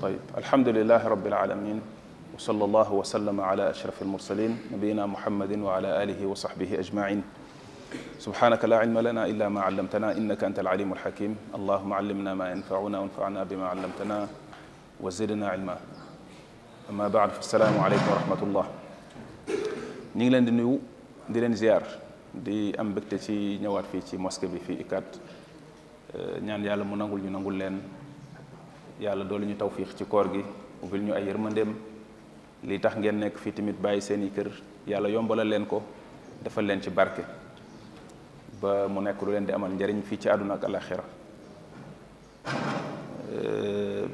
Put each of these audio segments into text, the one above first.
طيب الحمد لله رب العالمين وصلى الله وسلم على أشرف المرسلين نبينا محمد وعلى آله وصحبه أجمعين سبحانك لا علم لنا إلا ما علمتنا إنك أنت العليم الحكيم اللهم علمنا ما ينفعنا وانفعنا بما علمتنا وزدنا علما أما بعد فالسلام عليكم ورحمة الله ñu ngi leen di nuyu di leen ziar di am mbégte ci ñëwaat fii ci mosquée bi fii ICAT ñaan yàlla mu nangul ñu nangul leen yàlla doolu ñu tawfiix ci koor gi ubbil ñu ay yërmandeem li tax ngeen nekk fii tamit bàyyi seen i kër yàlla yombalal leen ko defal leen ci barke ba mu nekk lu leen di amal njariñ fii ci àdduna ak alaxira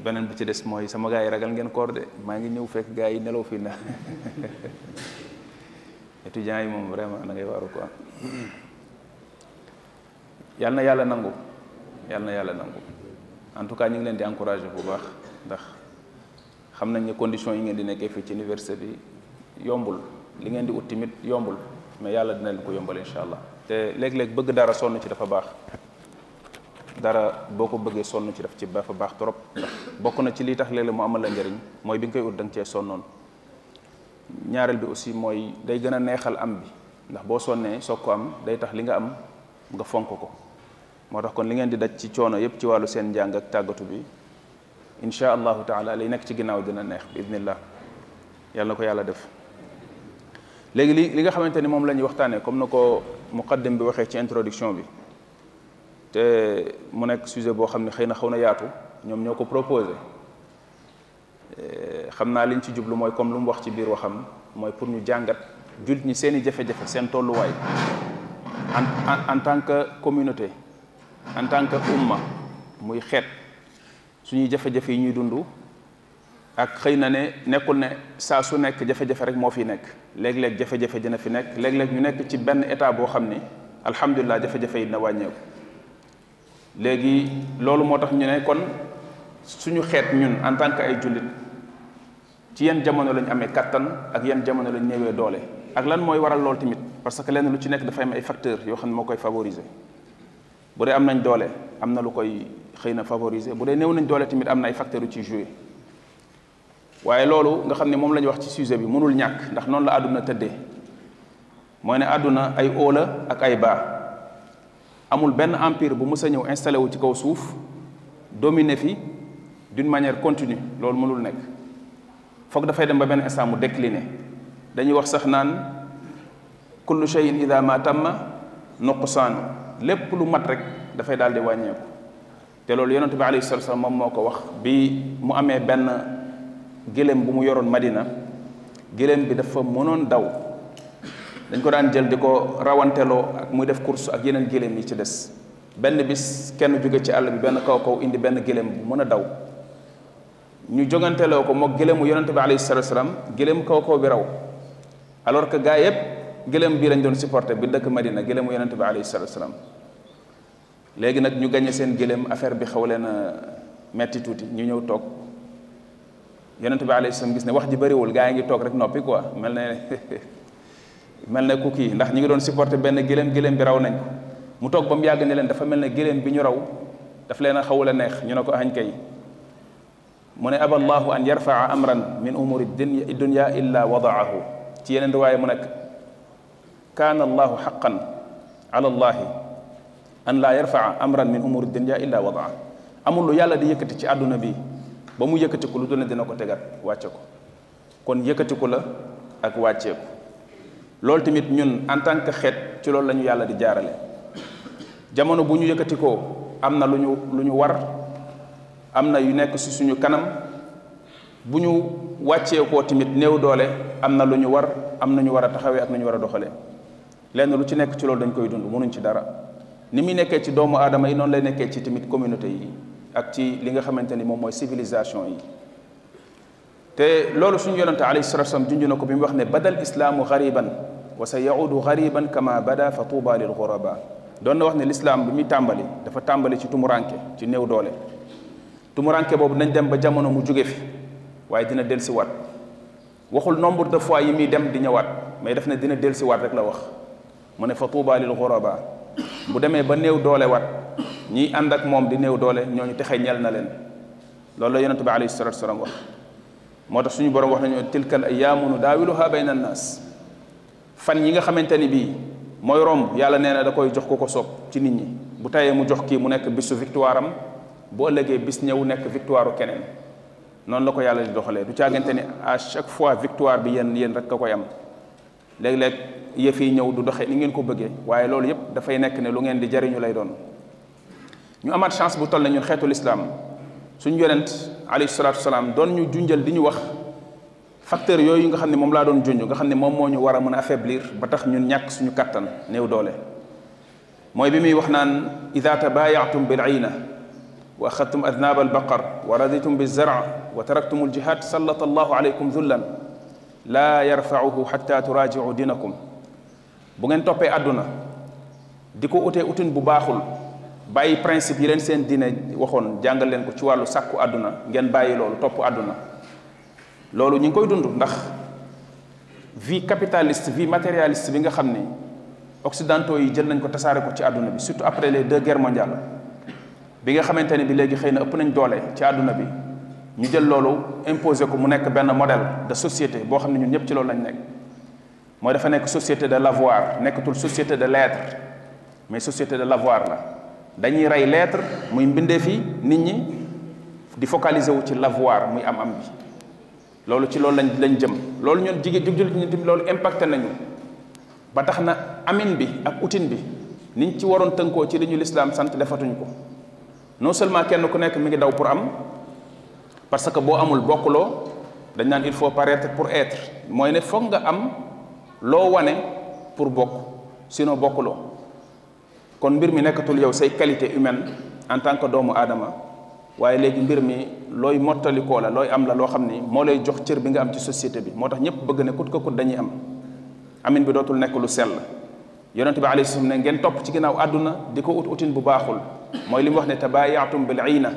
beneen bi ci des mooy sama gars yi ragal ngeen koor de maa ngi ñëw fekk gars yi nelaw fii na étudiants yi moom vraiment da ngay waaru quoi yàlla na yàlla nangu yàlla na yàlla nangu en tout cas ñu ngi leen di encourager bu baax ndax xam nañ ne conditions yi ngeen di nekkee fii ci université bi yombul li ngeen di ut tamit yombul mais yàlla dina leen ko yombal incha allah te léeg-léeg bëgg dara sonn ci dafa baax dara boo ko bëggee sonn ci dafa baax trop ndax bokk na ci lii tax léeg-léeg mu amal la njariñ mooy bi nga koy ut da nga cee sonnoon ñaareel bi aussi mooy day gën a neexal am bi ndax boo sonnee soog ko am day tax li nga am nga fonk ko moo tax kon li ngeen di daj ci coono yépp ci wàllu seen njàng ak tàggatu bi insha allahu taala li nekk ci ginnaaw dina neex bi idnillah yàlla na ko yàlla def léegi li nga xamante ni moom la ñuy waxtaanee comme na ko muqaddim bi waxee ci introduction bi te mu nekk sujet boo xam ne xëy na xaw na yaatu ñoom ñoo ko proposé xam naa liñ ci jublu mooy comme lu mu wax ci biir waxam mooy pour ñu jàngat jullit ñi seen i jafe-jafe seen tolluwaay en tant que communauté en tant que umma muy xeet suñuy jafe-jafe yi ñuy dund ak xëy na ne nekkul ne saa su nekk jafe-jafe rek moo fi nekk léeg-léeg jafe-jafe dina fi nekk léeg-léeg ñu nekk ci benn état boo xam ni alhamdulilah jafe-jafe yi dina wàññeeku léegi loolu moo tax ñu ne kon suñu xeet ñun en tant que ay jullit ci yan jamono lañ amee kattan ak yan jamono lañ néewee doole ak lan mooy waral loolu tamit parce que lenn lu ci nekk dafa am ay facteurs yoo xam ne moo koy favoriser bu dee am nañ doole am na lu koy xëy na favoriser bu dee néew nañ doole tamit am na ay facteurs yu ciy joué waaye loolu nga xam ne moom la ñu wax ci sujet bi mënul ñàkk ndax noonu la àdduna tëddee mooy ne àdduna ay haut la ak ay bas amul benn empire bu mës a ñëw installé wu ci kaw suuf dominer fi d'une manière continue loolu mënul nekk foog dafay dem ba benn instant mu décliner dañuy wax sax naan kullu shay'in idha ma tamma nuqsaan lépp lu mat rek dafay daal di wàññeeku te loolu yonent bi alayhi salatu wasallam moom moo ko wax bi mu amee benn gëléem bu mu yoroon Madina gëléem bi dafa mënoon daw dañ ko daan jël di ko rawanteloo ak muy def course ak yeneen gëléem yi ci des benn bis kenn jóge ci àll bi benn kaw indi benn gëléem bu mën a daw ñu joganteloo ko mook gëléemu yonent bi alayhi salatu wasallam gëléem kaw bi raw alors que gars yépp gëléem bii lañ doon supporté bi dëkk Madina gëléemu yonent bi alayhi salatu wasallam léegi nag ñu gañe seen gëléem affaire bi xaw leen a metti tuuti ñu ñëw toog yonent bi alayhi salaam gis ne wax ji bëriwul gaa yi ngi toog rek noppi quoi mel ne ku kii ndax ñi ngi doon supporté benn gëléem bi raw nañ ko mu toog ba mu yàgg ne leen dafa mel ne gëléem bi ñu raw daf leen a xawul a neex ñu ne ko añ kay mu ne aba allahu an yarfaa amran min umuri dunya illa wadaahu ci yeneen riwaaya mu nekk kaana allahu xaqan ala allahi an laa yarfaa amran min umuri dunya illa wadaa amul lu yàlla di yëkkati ci àdduna bi ba mu yëkkati ko lu dul ne dina ko tegat wàcce ko kon yëkkati ko la ak wàcceeku loolu tamit ñun en tant que xeet ci loolu la ñu yàlla di jaarale jamono bu ñu yëkkati ko am na lu ñu war am na yu nekk ci suñu kanam bu ñu wàcceekoo tamit néew doole am na lu ñu war am na ñu war a taxawee ak na ñu war a doxalee lenn lu ci nekk ci loolu dañ koy dund mënuñ ci dara ni muy nekkee ci doomu aadama yi noonu lay nekkee ci tamit communauté yi ak ci li nga xamante ni moom mooy civilisation yi te loolu suñu yonente alayhi salatu wasallam junj na ko bi mu wax ne badal islaamu gariban wa sa yaudu gariban kama bada fa tuuba lil ghuraba doon na wax ne l'islam bi muy tàmbali dafa tàmbali ci tumuranke ci néew doole tumuranke boobu nañ dem ba jamono mu jóge fi waaye dina dellusiwaat waxul nombre de fois yi muy dem di ñëwaat mais daf ne dina dellusiwaat rek la wax mu ne fa tuuba lil ghuraba bu demee ba néew doole waat ñiy ànd ak moom di néew doole ñooñu texe ñel na leen loolu la yonente bi alayhi salatu wasalaam wax moo tax suñu borom wax nañu tilkal ayyaamu nudaawiluhaa bayna annaas fan yi nga xamante ni bii mooy romb yàlla nee na da koy jox ku ko soob ci nit ñi bu tayee mu jox kii mu nekk bisu victoire am bu ëllëgee bis ñëw nekk victoire u keneen noonu la ko yàlla di doxalee du caagante ni à chaque fois victoire bi yéen rek ka koy am léeg-léeg yëf yi ñëw du doxee ni ngeen ko bëggee waaye loolu yëpp dafay nekk ne lu ngeen di jariñu lay doon ñu amaat chance bu toll ne ñun xeetul islam suñu yonent alayhi salaatu wasalaam doon ñu junjal di ñu wax facteur yooyu nga xam ne moom laa doon junj nga xam ne moom moo ñu war a mën a affaiblir ba tax ñun ñàkk suñu kattan néew doole mooy bi muy wax naan ida tabaayaatum bil ayna wa axadtum adnaab albaqar wa raditum bizarc wa taraktum aljihad sallata allahu alaykum dhullan laa yarfauhu xatta turaajicu dinakum bu ngeen toppee àdduna di ko utee utin bu baaxul bàyyi principe yi leen seen diine waxoon jàngal leen ko ci wàllu sàkku àdduna ngeen bàyyi loolu topp àdduna loolu ñu ngi koy dund ndax vie capitaliste vie matérialiste bi nga xam ni occidentaux yi jël nañ ko tasaare ko ci àdduna bi surtout après les 2 guerres mondiales bi nga xamante ne bi léegi xëy na ëpp nañ doole ci àdduna bi ñu jël loolu imposé ko mu nekk benn modèle de société boo xam ne ñun ñëpp ci loolu lañ nekk mooy dafa nekk société de l'avoir nekkatul société de l'être mais société de l'avoir la dañuy rey l'être muy mbindee fi nit ñi di focaliser wu ci l'avoir muy am bi loolu ci loolu lañ jëm loolu ñun jullit ñi tamit loolu impacté nañu ba tax na amin bi ak outil bi niñ ci waroon tënkoo ci li ñu lislaam sant defatuñ ko non seulement kenn ku nekk mi ngi daw pour am parce que boo amul bokkuloo dañ naan il faut paraître pour être mooy ne foog nga am loo wane pour bokk sinon bokkuloo kon mbir mi nekkatul yow say qualité humaine en tant que doomu aadama waaye léegi mbir mi looy mottalikoo la looy am la loo xam ni moo lay jox cër bi nga am ci société bi moo tax ñëpp bëgg ne kut ko kut dañuy am amin bi dootul nekk lu sell yonente bi alayhi salaam ne ngeen topp ci ginnaaw àdduna di ko utin bu baaxul mooy li mu wax ne tabaayaatum bil ayna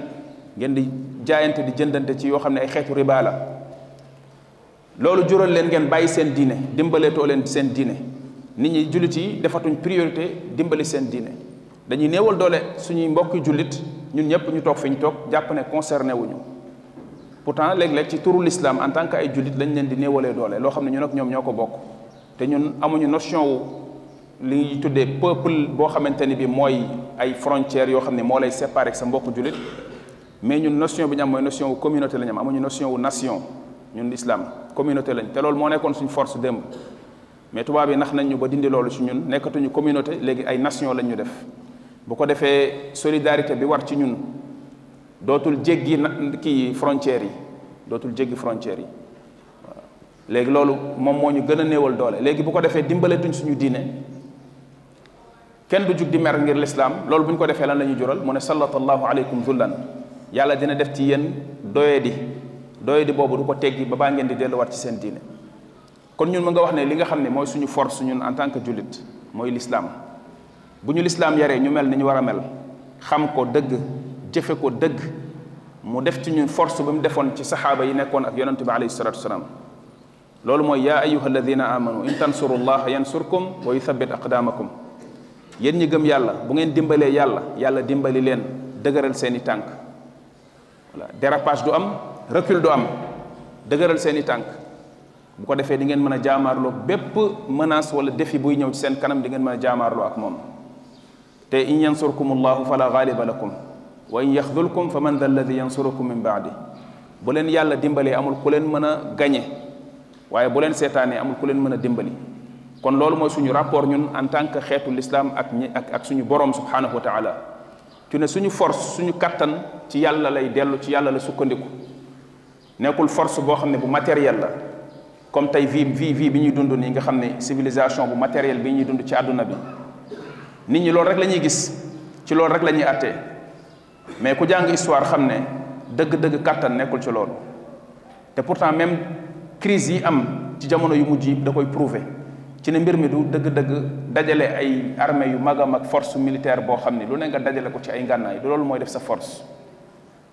ngeen di jaayante di jëndante ci yoo xam ne ay xeetu riba la loolu jural leen ngeen bàyyi seen diine dimbaleetoo leen seen diine nit ñi jullit yi defatuñ priorité dimbali seen diine dañuy néewal doole suñuy mbokki jullit ñun ñëpp ñu toog fi ñu toog jàpp ne concerné wuñu pourtant léeg-léeg ci turu l'islam en tant que ay jullit lañ leen di néewalee doole loo xam ne ñun ak ñoom ñoo ko bokk te ñun amuñu notion wu li ñuy tuddee peuple boo xamante ni bi mooy ay frontières yoo xam ne moo lay séparer ak sa mbokku jullit mais ñun notion bi ñu am mooy notion wu communauté la ñu am amuñu notion wu nation ñun islam communauté lañ te loolu moo nekkoon suñu force démb mais tubaab yi nax nañ ñu ba dindi loolu ci ñun nekkatuñu communauté léegi ay nation lañ ñu def bu ko defee solidarité bi war ci ñun dootul jéggi kii frontières yi dootul jéggi frontières yi waaw léegi loolu moom moo ñu gën a néewal doole léegi bu ko defee dimbaletuñ suñu diine kenn du jug di mer ngir l'islam loolu bu ñu ko defee lan la ñuy jural mu ne sallallahu alaykum zullan yàlla dina def ci yéen doyadi boobu du ko teggi ba baa ngeen di delluwaat ci seen diine kon ñun mu nga wax ne li nga xam ne mooy suñu force ñun en tant que jullit mooy l'islam bu ñu l'islam yaree ñu mel ni ñu war a mel xam ko dëgg jëfe ko dëgg mu def ci ñun force ba mu defoon ci saxaaba yi nekkoon ak yonente bi alayhi salatu wasalaam loolu mooy yaa ayuha alladina amanu in tansurullaha yansurkum wa yuthabbit aqdamakum yéen ñi gëm yàlla bu ngeen dimbalee yàlla dimbali leen dëgëral seeni tànk voilà dérapage du am recul du am dëgëral seeni tànk bu ko defee di ngeen mën a jaamaarloo bépp menace wala défi buy ñëw ci seen kanam di ngeen mën a jaamaarloo ak moom te in yansurkum allahu fala ghaliba lakum wa in yaxdulkum fa man dha alladi yansurukum min baadi bu leen yàlla dimbalee amul ku leen mën a gañe waaye bu leen seetaanee amul ku leen mën a dimbali kon loolu mooy suñu rapport ñun en tant que xeetu l'islam ak suñu borom subhanahu wa taala ci ne suñu force suñu kattan ci yàlla lay dellu ci yàlla la sukkandiku nekkul force boo xam ne bu matériel la comme tey vie bi ñuy dund nii nga xam ne civilisation bu matériel bi ñuy dund ci àdduna bi nit ñi loolu rek la ñuy gis ci loolu rek la ñuy attee mais ku jàng histoire xam ne dëgg-dëgg kattan nekkul ci loolu te pourtant même crise yi am ci jamono yu mujj yi da koy prouver ci ne mbir mi du dëgg-dëgg dajale ay armée yu mag a mag force militaire boo xam ne lu ne nga dajale ko ci ay ngànnaay du loolu mooy def sa force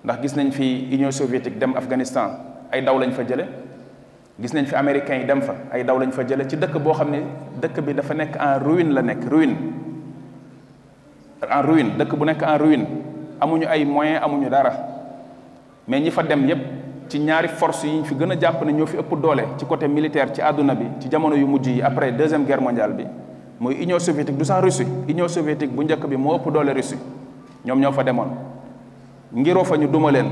ndax gis nañ fi Union soviétique dem Afghanistan ay daw lañ fa jële gis nañ fi américains yi dem fa ay daw lañ fa jële ci dëkk boo xam ne dëkk bi dafa nekk en ruine la nekk ruine dëkk bu nekk en ruine amuñu ay moyens amuñu dara mais ñi fa dem yépp ci ñaari force yi ñu fi gën a jàpp ne ñoo fi ëpp doole ci côté militaire ci àdduna bi ci jamono yu mujj yi après deuxième guerre mondiale bi muy Union soviétique du sax Russie Union soviétique bu njëkk bi moo ëpp doole Russie ñoom ñoo fa demoon ngiroo fa ñu duma leen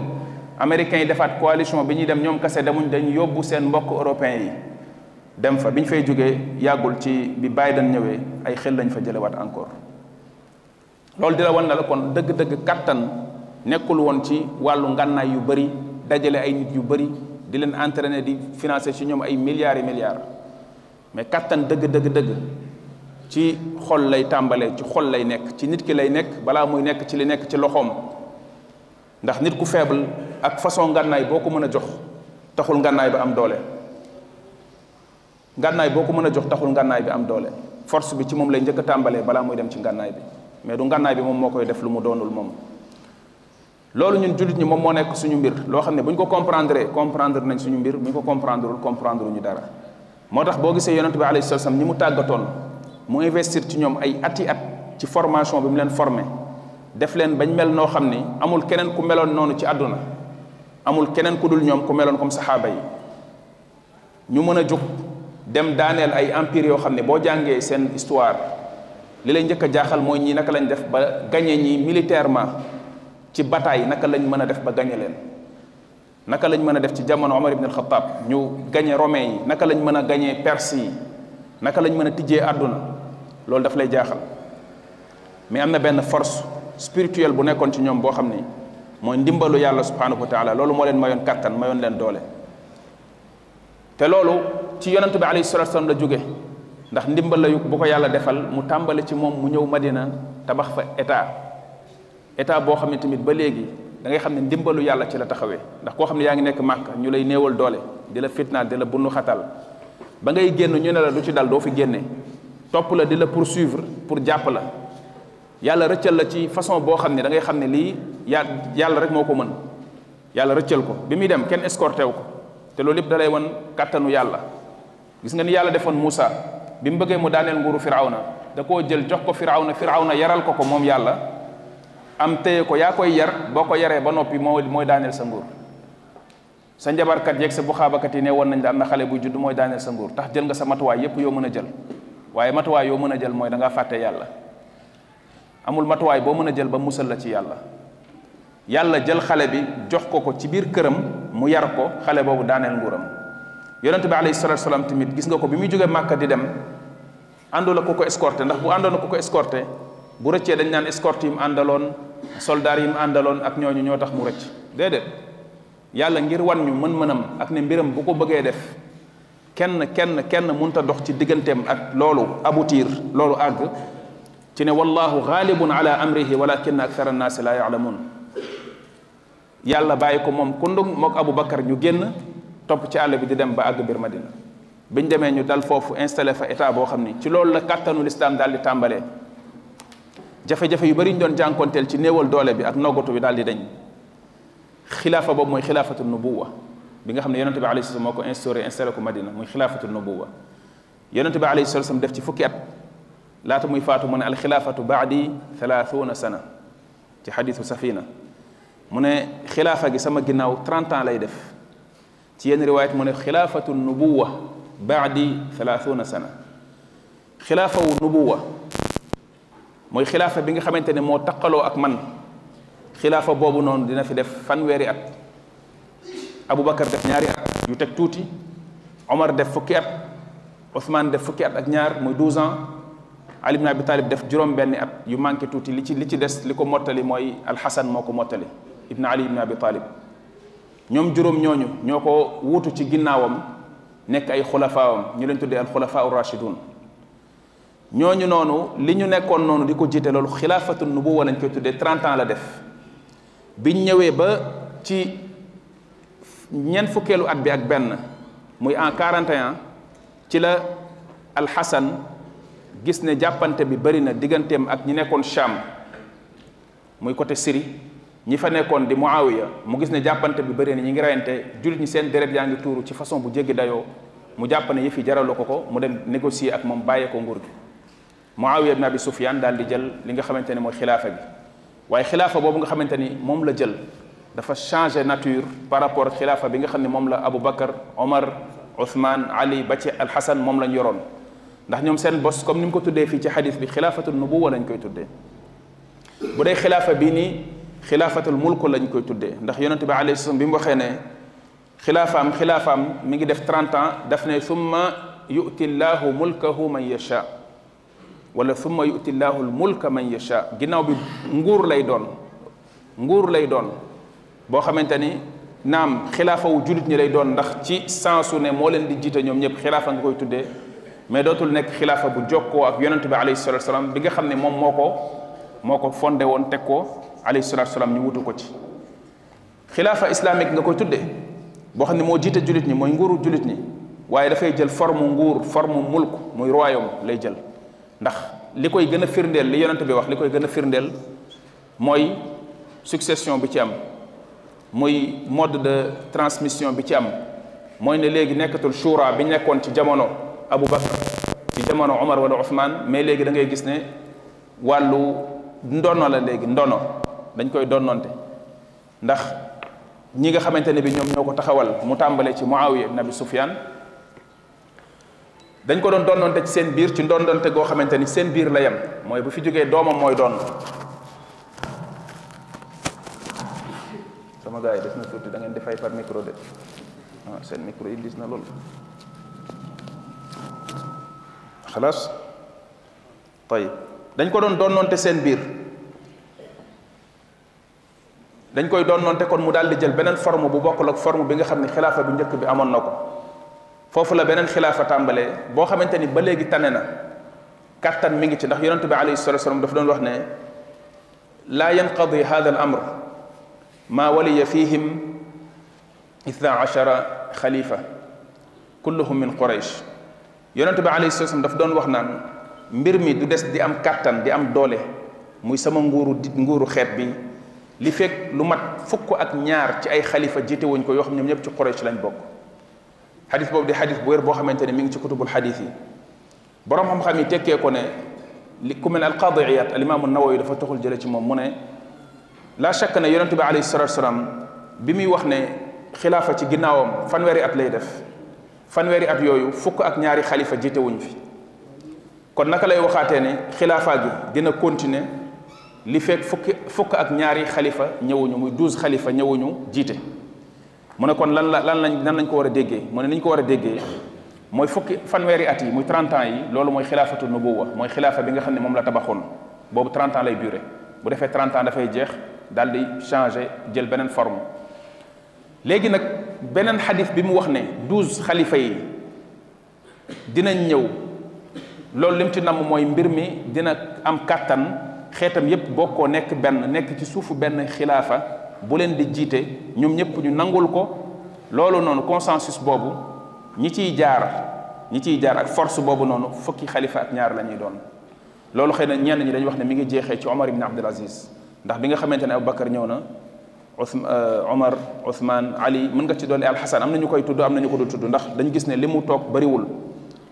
américains yi defaat coalition bi ñuy dem ñoom kese demuñ dañ yóbbu seen mbokk européens yi dem fa bi ñu fay jógee yàggul ci bi Biden ñëwee ay xel lañ fa jëlewaat encore loolu di la wan na la kon dëgg-dëgg kattan nekkul woon ci wàllu ngànnaay yu bëri dajale ay nit yu bëri di leen entraîner di financer ci ñoom ay milliards et milliards mais kattan dëgg ci xol lay tàmbalee ci xol lay nekk ci nit ki lay nekk balaa muy nekk ci li nekk ci loxoom ndax nit ku faible ak façon ngànnaay boo ko mën a jox taxul ngànnaay bi am doole ngànnaay boo ko mën a jox taxul ngànnaay bi am doole force bi ci moom lay njëkk a tàmbalee balaa muy dem ci ngànnaay bi mais du ngànnaay bi moom moo koy def lu mu doonul moom loolu ñun jullit ñi moom moo nekk suñu mbir loo xam ne bu ñu ko comprendre nañ suñu mbir bu ñu ko comprendre ñu dara moo tax boo gisee yonent bi alayhi salaam ñi mu tàggatoon mu investir ci ñoom ay ati at ci formation bi mu leen formé def leen bañ mel noo xam ni amul keneen ku meloon noonu ci àdduna amul keneen ku dul ñoom ku meloon comme saxaaba yi ñu mën a jóg dem daaneel ay empire yoo xam ne boo jàngee seen histoire li lay njëkk a jaaxal mooy ñii naka lañ def ba gagné ñi militairement ci bataille naka lañ mën a def ba gagné leen naka lañ mën a def ci jamono Omar ibn al-Khattab ñu gagné romain yi naka lañ mën a gagné perse yi naka lañ mën a tijjee àdduna loolu daf lay jaaxal mais am na benn force spirituelle bu nekkoon ci ñoom boo xam ni mooy ndimbalu yàlla subhanahu wa taala loolu moo leen mayoon kattan mayoon leen doole te loolu ci yonent bi alayhi salatu wasallam la jóge ndax ndimbal la yu bu ko yàlla defal mu tàmbali ci moom mu ñëw Madina tabax fa état boo xam ne tamit ba léegi da ngay xam ne ndimbalu yàlla ci la taxawee ndax koo xam ne yaa ngi nekk Màkka ñu lay néewal doole di la fitnaal di la bunnu xatal ba ngay génn ñu ne la du ci dal doo fi génne topp la di la poursuivre pour jàpp la yàlla rëccal la ci façon boo xam ne da ngay xam ne lii yàlla rek moo ko mën yàlla rëccal ko bi muy dem kenn escorté wu ko te loolu yëpp da lay wan kàttanu yàlla gis nga ni yàlla defoon Moussa bi mu bëggee mu daaneel nguuru Firawna da koo jël jox ko Firawna yaral ko moom yàlla am téye ko yaa koy yar boo ko yaree ba noppi mooy daaneel sa nguur sa njabarkat yeeg sa buxaabakat yi ne woon nañ da am na xale buy judd mooy daaneel sa nguur tax jël nga sa matuwaay yépp yoo mën a jël waaye matuwaay yoo mën a jël mooy da ngaa fàtte yàlla amul matuwaay boo mën a jël ba musal la ci yàlla jël xale bi jox ko ci biir këram mu yar ko xale boobu daaneel nguuram yonente bi alayhi salatu salaam tamit gis nga ko bi muy jógee Màkka di dem àndul ak ku ko escorté ndax bu àndoon ak ku ko escorté bu rëccee dañ naan escorte yi mu àndaloon soldaar yi mu àndaloon ak ñooñu ñoo tax mu rëcc déedéet yàlla ngir wan ñu mën-mënam ak ne mbiram bu ko bëggee def kenn munta dox ci digganteem ak loolu aboutir loolu àgg ci ne wallahu ghalibun ala amrihi walakin akthara annaasi la ya'lamun yàlla bàyyi ko moom kundum mook Abu Bakar ñu génn topp ci àll bi di dem ba àgg biir Madina biñ demee ñu dal foofu installé fa état boo xam ni ci loolu la kàttanu lislaam daal di tàmbalee jafe-jafe yu bari ñu doon jànkonteel ci néewal doole bi ak noggatu bi daal di dañ xilaafa boobu mooy xilaafatu nubuwa bi nga xam ne yonente bi alayhi salaam moo ko installé ko Madina muy xilaafatu nubuwa yonente bi alayhi salaam def ci fukki at laata muy faatu mu ne alxilaafatu baadi 30 sana ci xadiisu safina mu ne xilaafa gi sama ginnaaw 30 ans lay def ci yenn riwaayat mu ne xilaafatu nubuwa baadi 30 sana xilaafa wu nubuwa mooy xilaafa bi nga xamante ne moo taqaloo ak man xilaafa boobu noonu dina fi def fanweeri at Aboubacar def ñaari at yu teg tuuti Omar def fukki at Ousmane def fukki at ak ñaar muy 12 ans Ali ibn Abi Talib def juróom-benni at yu manqué tuuti li ci des li ko mottali mooy Alxasan moo ko mottali ibn Ali ibn Abi Talib ñoom juróom ñooñu ñoo ko wuutu ci ginnaawam nekk ay xulafaawam ñu leen tuddee al xulafaa rachidun ñooñu noonu li ñu nekkoon noonu di ko jiite loolu xilaafatu nubuwa lañ koy tuddee 30 ans la def biñ ñëwee ba ci ñeent fukkeelu at bi ak benn muy en 41 ci la Alxasan gis ne jàppante bi bari na digganteem ak ñi nekkoon Sham muy côté Syrie ñi fa nekkoon di Muawiya mu gis ne jàppante bi bari na ñi ngi reyante jullit ñi seen deret yaa ngi tuuru ci façon bu jéggi dayoo mu jàpp ne yëf yi jaralu ko mu dem négocier ak moom bàyyee ko nguur gi Muawiya ibn Abi Sufyan daal di jël li nga xamante ne mooy xilaafa bi waaye xilaafa boobu nga xamante ni moom la jël dafa changé nature par rapport ak xilaafa bi nga xam ne moom la Abu Bakar Omar Ousmane Ali ba ci Alxasan moom lañ yoroon ndax ñoom seen bos comme ni mu ko tuddee fii ci xadis bi xilaafatul nubuwa lañ koy tuddee bu dee xilaafa bii nii xilaafatul mulk lañ koy tuddee ndax yonente bi alayhi salaam bi mu waxee ne xilaafaam mi ngi def 30 ans daf ne summa yu'ti llahu mulkahu man yasha wala summa yu'ti llahu al mulka man yasha ginnaaw bi nguur lay doon boo xamante ni naam xilaafa wu jullit ñi lay doon ndax ci sensu ne moo leen di jiite ñoom ñëpp xilaafa nga koy tuddee mais dootul nekk xilaafa bu jokkoo ak yonente bi alayhi salatu salaam bi nga xam ne moom moo ko fondé woon teg ko alayhi salatu salaam ñu wutu ko ci xilaafa islamique nga koy tuddee boo xam ne moo jiite jullit ñi mooy nguuru jullit ñi waaye dafay jël forme nguur forme mulk muy royaume lay jël ndax li koy gën a firndeel li yonente bi wax li koy gën a firndeel mooy succession bi ci am muy mode de transmission bi ci am mooy ne léegi nekkatul shura bi nekkoon ci jamono Abu Bakar ci jamono Omar wala Ousmane mais léegi da ngay gis ne wàllu ndono la léegi ndono dañ koy donnonte ndax ñi nga xamante ne bi ñoom ñoo ko taxawal mu tàmbale ci Muawiya ibn Abi Sufyan dañ ko doon donnonte ci seen biir ci ndondonte goo xamante ni seen biir la yem mooy bu fi jógee doomam mooy doon sama gars yi des na tuuti da ngeen di fay par micro de seen micro yi dis na loolu xalaas tayib dañ ko doon donnonte seen biir dañ koy donnonte kon mu daal di jël beneen forme bu bokkul ak forme bi nga xam ne xilaafa bu njëkk bi amoon na ko foofu la beneen xilaafa tàmbalee boo xamante ni ba léegi tane na kattan mi ngi ci ndax yonente bi alayhi salatu wasalam dafa doon wax ne laa yanqadi hada al amr ma waliya fihim 12 xalifa kulluhum min quraish yonente bi alayhi salatu wasalam dafa doon wax naan mbir mi du des di am kattan di am doole muy sama nguuru xeet bi li fekk lu mat fukk ak ñaar ci ay xalifa jiite wuñ ko yoo xam ñoom ñëpp ci quraish lañ bokk xadis boobu di xadis bu wér boo xamante ne mi ngi ci kutubul xadis yi borom xam-xam yi tekkee ko ne li ku mel alqaadi Iyaad alimaamu Nawawi dafa taxul jële ci moom mu ne la shakk ne yonente bi alayhi salatu wasalaam bi muy wax ne xilaafa ci ginnaawam fanweeri at lay def fanweeri at yooyu fukk ak ñaari xalifa jiite wuñ fi kon naka lay waxaatee ne xilaafa gi dina continuer li fekk fukk ak ñaari xalifa ñëwuñu muy 12 xalifa ñëwuñu jiite mu ne kon nan lañ ko war a déggee mu ne ni ñu ko war a déggee mooy fanweeri at yi muy 30 ans yi loolu mooy xilaafatu nubuwa mooy xilaafa bi nga xam ne moom la tabaxoon boobu 30 ans lay duré bu defee 30 ans dafay jeex daal di changé jël beneen forme léegi nag beneen xadis bi mu wax ne 12 xalifa yi dinañ ñëw loolu lim ci namm mooy mbir mi dina am kàttan xeetam yépp bokkoo nekk benn nekk ci suufu benn xilaafa bu leen di jiite ñoom ñëpp ñu nangul ko loolu noonu consensus boobu ñi ciy jaar ak force boobu noonu fukki xalifa ak ñaar la ñuy doon loolu xëy na ñenn ñi dañuy wax ne mi ngi jeexee ci Omar ibn Abdul Aziz ndax bi nga xamante ne Aboubacar ñëw na Omar Ousmane Ali mën nga ci dolli Alxasan am na ñu koy tudd am na ñu ko dul tudd ndax dañu gis ne li mu toog bariwul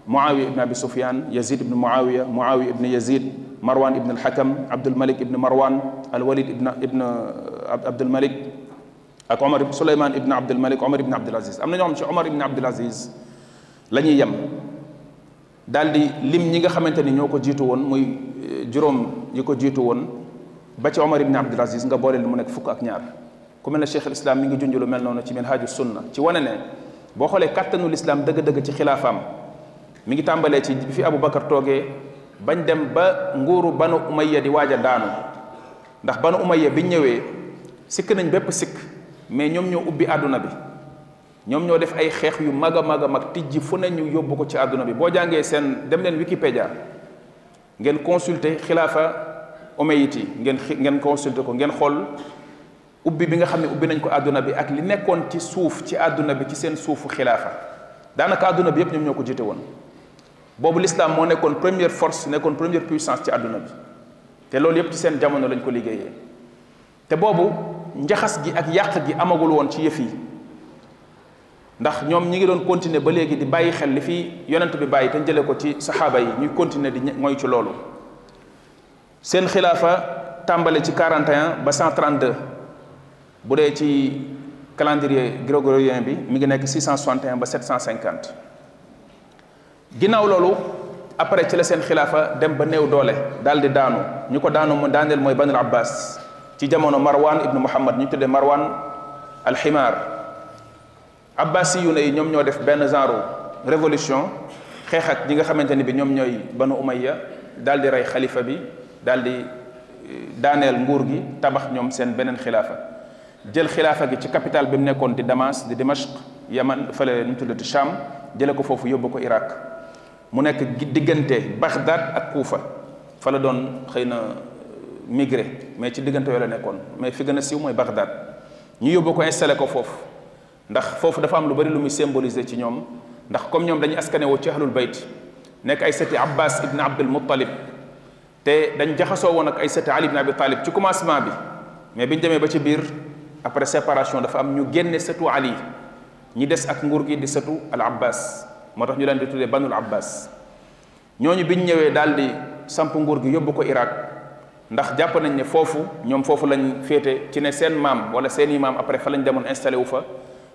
Muawiya ibn Abi Sufyan Yazid ibn Muawiya ibn Yazid Marwan ibn al-Hakam Abdul Malik ibn Marwan al-Walid ibn Abdul Malik ak Souleymane ibn Abdul Malik Omar ibn Abdul Aziz am na ñoo xam ci Omar ibn Abdul Aziz la ñuy yem daal di lim ñi nga xamante ni ñoo ko jiitu woon muy juróom yi ko jiitu woon ba ci Omar ibn Abdul Aziz nga boole li mu nekk fukk ak ñaar ku mel ne Cheikh al Islam mi ngi junj lu mel noonu ci Minhaju Sunna ci wane ne boo xoolee kàttanul islam dëgg-dëgg ci xilaafaam mi ngi tàmbalee ci bi fi Abu Bakar toogee bañ dem ba nguuru banu umayya di waaj a daanu ndax banu umayya biñ ñëwee sikk nañ bépp sikk mais ñoom ñoo ubbi àdduna bi ñoom ñoo def ay xeex yu mag a mag a mag tijji fu ne ñu yóbbu ko ci àdduna bi boo jàngee seen dem leen Wikipédia ngeen consulter xilaafa umayyite yi ngeen consulter ko ngeen xool ubbi bi nga xam ne ubbi nañ ko àdduna bi ak li nekkoon ci suuf ci àdduna bi ci seen suufu xilaafa daanaka àdduna bi yépp ñoom ñoo ko jiite woon boobu l'islam moo nekkoon première force nekkoon première puissance ci àdduna bi te loolu yépp ci seen jamono lañ ko liggéeyee te boobu njaxas gi ak yàq gi amagul woon ci yëf yi ndax ñoom ñi ngi doon continuer ba léegi di bàyyi xel li fi yonent bi bàyyi te jële ko ci saxaaba yi ñuy continuer di mooy ci loolu seen xilaafa tàmbale ci 41 ba 132 bu dee ci calendrier grégorien bi mi ngi nekk 661 ba 750 ginnaaw loolu après ci la seen xilaafa dem ba néew doole daal di daanu ñu ko daanu mu daaneel mooy Banul Abbas ci jamono Marwan ibnu Muhammad ñu tuddee Marwan al-Himar. Abbasi yu ne yi ñoom ñoo def benn genre révolution xeex ak ñi nga xamante ni bi ñoom ñooy Banu Umayya daal di rey xalifa bi daal di daaneel nguur gi tabax ñoom seen beneen xilaafa jël xilaafa gi ci capitale bi mu nekkoon di Damas di Dimashq Yaman fële nu mu tuddati Sham jële ko foofu yóbbu ko Irak mu nekk diggante Baghdad ak Kuufa fa la doon xëy na migré mais ci diggante yooyu la nekkoon mais fi gën a siiw mooy Baghdad ñu yóbbu ko installé ko foofu ndax foofu dafa am lu bari lu muy symboliser ci ñoom ndax comme ñoom dañuy askanewoo ci ahlul bayt nekk ay sëti Abbas ibn Abdul Muttalib te dañ jaxasoo woon ak ay sëti Ali ibn Abi Talib ci commencement bi mais biñ demee ba ci biir après séparation dafa am ñu génne sëtu Ali ñi des ak nguur gi di sëtu al Abbas moo tax ñu leen di tuddee Banul Abbas ñooñu biñ ñëwee daal di samp nguur gi yóbbu ko Irak ndax jàpp nañ ne foofu ñoom foofu lañ féete ci ne seen maam wala seeni maam après fa lañ demoon installé wu fa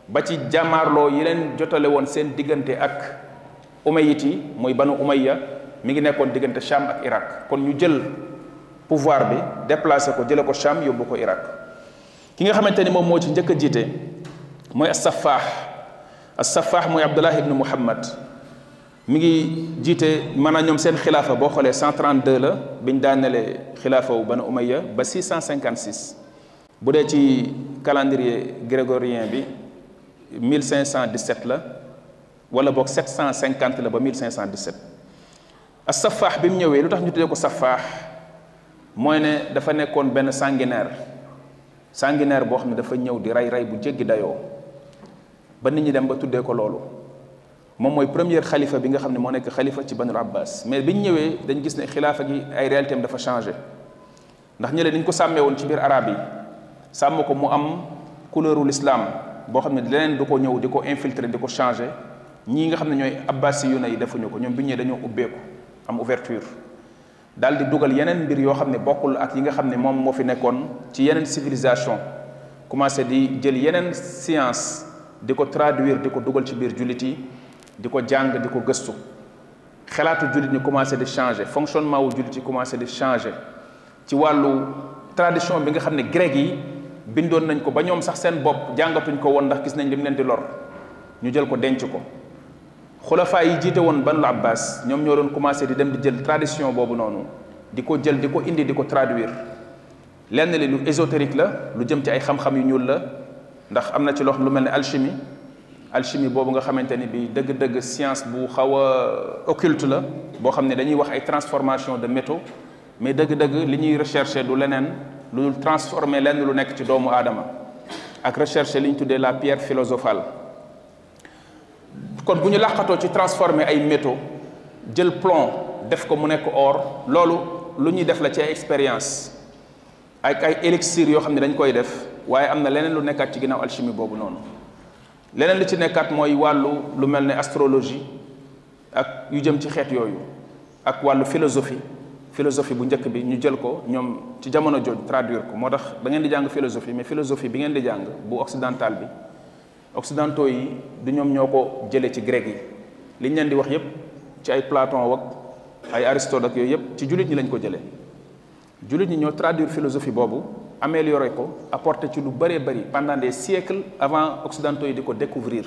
ba ci jàmmaarloo yi leen jotale woon seen diggante ak umayyit yi muy Banu Umayya mi ngi nekkoon diggante Sham ak Irak kon ñu jël pouvoir bi déplacé ko jële ko Sham yóbbu ko Irak ki nga xamante ni moom moo ci njëkk a jiite mooy as-Saffaax mooy Abdullah ibn Muhammad mi ngi jiite maanaam ñoom seen xilaafa boo xoolee 132 la biñ daanelee xilaafa wu Banu Umayya ba 656 bu dee ci calendrier grégorien bi 1517 la wala boog 750 la ba 1517 as-Saffaax bi mu ñëwee lu tax ñu tuddee ko Saffaax mooy ne dafa nekkoon benn sanguinaire boo xam ne dafa ñëw di rey bu jéggi dayoo ba nit ñi dem ba tuddee ko loolu moom mooy premier xalifa bi nga xam ne moo nekk xalifa ci Banul Abbas mais biñ ñëwee dañ gis ne xilaafa gi ay réalité am dafa changé ndax ñële niñ ko sàmmee woon ci biir arab yi sàmm ko mu am couleuru l'islam boo xam ne leneen du ko ñëw di ko infiltrer di ko changé ñii nga xam ne ñooy abbasi yu ne yi defuñu ko ñoom bi ñëwee dañoo ubbeeku am ouverture daal di dugal yeneen mbir yoo xam ne bokkul ak yi nga xam ne moom moo fi nekkoon ci yeneen civilisation commencé di jël yeneen science di ko traduire di ko dugal ci biir jullit yi di ko jàng di ko gëstu xalaatu jullit ñi commencé di changer fonctionnement wu jullit yi commencé di changer ci wàllu tradition bi nga xam ne grec yi bindoon nañ ko ba ñoom sax seen bopp jàngatuñ ko woon ndax gis nañ lim leen di lor ñu jël ko denc ko xulafaa yi jiite woon Banul Abbas ñoom ñoo doon commencé di dem di jël tradition boobu noonu di ko jël di ko indi di ko traduire lenn li lu ésotérique la lu jëm ci ay xam-xam yu ñuul la ndax am na ci loo xam lu mel ne alchimie boobu nga xamante ni bi dëgg-dëgg science bu xaw a occulte la boo xam ne dañuy wax ay transformation de métaux mais dëgg-dëgg li ñuy rechercher du leneen lu transformer lenn lu nekk ci doomu aadama ak rechercher li ñu tuddee la pierre philosophale kon bu ñu làqatoo ci transformer ay métaux jël plomb def ko mu nekk or loolu lu ñuy def la ci ay expérience ak ay élixir yoo xam ne dañ koy def waaye am na leneen lu nekkaat ci ginnaaw alchimie boobu noonu leneen li ci nekkaat mooy wàllu lu mel ne astrologie ak yu jëm ci xeet yooyu ak wàllu philosophie bu njëkk bi ñu jël ko ñoom ci jamono jooju traduire ko moo tax da ngeen di jàng philosophie mais philosophie bi ngeen di jàng bu occidental bi occidentaux yi du ñoom ñoo ko jëlee ci grec yi li ñu leen di wax yépp ci ay Platon wak ay Aristote ak yooyu yépp ci jullit ñi lañ ko jëlee jullit ñi ñoo traduire philosophie boobu améliorer ko apporter ci lu bëree bëri pendant des siècles avant occidentaux yi di ko découvrir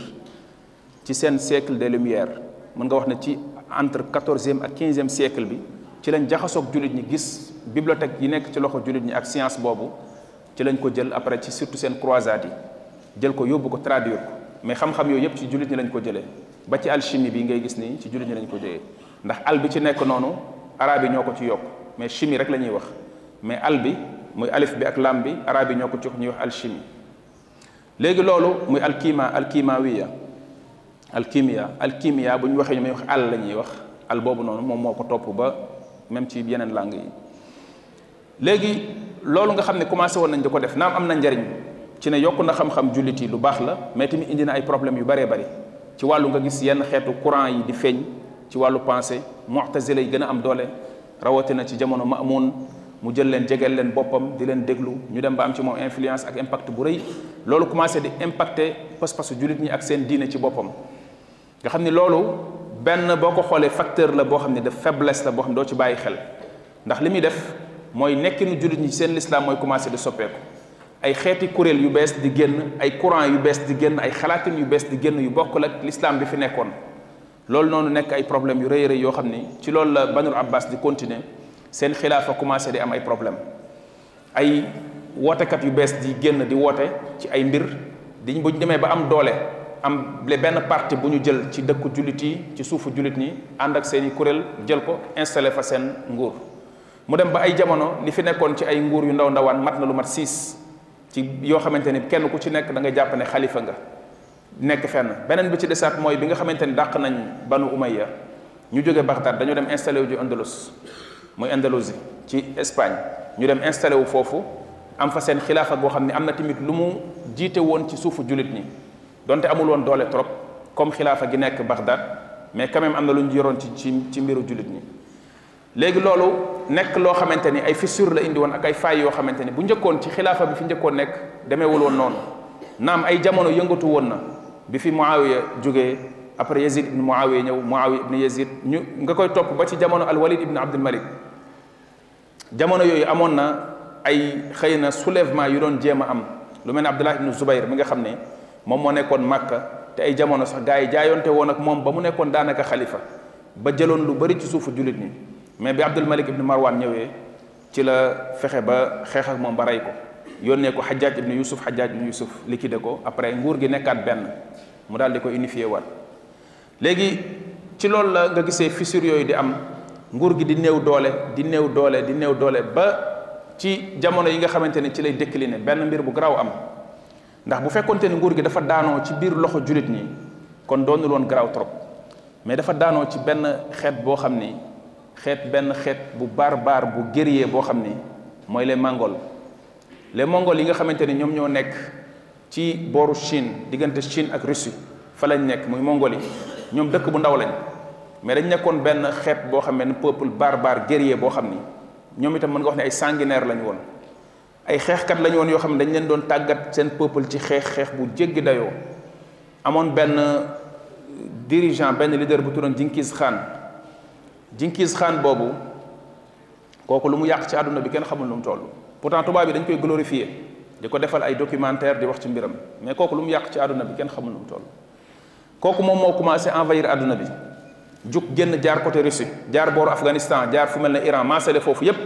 ci seen siècle des Lumières mën nga wax ne ci entre 14e ak 15e siècle bi ci lañ jaxasoog jullit ñi gis bibliothèque yi nekk ci loxo jullit ñi ak science boobu ci lañ ko jël après ci surtout seen croisade yi jël ko yóbbu ko traduire ko mais xam-xam yooyu yëpp ci jullit ñi lañ ko jëlee ba ci alchimie bi ngay gis nii ci jullit ñi lañ ko jëlee ndax al bi ci nekk noonu arabe yi ñoo ko ci yokk mais chimie rek la ñuy wax mais al bi muy alif bi ak lam bi arabe yi ñoo ko ci ñuy wax alchimie léegi loolu muy alkimia bu ñu waxee ñu may wax al la ñuy wax al boobu noonu moom moo ko topp ba même ci yeneen langue yi léegi loolu nga xam ne commencé woon nañ di ko def naam am na njariñ ci ne yokk na xam-xam jullit yi lu baax la mais tamit indi na ay problèmes yu bëree bëri ci wàllu nga gis yenn xeetu courant yi di feeñ ci wàllu pensée mu'tazila yi gën a am doole rawatina ci jamono Ma'mun mu jël leen jegeel leen boppam di leen déglu ñu dem ba am ci moom influence ak impact bu rëy loolu commencé di impacter pas-pasu jullit ñi ak seen diine ci boppam nga xam ni loolu benn boo ko xoolee facteur la boo xam ne de faiblesse la boo xam ne doo ci bàyyi xel ndax li muy def mooy nekkinu jullit ñi seen l'islam mooy commencé di soppeeku ay xeeti kuréel yu bees di génn ay courant yu bees di génn ay xalaatin yu bees di génn yu bokkul ak l'islam bi fi nekkoon loolu noonu nekk ay problème yu rëy rëy yoo xam ni ci loolu la Banul Abbas di continuer seen xilaafa commencé di am ay problème ay wootekat yu bees di génn di woote ci ay mbir di bu ñu demee ba am doole am benn parti bu ñu jël ci dëkku jullit yi ci suufu jullit ñi ànd ak seen i kuréel jël ko installé fa seen nguur mu dem ba ay jamono li fi nekkoon ci ay nguur yu ndaw ndawaan mat na lu mat 6 ci yoo xamante ni kenn ku ci nekk da nga jàpp ne xalifa nga nekk fenn beneen bi ci desaat mooy bi nga xamante ni dàq nañ Banu Umayya ñu jóge Bagdad dañoo dem installé wu ji Andalus muy Andalousie ci Espagne ñu dem installé wu foofu am fa seen xilaafa goo xam ne am na tamit lu mu jiite woon ci suufu jullit ñi donte amul woon doole trop comme xilaafa gi nekk Bagdad mais quand même am na lu ñu yoroon ci mbiru jullit ñi léegi loolu nekk loo xamante ni ay fissure la indi woon ak ay failles yoo xamante ni bu njëkkoon ci xilaafa bi fi njëkkoon nekk demeewul woon noonu naam ay jamono yëngatu woon na bi fi Muawiya jógee après Yazid ibn Muawiya ñëw Muawiya ibn Yazid ñu nga koy topp ba ci jamono al Walid ibn Abdul Malik jamono yooyu amoon na ay xëy na soulèvement yu doon jéem a am lu mel ne Abdullah ibn Zubayr mi nga xam ne moom moo nekkoon Makka te ay jamono sax gars yi jaayonte woon ak moom ba mu nekkoon daanaka xalifa ba jëloon lu bari ci suufu jullit ñi mais bi Abdul Malik ibn Marwan ñëwee ci la fexe ba xeex ak moom ba rey ko yónnee ko Hajjaj ibn Yusuf liquidé ko après nguur gi nekkaat benn mu daal di ko unifié waat léegi ci loolu la nga gisee fissure yooyu di am nguur gi di néew doole di néew doole di néew doole ba ci jamono yi nga xamante ne ci lay décliné benn mbir bu garaaw am ndax bu fekkonte ni nguur gi dafa daanoo ci biir loxo jullit ñi kon doonul woon garaaw trop mais dafa daanoo ci benn xeet boo xam ni benn xeet bu barbare bu guerrier boo xam ni mooy les Mongols yi nga xamante ni ñoom ñoo nekk ci booru Chine diggante Chine ak Russie fa lañ nekk muy Mongolie yi ñoom dëkk bu ndaw lañ mais dañ nekkoon benn xeet boo xam ne peuple barbare guerrier boo xam ni ñoom itam mën nga wax ne ay sanguinaire lañ woon ay xeexkat lañ woon yoo xam ne dañ leen doon tàggat seen peuple ci xeex bu jéggi dayoo amoon benn dirigeant benn leader bu tuddoon Genghis Khan boobu kooku lu mu yàq ci àdduna bi kenn xamul lu mu toll pourtant tubaab bi dañ koy glorifier di ko defal ay documentaire di wax ci mbiram mais kooku lu mu yàq ci àdduna bi kenn xamul lu mu toll kooku moom moo commencé envahir àdduna bi jug génn jaar côté Russie jaar booru Afghanistan jaar fu mel ne Iran maasale foofu yépp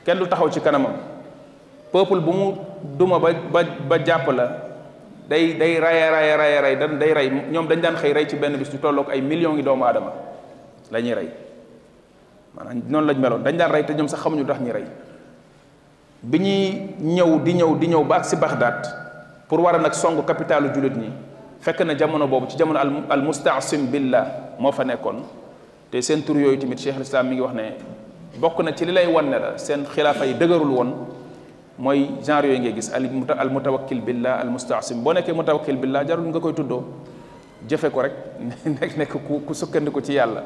kenn du taxaw ci kanamam peuple bu mu duma ba jàpp la day ray day rey ñoom dañ daan xëy rey ci benn bis du tolloog ay millions ngi doomu aadama la ñuy rey maanaam noonu lañ meloon dañ daan rey te ñoom sax xamuñu tax ñuy rey bi ñuy di ñëw ba ak si Bagdad pour war a nag song capitalu jullit ñi fekk na jamono boobu ci jamono al mustaasim billah moo fa nekkoon te seen tur yooyu tamit Cheikh al-Islam mi ngi wax ne bokk na ci li lay wan ne la seen xilaafa yi dëgërul woon mooy genre yooyu ngay gis al mutawakkil billah al mustaasim boo nekkee mutawakkil billah jarul nga koy tuddoo jëfe ko rek nekk ku sukkandiku ci yàlla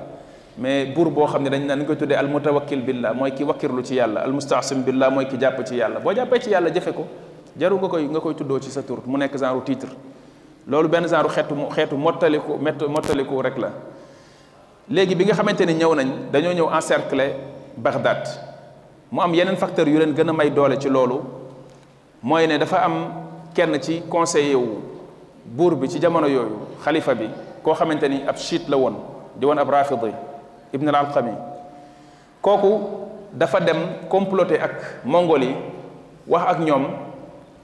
mais buur boo xam ne dañ koy tuddee al mutawakkil billah mooy ki wakkirlu ci yàlla al mustaasim billah mooy ki jàpp ci yàlla boo jàppee ci yàlla jëfe ko jarul nga koy tuddoo ci sa tur mu nekk genre titre loolu benn genre xeetu mottaliku rek la léegi bi nga xamante ni ñëw nañ dañoo ñëw encercler Bagdad mu am yeneen facteur yu leen gën a may doole ci loolu mooy ne dafa am kenn ci conseiller wu buur bi ci jamono yooyu xalifa bi koo xamante ni ab chiite la woon di woon ab rafidi ibn al-Alqami kooku dafa dem comploter ak Mongol yi wax ak ñoom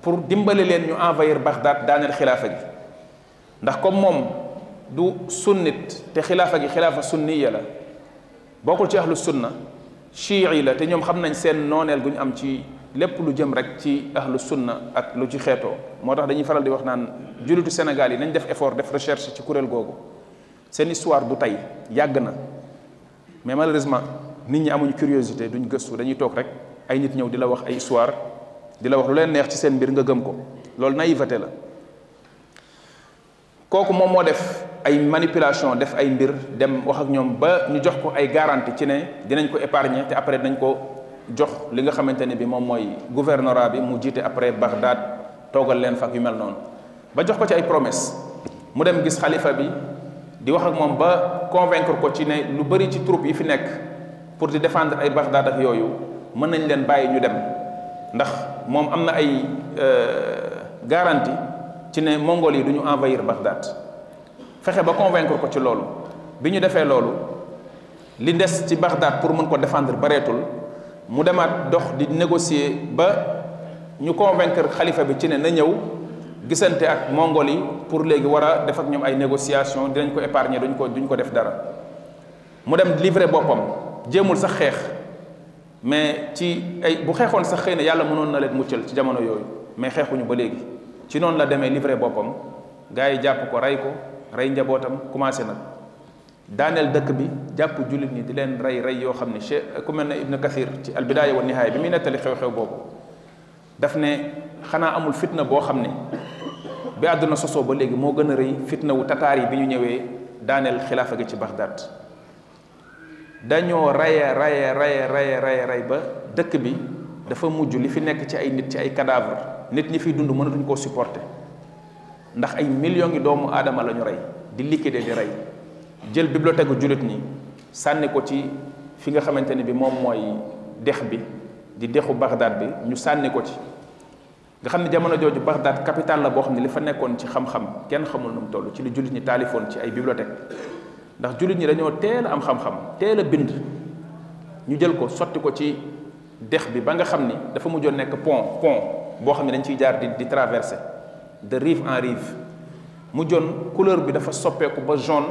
pour dimbali leen ñu envahir Bagdad daaneel xilaafa gi ndax comme moom du sunnit te xilaafa gi xilaafa sunniya la bokkul ci ahlu sunna chii la te ñoom xam nañ seen nooneel gu ñu am ci lépp lu jëm rek ci ahlu sunna ak lu ci xeetoo moo tax dañuy faral di wax naan jullitu Sénégal yi nañ def effort def recherche ci kuréel googu seen histoire du tey yàgg na mais malheureusement nit ñi amuñu curiosité duñ gëstu dañuy toog rek ay nit ñëw di la wax ay histoire di la wax lu leen neex ci seen mbir nga gëm ko loolu naïveté la kooku moom moo def ay manipulation def ay mbir dem wax ak ñoom ba ñu jox ko ay garantie ci ne dinañ ko épargner te après dinañ ko jox li nga xamante ne bi moom mooy gouvernorat bi mu jiite après Bagdad toogal leen fa ak yu mel noonu ba jox ko ci ay promesse mu dem gis xalifa bi di wax ak moom ba convaincre ko ci ne lu bëri ci troupe yi fi nekk pour di défendre ay Bagdad ak yooyu mën nañ leen bàyyi ñu dem ndax moom am na ay garantie ci ne Mongol yi du ñu envahir Bagdad fexe ba convaincre ko ci loolu bi ñu defee loolu li des ci Bagdad pour mën ko défendre bareetul mu demaat dox di négocier ba ñu convaincre xalifa bi ci ne na ñëw gisante ak Mongol yi pour léegi war a def ak ñoom ay négociation dinañ ko épargner duñ ko def dara mu dem livrer boppam jéemul sax xeex mais ci ay bu xeexoon sax xëy na yàlla mënoon na leen muccal ci jamono yooyu mais xeexuñu ba léegi ci noonu la demee livrer boppam gars yi jàpp ko rey njabootam commencé nag daaneel dëkk bi jàpp jullit ñi di leen rey yoo xam ne ku mel ne Ibn Kathir ci al bidaaya wa nihaaya bi muy nettali xew-xew boobu daf ne xanaa amul fitna boo xam ne bi àdduna sosoo ba léegi moo gën a rëy fitna wu tataar yi bi ñu ñëwee daaneel xilaafa gi ci Bagdad dañoo rey ba dëkk bi dafa mujj li fi nekk ci ay nit ci ay cadavre nit ñi fiy dund mënatuñ koo supporter ndax ay millions ngi doomu aadama la ñu rey di liquider di rey jël bibliothèque gu jullit ñi sànni ko ci fi nga xamante ne bi moom mooy dex bi di dexu Bagdad bi ñu sànni ko ci nga xam ne jamono jooju Bagdad capitale la boo xam ne li fa nekkoon ci xam-xam kenn xamul nu mu toll ci li jullit ñi taalifoon ci ay bibliothèque ndax jullit ñi dañoo teel a am xam-xam teel a bind ñu jël ko sotti ko ci dex bi ba nga xam ni dafa mujjoon nekk pont boo xam ne dañ ciy jaar di traverser de rive en rive mujjoon couleur bi dafa soppeeku ba jaune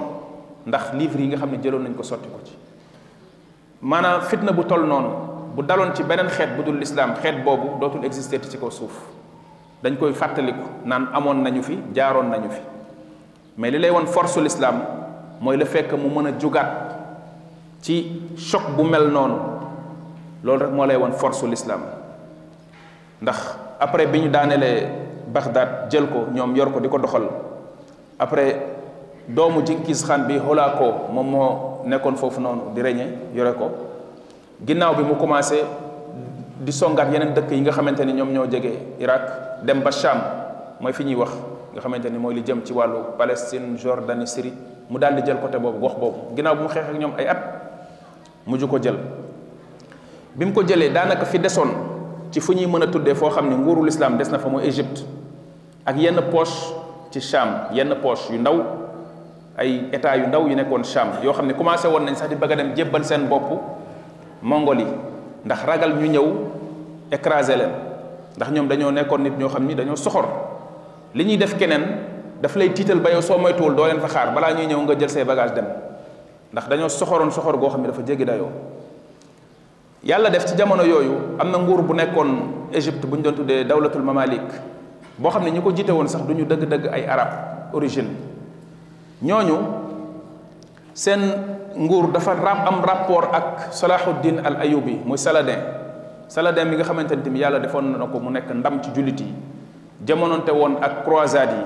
ndax livre yi nga xam ne jëloon nañ ko sotti ko ci maanaam fitna bu toll noonu bu daloon ci beneen xeet bu dul lislaam xeet boobu dootul exister ci kaw suuf dañ koy fàttaliku naan amoon nañu fi jaaroon nañu fi mais li lay woon force l'islam mooy le fait que mu mën a jugaat ci choc bu mel noonu loolu rek moo lay woon force l'islam ndax après bi ñu daanelee Bagdad jël ko ñoom yor ko di ko doxal après doomu Genghis Khan bi Holocaust moom moo nekkoon foofu noonu di régner yore ko ginnaaw bi mu commencé di songaat yeneen dëkk yi nga xamante ni ñoom ñoo jege Irak dem ba Cham mooy fi ñuy wax nga xamante ni mooy li jëm ci wàllu Palestine Jordanie Syrie mu daal di jël côté boobu gox boobu ginnaaw bi mu xeex ak ñoom ay at mujj ko jël bi mu ko jëlee daanaka fi desoon ci fu ñuy mën a tuddee foo xam ne nguuru l'islam des na fa mooy Égypte ak yenn poche ci Cham yenn poche yu ndaw ay état yu ndaw yu nekkoon Cham yoo xam ne commencé woon nañ sax di bëgg a dem jébbal seen bopp Mongol yi ndax ragal ñu ñëw écraser leen ndax ñoom dañoo nekkoon nit ñoo xam ni dañoo soxor li ñuy def keneen daf lay tiital ba yow soo moytuwul doo leen fa xaar balaa ñuy ñëw nga jël say bagage dem ndax dañoo soxoroon soxor goo xam ne dafa jéggi dayoo yàlla def ci jamono yooyu am na nguur bu nekkoon Égypte bu ñu doon tuddee dawlatul mamalik boo xam ne ñi ko jiite woon sax du ñu dëgg-dëgg ay arab origine ñooñu seen nguur dafa am rapport ak Salahuddin al Ayubi muy Saladin bi nga xamante ne tamit yàlla defoon na ko mu nekk ndam ci jullit yi jamononte woon ak croisade yi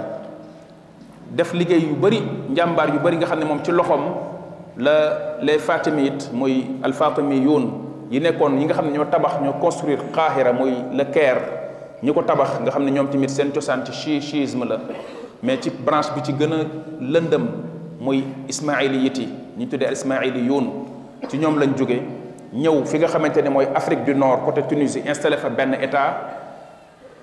def liggéey yu bëri njàmbaar yu bëri nga xam ne moom ci loxoom la les fatimites muy al fatimiyun yi nekkoon yi nga xam ne ñoo tabax ñoo construire Qahira muy le Caire ñi ko tabax nga xam ne ñoom tamit seen cosaan ci chiisme la mais ci branche bi ci gën a lëndëm muy ismailiyit yi ñu tuddee al ismailiyun ci ñoom lañ jóge ñëw fi nga xamante ne mooy Afrique du Nord côté Tunisie installé fa benn état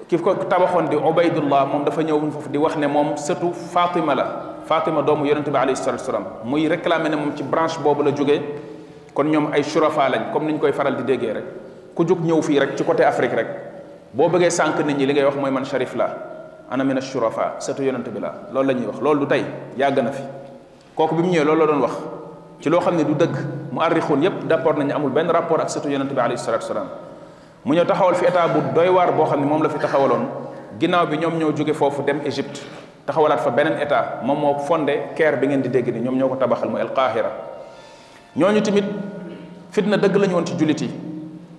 ki ko tabaxoon di Ubaydullah moom dafa ñëw foofu di wax ne moom sëtu Fatima la Fatima doomu yonente bi alayhi salatu wasalam muy réclamé ne moom ci branche boobu la jógee kon ñoom ay shurafa lañ comme niñ koy faral di déggee rek ku jóg ñëw fii rek ci côté Afrique rek boo bëggee sànq nit ñi li ngay wax mooy man sharif la ana min ashurafa sëtu yonente bi la loolu la ñuy wax loolu du tey yàgg na fi kooku bi mu ñëwee loolu la doon wax ci loo xam ne du dëgg mu arrixoon yépp d'accord nañu amul benn rapport ak sëtu yonente bi alayhi salatu wasalam mu ñëw taxawal fi état bu doy waar boo xam ne moom la fi taxawaloon ginnaaw bi ñoom ñoo jóge foofu dem Égypte taxawalaat fa beneen état moom moo fondé Caire bi ngeen di dégg ni ñoom ñoo ko tabaxal muy al Qahira ñooñu tamit fitna dëgg lañu woon ci jullit yi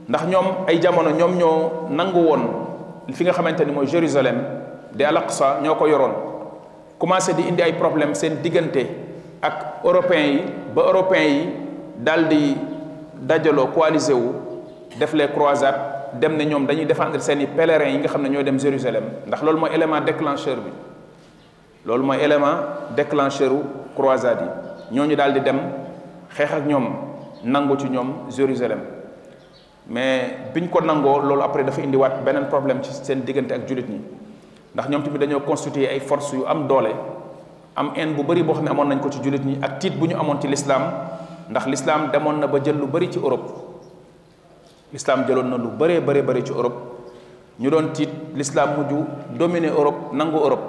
ndax ñoom ay jamono ñoom ñoo nangu woon fi nga xamante ni mooy Jérusalem di al-Aqsa ñoo ko yoroon commencé di indi ay problème seen diggante ak européens yi ba européens yi daal di dajaloo coalisé wu def les croisades dem ne ñoom dañuy défendre seeni pèlerins yi nga xam ne ñooy dem Jérusalem ndax loolu mooy élément déclencheur bi loolu mooy élément déclencheur u croisade yi ñooñu daal di dem xeex ak ñoom nangu ci ñoom Jérusalem mais biñ ko nangoo loolu après dafa indiwaat beneen problème ci seen diggante ak jullit ñi ndax ñoom tamit dañoo constituer ay forces yu am doole am haine bu bëri boo xam ne amoon nañ ko ci jullit ñi ak tiit bu ñu amoon ci l'islam ndax l'islam demoon na ba jël lu bëri ci Europe l'islam jëloon na lu bëree bëri ci Europe ñu doon tiit l'islam mujj dominer Europe nangu Europe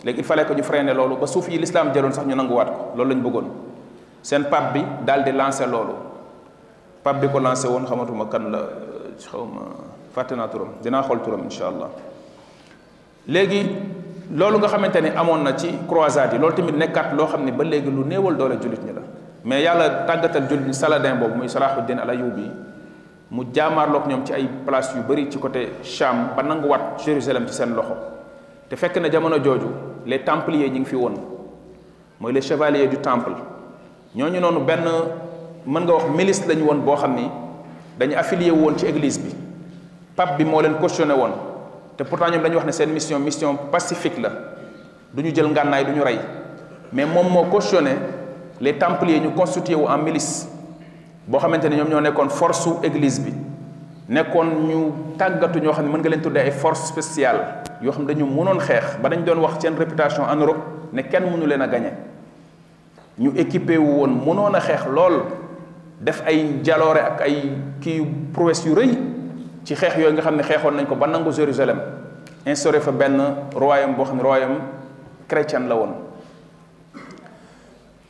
léegi il fallait que ñu freiner loolu ba suuf yi l'islam jëloon sax ñu nanguwaat ko loolu lañ bëggoon seen pape bi daal di lancé loolu pape bi ko lancé woon xamatuma kan la xawma fàtte naa turam dinaa xool turam insha allah léegi loolu nga xamante ni amoon na ci croisade yi loolu tamit nekkaat loo xam ne ba léegi lu néewal doole jullit ñi la mais yàlla tàggatal jullit ñi Saladin boobu muy Salahuddin al Ayyubi mu jaamaarloog ñoom ci ay place yu bëri ci côté Cham ba nanguwaat Jérusalem ci seen loxo te fekk na jamono jooju les templiers ñi ngi fi woon mooy les chevaliers du temple ñooñu noonu benn mën nga wax milice lañu woon boo xam ni dañu affilié woon ci église bi pape bi moo leen cautionné woon te pourtant ñoom dañuy wax ne seen mission pacifique la du ñu jël ngànnaay du ñu rey mais moom moo cautionné les templiers ñu constitué wu en milice boo xamante ne ñoom ñoo nekkoon force su église bi nekkoon ñu tàggatu ñoo xam ne mën nga leen tuddee ay force spéciale yoo xam ne dañu mënoon xeex ba dañ doon wax seen réputation en Europe ne kenn mënu leen a gagné ñu équipé wu woon mënoon a xeex lool def ay jaloore ak ay kii prouesse yu rëy ci xeex yooyu nga xam ne xeexoon nañ ko ba nangu Jérusalem instauré fa benn royaume boo xam ne royaume chrétien la woon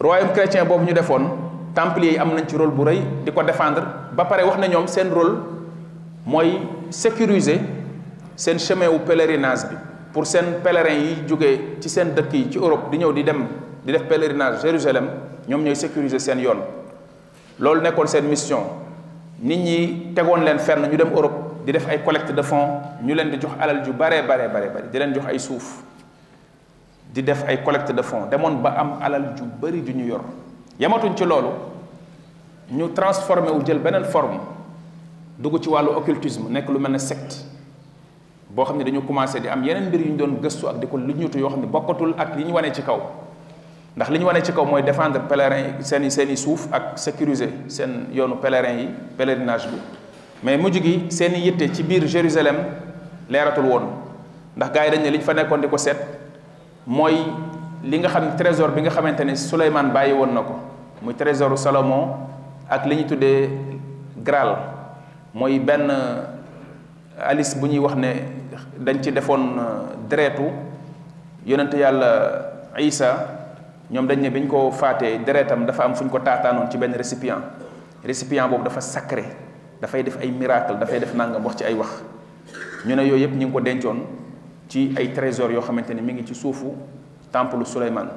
royaume chrétien boobu ñu defoon templiers yi am nañ ci rôle bu rëy di ko défendre ba pare wax na ñoom seen rôle mooy sécuriser seen chemin wu pèlerinage bi pour seen pèlerins yi jógee ci seen dëkk yi ci Europe di ñëw di dem di def pèlerinage Jérusalem ñoom ñooy sécuriser seen yoon loolu nekkoon seen mission nit ñi tegoon leen fenn ñu dem Europe di def ay collecte de fonds ñu leen di jox alal ju bare di leen jox ay suuf di def ay collecte de fonds demoon ba am alal ju bëri ju ñu yor yamatuñ ci loolu ñu transformé wu jël beneen forme dugg ci wàllu occultisme nekk lu mel ne secte boo xam ne dañu commencé di am yeneen mbir yu ñu doon gëstu ak di ko luñutu yoo xam ne bokkatul ak li ñu wane ci kaw ndax li ñu wane ci kaw mooy défendre pèlerin yi seen i suuf ak sécuriser seen yoonu pèlerin yi pèlerinage bi mais mujj gi seen i yitte ci biir Jérusalem leeratul woon ndax gars yi dañ ne li ñu fa nekkoon di ko seet mooy li nga xam ne trésor bi nga xamante ne Souleymane bàyyi woon na ko muy trésoru Salomon ak li ñu tuddee Graal mooy benn alice bu ñuy wax ne dañ ci defoon deretu yonent yàlla Isa ñoom dañ ne bi ñu ko faatee deretam dafa am fu ñu ko taataanoon ci benn récipient boobu dafa sacré dafay def ay miracle dafay def nangam wax ci ay wax ñu ne yooyu yëpp ñu ngi ko dencoon ci ay trésor yoo xamante ni mi ngi ci suufu temple Souleymane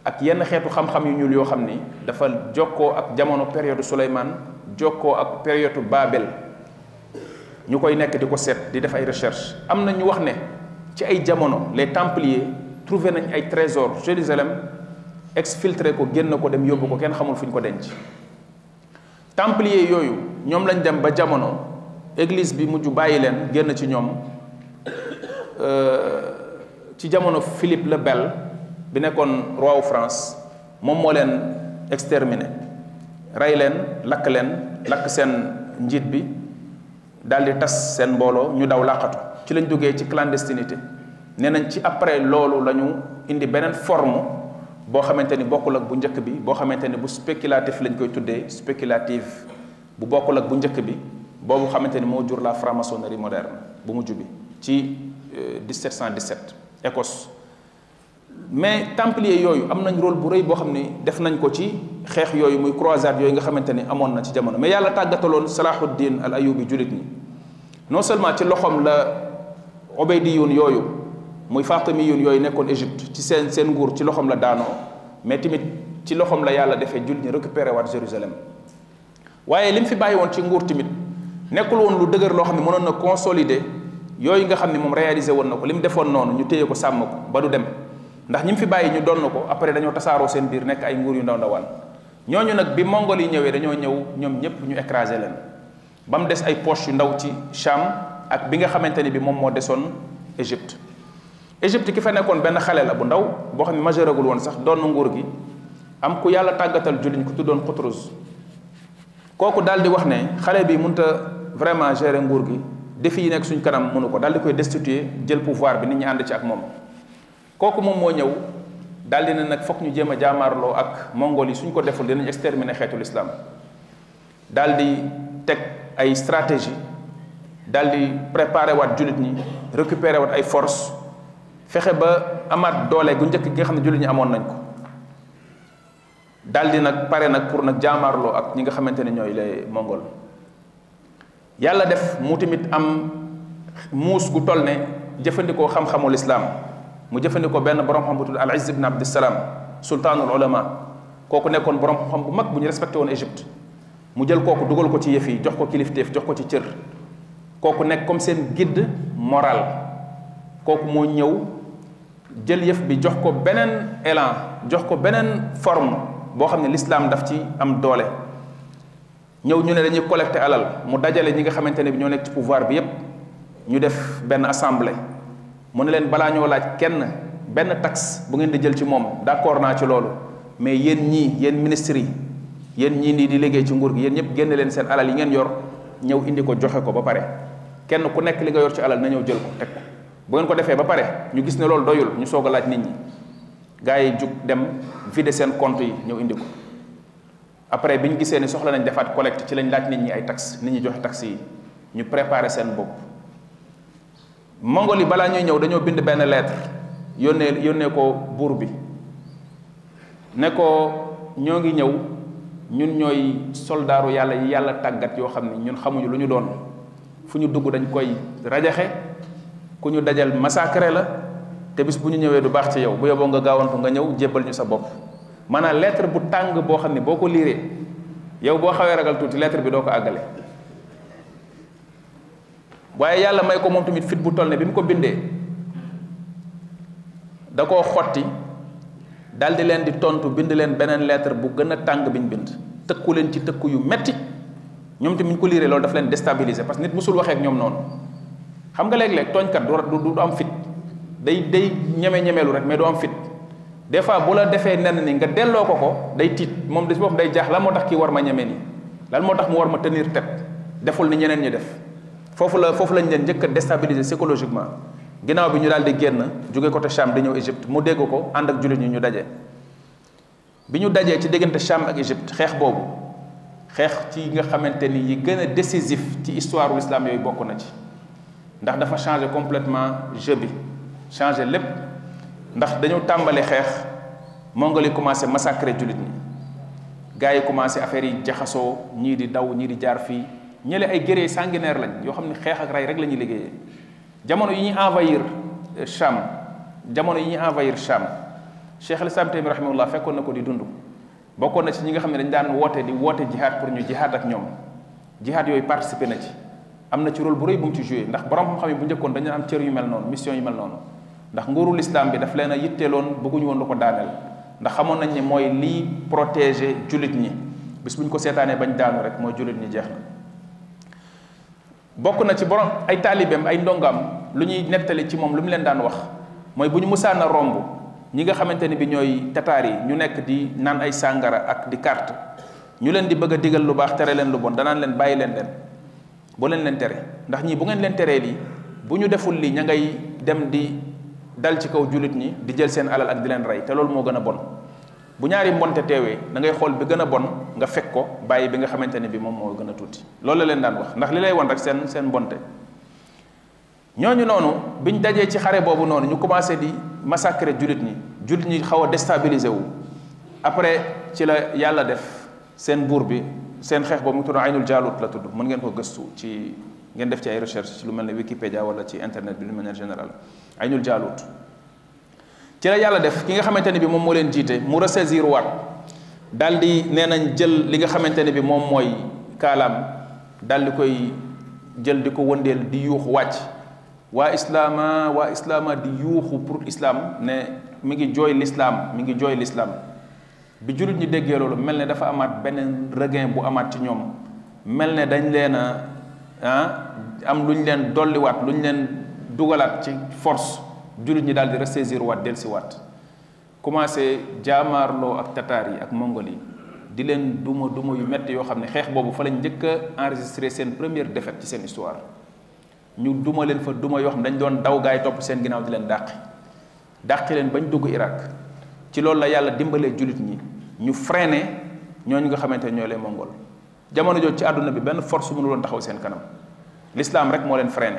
ak yenn xeetu xam-xam yu ñuul yoo xam ni dafa jokkoo ak jamono période Souleymane jokkoo ak période Babel ñu koy nekk di ko seet di def ay recherche am na ñu wax ne ci ay jamono les templiers trouvé nañ ay trésor Jérusalem exfiltré ko génn ko dem yóbbu ko kenn xamul fu ñu ko denc templiers yooyu ñoom lañ dem ba jamono église bi mujj bàyyi leen génn ci ñoom ci jamono Philippe le Bel bi nekkoon roi wu France moom moo leen exterminé rey leen lakk seen njiit bi daal di tas seen mbooloo ñu daw làqatu ci lañ duggee ci clandestinité nee nañ ci après loolu la ñu indi beneen forme boo xamante ni bokkul ak bu njëkk bi boo xamante ni bu spéculatif lañ koy tuddee spéculative bu bokkul ak bu njëkk bi boobu xamante ni moo jur la franc-maçonnerie moderne bu mujj bi ci 1717 Écosse mais templiers yooyu am nañ rôle bu rëy boo xam ni def nañ ko ci xeex yooyu muy croisade yooyu nga xamante ni amoon na ci jamono mais yàlla tàggataloon Salahuddin al Ayyubi jullit ñi non seulement ci loxoom la Ubaydiyun yooyu muy Fatimiyun yooyu nekkoon Égypte ci seen nguur ci loxoom la daanoo mais tamit ci loxoom la yàlla defee jullit ñi récupéré waat Jérusalem waaye li mu fi bàyyi woon ci nguur tamit nekkul woon lu dëgër loo xam ne mënoon na consolider yooyu nga xam ne moom réalisé woon na ko li mu defoon noonu ñu téye ko sàmm ko ba du dem ndax ñi mu fi bàyyi ñu doon ko après dañoo tasaaroo seen biir nekk ay nguur yu ndaw ndawaan ñooñu nag bi mongol yi ñëwee dañoo ñëw ñoom ñëpp ñu écrasé leen ba mu des ay poche yu ndaw ci Cham ak bi nga xamante ni bi moom moo desoon Égypte. Égypte ki fa nekkoon benn xale la bu ndaw boo xam ne majeuragul woon sax doon nguur gi, am ku yàlla tàggatal julliñ ku tuddoon Xutruz. kooku daal di wax ne xale bi mënut a vraiment gérer nguur gi, défi yi nekk suñ kanam mënu ko, daal di koy destituer, jël pouvoir bi nit ñi ànd ci ak moom. kooku moom moo ñëw daal di ne nag foog ñu jéem a jaamaarloo ak mongol yi, suñ ko deful dinañ exterminer xeetul islam. daal di teg ay stratégie, daal di préparer waat jullit ñi, récupérer waat ay force, fexe ba amaat doole gu njëkk gi nga xam ne jullit ñi amoon nañ ko. daal di nag pare nag pour nag jaamaarloo ak ñi nga xamante ne ñooy les mongol. yàlla def mu tamit am muus gu toll ne jëfandikoo xam-xamul islam, mu jëfandikoo benn borom xam bu tudd al Izz ibn Abdissalaam sultaanul ulama. kooku nekkoon borom xam bu mag bu ñu respecté woon Égypte. mu jël kooku dugal ko ci yëf yi, jox ko kilifteef, jox ko ci cër. kooku nekk comme seen guide moral. kooku moo ñëw jël yëf bi jox ko beneen élan, jox ko beneen forme boo xam ne l'islam daf ci am doole. ñëw ñu ne dañuy collecté alal, mu dajale ñi nga xamante ne bi ñoo nekk ci pouvoir bi yépp, ñu def benn assemblée. mu ne leen balaa ñoo laaj kenn benn taxe bu ngeen di jël ci moom, d'accord naa ci loolu, mais yéen ñii, yéen ministres yi, yéen ñii nii di liggéey ci nguur gi, yéen ñëpp génne leen seen alal yi ngeen yor, ñëw indi ko joxe ko ba pare. kenn ku nekk li nga yor ci alal na ñëw jël ko teg ko. bu ngeen ko defee ba pare ñu gis ne loolu doyul, ñu soog a laaj nit ñi. gars yi jug dem vider seen compte yi ñëw indi ko. après bi ñu gisee ni soxla nañ defaat collecte, ci lañ laaj nit ñi ay taxes, nit ñi joxe taxes yi, ñu préparer seen bopp. mongol yi balaa ñuy ñëw dañoo bind benn lettre yónnee ko buur bi ne ko ñoo ngi ñëw, ñun ñooy soldaaru yàlla yi yàlla tàggat yoo xam ne ñun xamuñu lu ñu doon, fu ñu dugg dañ koy rajaxe, ku ñu dajal massacre la, te bis bu ñu ñëwee du baax ci yow, bu yoboo nga gaawantu nga ñëw jébbal ñu sa bopp. maanaam lettre bu tàng boo xam ne boo ko liiree yow boo xawee ragal tuuti lettre bi doo ko àggale. waaye yàlla may ko moom tamit fit bu toll ne bi mu ko bindee da koo xotti, daal di leen di tontu, bind leen beneen lettre bu gën a tàng bi ñu bind, tëkku leen ci tëkku yu metti. ñoom tamit ñu ko liiree loolu daf leen déstabiliser, parce que nit musul waxee ak ñoom noonu. xam nga léeg-léeg tooñkat du am fit, day ñeme-ñemelu rek mais du am fit. des fois bu la defee nen ni nga delloo ko day tiit, moom de si bopp day jaax lan moo tax kii war ma ñeme nii, lan moo tax mu war ma tenir tête, deful ni ñeneen ñi def. foofu lañ leen njëkk a déstabiliser psychologiquement. ginnaaw bi ñu daal di génn jóge côté Cham di ñëw Égypte, mu dégg ko ànd ak jullit ñi ñu daje. bi ñu dajee ci diggante Cham ak Égypte, xeex boobu xeex ci nga xamante ni yi gën a décisif ci histoire u l'islam yooyu bokk na ci, ndax dafa changé complètement jeu bi, changé lépp. ndax dañu tàmbali xeex, mongol yi commencé massacrer jullit ñi, gars yi commencé affaire yi jaxasoo, ñii di daw ñii di jaar fii. ñële ay guerriers sanguinaires lañ yoo xam ne xeex ak rey rek la ñuy liggéeyee. jamono yi ñuy envahir Cham, Cheikh al-Islam Taymi rahimahullah fekkoon na ko di dund, bokkoon na ci ñi nga xam ne dañ daan woote jihaad pour ñu jihaad ak ñoom. jihaad yooyu participé na ci, am na ci rôle bu rëy bu mu ci joué, ndax borom xam-xam yi bu njëkkoon dañu am cër yu mel noonu, mission yu mel noonu. ndax nguuru l'islam bi daf leen a yitteeloon, bëgguñu woon lu ko daaneel, ndax xamoon nañ ne mooy lii protéger jullit ñi. bis bu ñu ko seetaanee bañ daanu rek mooy jullit ñi jeex na. bokk na ci borom ay taalibeem, ay ndongaam, lu ñuy nettali ci moom lu mu leen daan wax mooy bu ñu musaana romb ñi nga xamante ni bi ñooy tataar yi, ñu nekk di naan ay sàngara ak di carte, ñu leen di bëgg a digal lu baax tere leen lu bon, danaan leen bàyyi leen boo leen tere, ndax ñii bu ngeen leen teree lii, bu ñu deful lii ña ngay dem di dal ci kaw jullit ñi, di jël seen alal ak di leen rey, te loolu moo gën a bon. bu ñaari mbonte teewee da ngay xool bi gën a bon nga fekk ko, bàyyi bi nga xamante ne bi moom moo gën a tuuti. loolu la leen daan wax, ndax li lay won rek seen mbonte. ñooñu noonu biñ dajee ci xare boobu noonu, ñu commencé di massacrer jullit ñi xaw a déstabiliser wu. après ci la yàlla def seen buur bi, seen xeex boobu mu tudd Aynul Jaalut la tudd, mën ngeen ko gëstu ci, ngeen def ci ay recherche ci lu mel ne Wikipédia wala ci internet bi de manière générale. Aynul Jaalut ci la yàlla def ki nga xamante ne bi moom moo leen jiite mu ressaisir waat, daal di nee nañ jël li nga xamante ne bi moom mooy kaalaam, daal di koy jël di ko wëndeel, di yuuxu wàcc, waa islaama di yuuxu pour islam, ne mi ngi jooy l'islam. bi jullit ñi déggee loolu, mel ne dafa amaat beneen regain bu amaat ci ñoom, mel ne dañ leen a am lu ñu leen dolliwaat lu ñu leen dugalaat ci force jullit ñi daal di ressaisir waat delsi waat commencé jaamaarloo ak tataar yi ak mongol yi di leen duma yu metti yoo xam ne xeex boobu fa lañ njëkk a enregistré seen première défaite ci seen histoire ñu duma leen fa duma yoo xam ne dañ doon daw gaay topp seen ginnaaw di leen dàqi leen bañ dugg Irak ci loolu la yàlla dimbalee jullit ñi ñu freiné ñooñu nga xamante ne ñoo leen mongol jamono jooju ci àdduna bi benn force mënu loon taxaw seen kanam l'islam rek moo leen freiné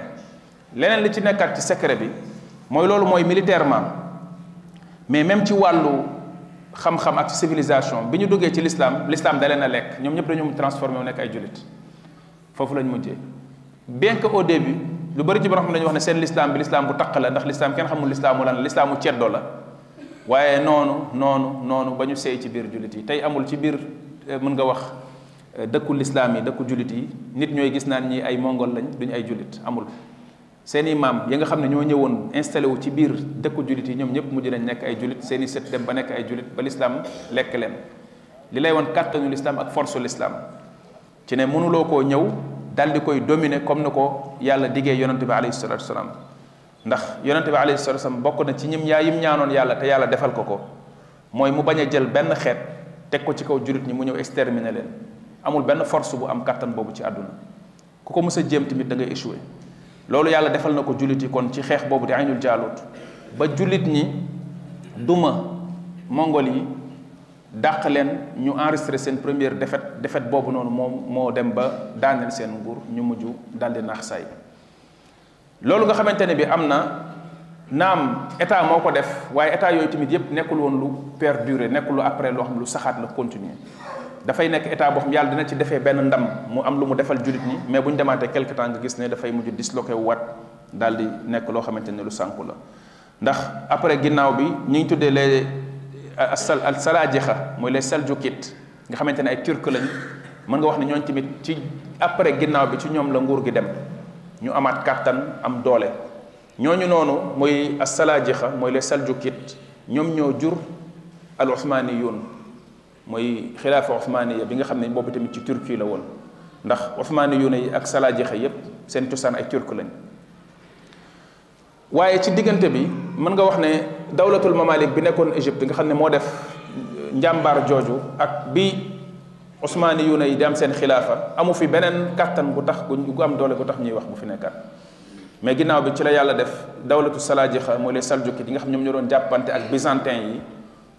leneen li ci nekkaat ci secret bi mooy loolu mooy militairement mais même ci wàllu xam-xam ak civilisation bi ñu duggee ci l'islam da leen a lekk ñoom ñëpp dañu transformé wu nekk ay jullit foofu lañ mujjee bien que au début lu bari ci borom xam dañuy wax ne seen l'islam bi l'islam bu taq la ndax l'islam kenn xamul l'islaamu lan la l'islaamu ceddo la waaye noonu ba ñu seey ci biir jullit yi tey amul ci biir mën nga wax dëkku l'islam yi dëkku jullit yi nit ñooy gis naan ñi ay mongol lañ duñu ay jullit amul seeni maam yi nga xam ne ñoo ñëwoon installé wu ci biir dëkku jullit yi ñoom ñëpp mujj nañ nekk ay jullit seeni sët dem ba nekk ay jullit ba l'islam lekk leen li lay woon kàttanu l'islam ak force l'islam ci ne mënuloo koo ñëw dal di koy dominer comme ni ko yàlla diggee yonente bi alayhi salatu wasalaam ndax yonente bi alayhi salatu wasalaam bokk na ci yim ñaanoon yàlla te yàlla defal ko mooy mu bañ a jël benn xeet teg ko ci kaw jullit ñi mu ñëw exterminer leen amul benn force bu am kàttan boobu ci àdduna ku ko mës a jéem tamit da ngay échoué loolu yàlla defal na ko jullit yi kon ci xeex boobu di aynul jaalut ba jullit ñi duma mongol yi dàq leen ñu enregistré seen première défaite boobu noonu moo dem ba daaneel seen nguur ñu mujj daldi naax saay loolu nga xamante ne bi am na naam état moo ko def waaye état yooyu tamit yépp nekkul woon lu perdurer nekkul lu après loo xam lu saxaat la continuer dafay nekk état boo xam yàlla dina ci defee benn ndam mu am lu mu defal jullit ñi mais bu ñu demaatee quelque temps nga gis ne dafay mujj disloqué wu wat daal di nekk loo xamante ne lu sànku la ndax après ginnaaw bi ñu ngi tuddee les al salaajixa mooy les seljukites nga xamante ne ay turc lañ mën nga wax ne ñooñ tamit ci après ginnaaw bi ci ñoom la nguur gi dem ñu amaat kàttan am doole ñooñu noonu mooy as salaajixa mooy les seljukites ñoom ñoo jur al usmaniyun mooy xilaafa usmaniya bi nga xam ne boobu tamit ci Turquie la woon ndax usmaniyuna yi ak salaajixa yépp seen cosaan ay turc lañ waaye ci diggante bi mën nga wax ne dawlatul mamalik bi nekkoon Égypte nga xam ne moo def njàmbaar jooju ak bi usmaniyuna yi di am seen xilaafa amu fi beneen kàttan bu tax gu am doole bu tax ñuy wax bu fi nekkaat mais ginnaaw bi ci la yàlla def dawlatu salaajixa mooy les seljukites yi nga xam ñoom ñoo doon jàppante ak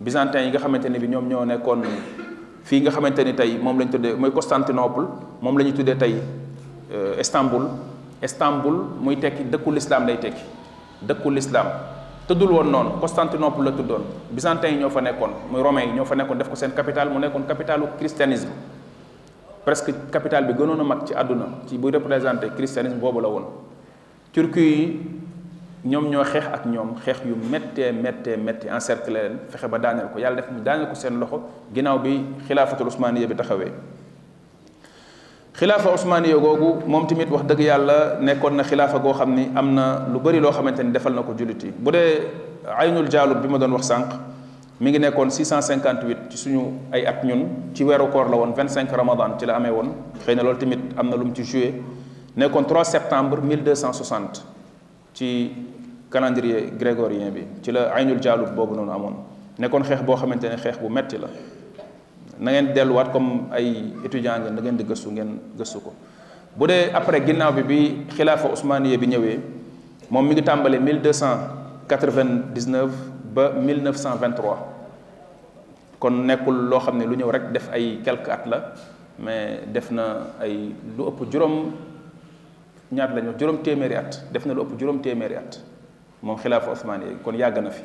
byzantin yi nga xamante ne bi ñoom ñoo nekkoon fii nga xamante ni tey moom lañ tuddee mooy Constantinople moom la ñu tuddee tey Istanbul muy tekki dëkku l'islam lay tekki dëkku l'islam tëddul woon noonu Constantinople la tuddoon byzantin yi ñoo fa nekkoon muy romain yi ñoo fa nekkoon def ko seen capitale mu nekkoon capitalu christianisme presque capitale bi gënoon a mag ci àdduna ci buy représenté christianisme boobu la woon turquie yi ñoom ñoo xeex ak ñoom xeex yu méttee encercler leen fexe ba daaneel ko yàlla def mu daaneel ko seen loxo ginnaaw bi xilaafatul usmaniya bi taxawee xilaafa usmaniya googu moom tamit wax dëgg yàlla nekkoon na xilaafa goo xam ni am na lu bëri loo xamante ni defal na ko jullit yi bu dee aynul jaalut bi ma doon wax sànq mi ngi nekkoon 658 ci suñu ay at ñun ci weeru koor la woon 25 ramadan ci la amee woon xëy na loolu tamit am na lu mu ci joué nekkoon 3 septembre 1260 ci calendrier grégorien bi ci la aynul jaalut boobu noonu amoon nekkoon xeex boo xamante ne xeex bu metti la na ngeen delluwaat comme ay étudiant ngeen da ngeen di gëstu ngeen gëstu ko bu dee après ginnaaw bi xilaafa ousmaniye bi ñëwee moom mi ngi tàmbale 1299 ba 1923 kon nekkul loo xam ne lu ñëw rek def ay quelques at la mais def na ay lu ëpp ñaata lañu juróom téeméeri at def na lu ëpp juróom téeméeri at moom xilaafa ousmaniye kon yàgg na fi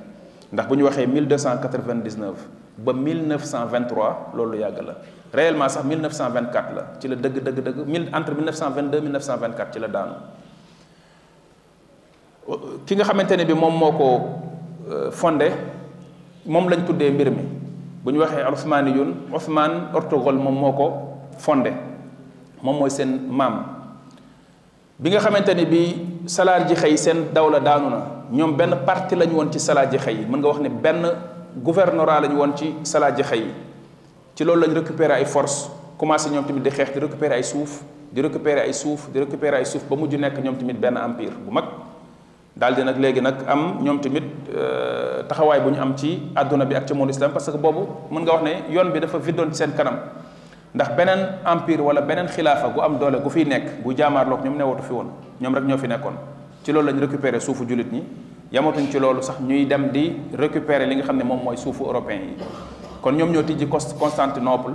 ndax bu ñu waxee 1299 ba 1923 loolu yàgg la réellement sax 1924 la ci la dëgg entre 1922 1924 ci la daanu ki nga xamante ne bi moom moo ko fondé moom lañ tuddee mbir mi bu ñu waxee Ousmaniyun Ousmane Ortogol moom moo ko fondé moom mooy seen maam bi nga xamante ni bi salaar ji xëy seen dawla daanu na ñoom benn parti lañu woon ci salaar ji xëy mën nga wax ne benn gouvernorat lañu woon ci salaar ji xëy ci loolu lañu récupérer ay force commencé ñoom tamit di xeex di récupérer ay suuf di récupérer ay suuf ba mujj nekk ñoom tamit benn empire bu mag daal di nag léegi nag am ñoom tamit taxawaay bu ñu am ci àdduna bi ak ci monde islam parce que boobu mën nga wax ne yoon bi dafa viddoon ci seen kanam ndax beneen empire wala beneen xilaafa gu am doole gu fiy nekk bu jaamaarloog ñoom newatu fi woon ñoom rek ñoo fi nekkoon ci loolu lañ récupérer suufu jullit ñi yamatuñ ci loolu sax ñuy dem di récupérer li nga xam ne moom mooy suufu européen yi kon ñoom ñoo tijji Constantinople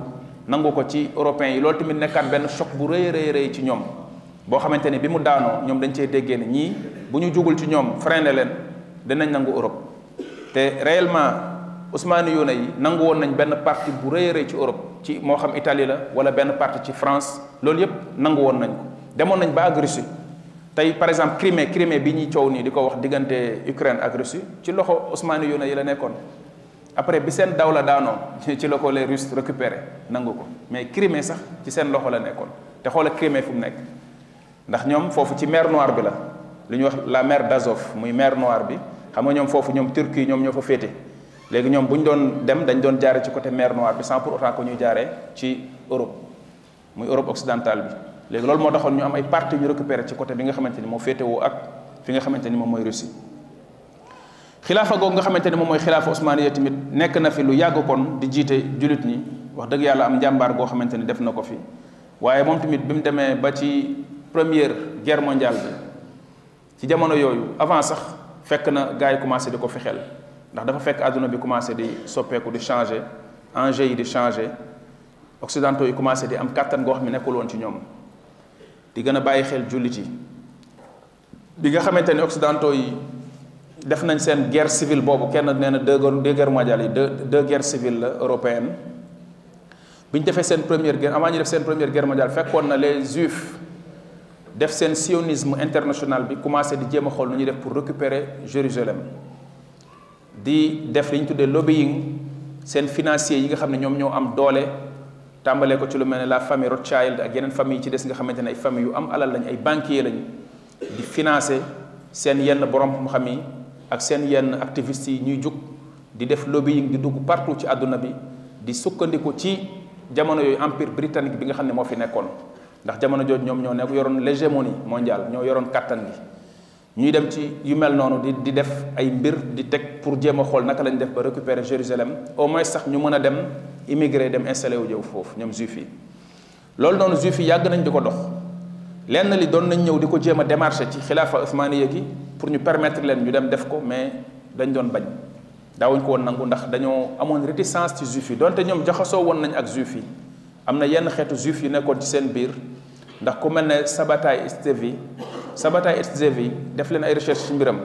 nangu ko ci européens yi loolu tamit nekkaat benn choc bu rëy ci ñoom boo xamante ne bi mu daanoo ñoom dañ cee déggee ne ñii bu ñu jugul ci ñoom freiné leen dinañ nangu Europe te réellement Usmaniyuuna yi nangu woon nañ benn partie bu rëy ci Europe ci moo xam Italie la wala benn partie ci France loolu yépp nangu woon nañ ko demoon nañ ba ak Russie tey par exemple Crimée bi ñuy coow nii di ko wax diggante Ukraine ak Russie ci loxo Usmaniyuuna yi la nekkoon après bi seen dawla daanoo ci la ko les Russes récupéré nangu ko mais Crimée sax ci seen loxo la nekkoon te xoola Crimée fu mu nekk ndax ñoom foofu ci mer Noire bi la lu ñuy wax la mer d'Azov muy mer Noire bi xam nga ñoom foofu ñoom Turquie ñoom ñoo fa féete léegi ñoom bu ñu doon dem dañ doon jaare ci côté mer Noire bi sans pour autant que ñuy jaaree ci Europe muy Europe occidentale bi léegi loolu moo taxoon ñu am ay parties ñu récupéré ci côté bi nga xamante ni moo féetewoo ak fi nga xamante ni moom mooy Russie xilaafa googu nga xamante ni moom mooy xilaafa osmaniya tamit nekk na fi lu yàgg kon di jiite jullit ñi wax dëgg yàlla am njàmbaar goo xamante ni def na ko fi waaye moom tamit bi mu demee ba ci première guerre mondiale bi ci jamono yooyu avant sax fekk na gars yi commencé di ko fexeel ndax dafa fekk àdduna bi commencé di soppeeku di changer enjeux yi di changer occidentaux yi commencé di am kàttan goo xam ne nekkul woon ci ñoom di gën a bàyyi xel jullit yi bi nga xamante ni occidentaux yi def nañ seen guerre civile boobu kenn nee na deux guerres mondiales yi deux guerres civiles la européennes bi ñu defee seen première guerre avant ñu def seen première guerre mondiale fekkoon na les juifs def seen sionisme international bi commencé di jéem a xool nu ñuy def pour récupérer Jérusalem di def li ñu tuddee lobbying seen financier yi nga xam ne ñoom ñoo am doole tàmbalee ko ci lu mel ne la famille Rothschild ak yeneen famille yi ci des nga xamante ne ay famille yu am alal lañ ay banquier lañ di financer seen yenn borom xam-xam yi ak seen yenn activistes yi ñuy jug di def lobbying di dugg partout ci àdduna bi di sukkandiku ci jamono yooyu empire britannique bi nga xam ne moo fi nekkoon ndax jamono jooju ñoom ñoo nekk yoroon l'hégémonie mondiale ñoo yoroon kattan gi ñuy dem ci yu mel noonu di def ay mbir di teg pour jéem a xool naka lañ def ba récupérer Jérusalem au moins sax ñu mën a dem immigré dem installé wu jëw foofu ñoom juif yi loolu noonu juif yi yàgg nañ di ko dox lenn li doon nañ ñëw di ko jéem a démarché ci xilaafa osmaniya gi pour ñu permettre leen ñu dem def ko mais dañ doon bañ daawuñ ko woon nangu ndax dañoo amoon réticence ci juif yi donte ñoom jaxasoo woon nañ ak juif yi am na yenn xeetu juif yu nekkoon ci seen biir ndax ku mel ne Sabbatai Tzvi def leen ay recherche ci mbiram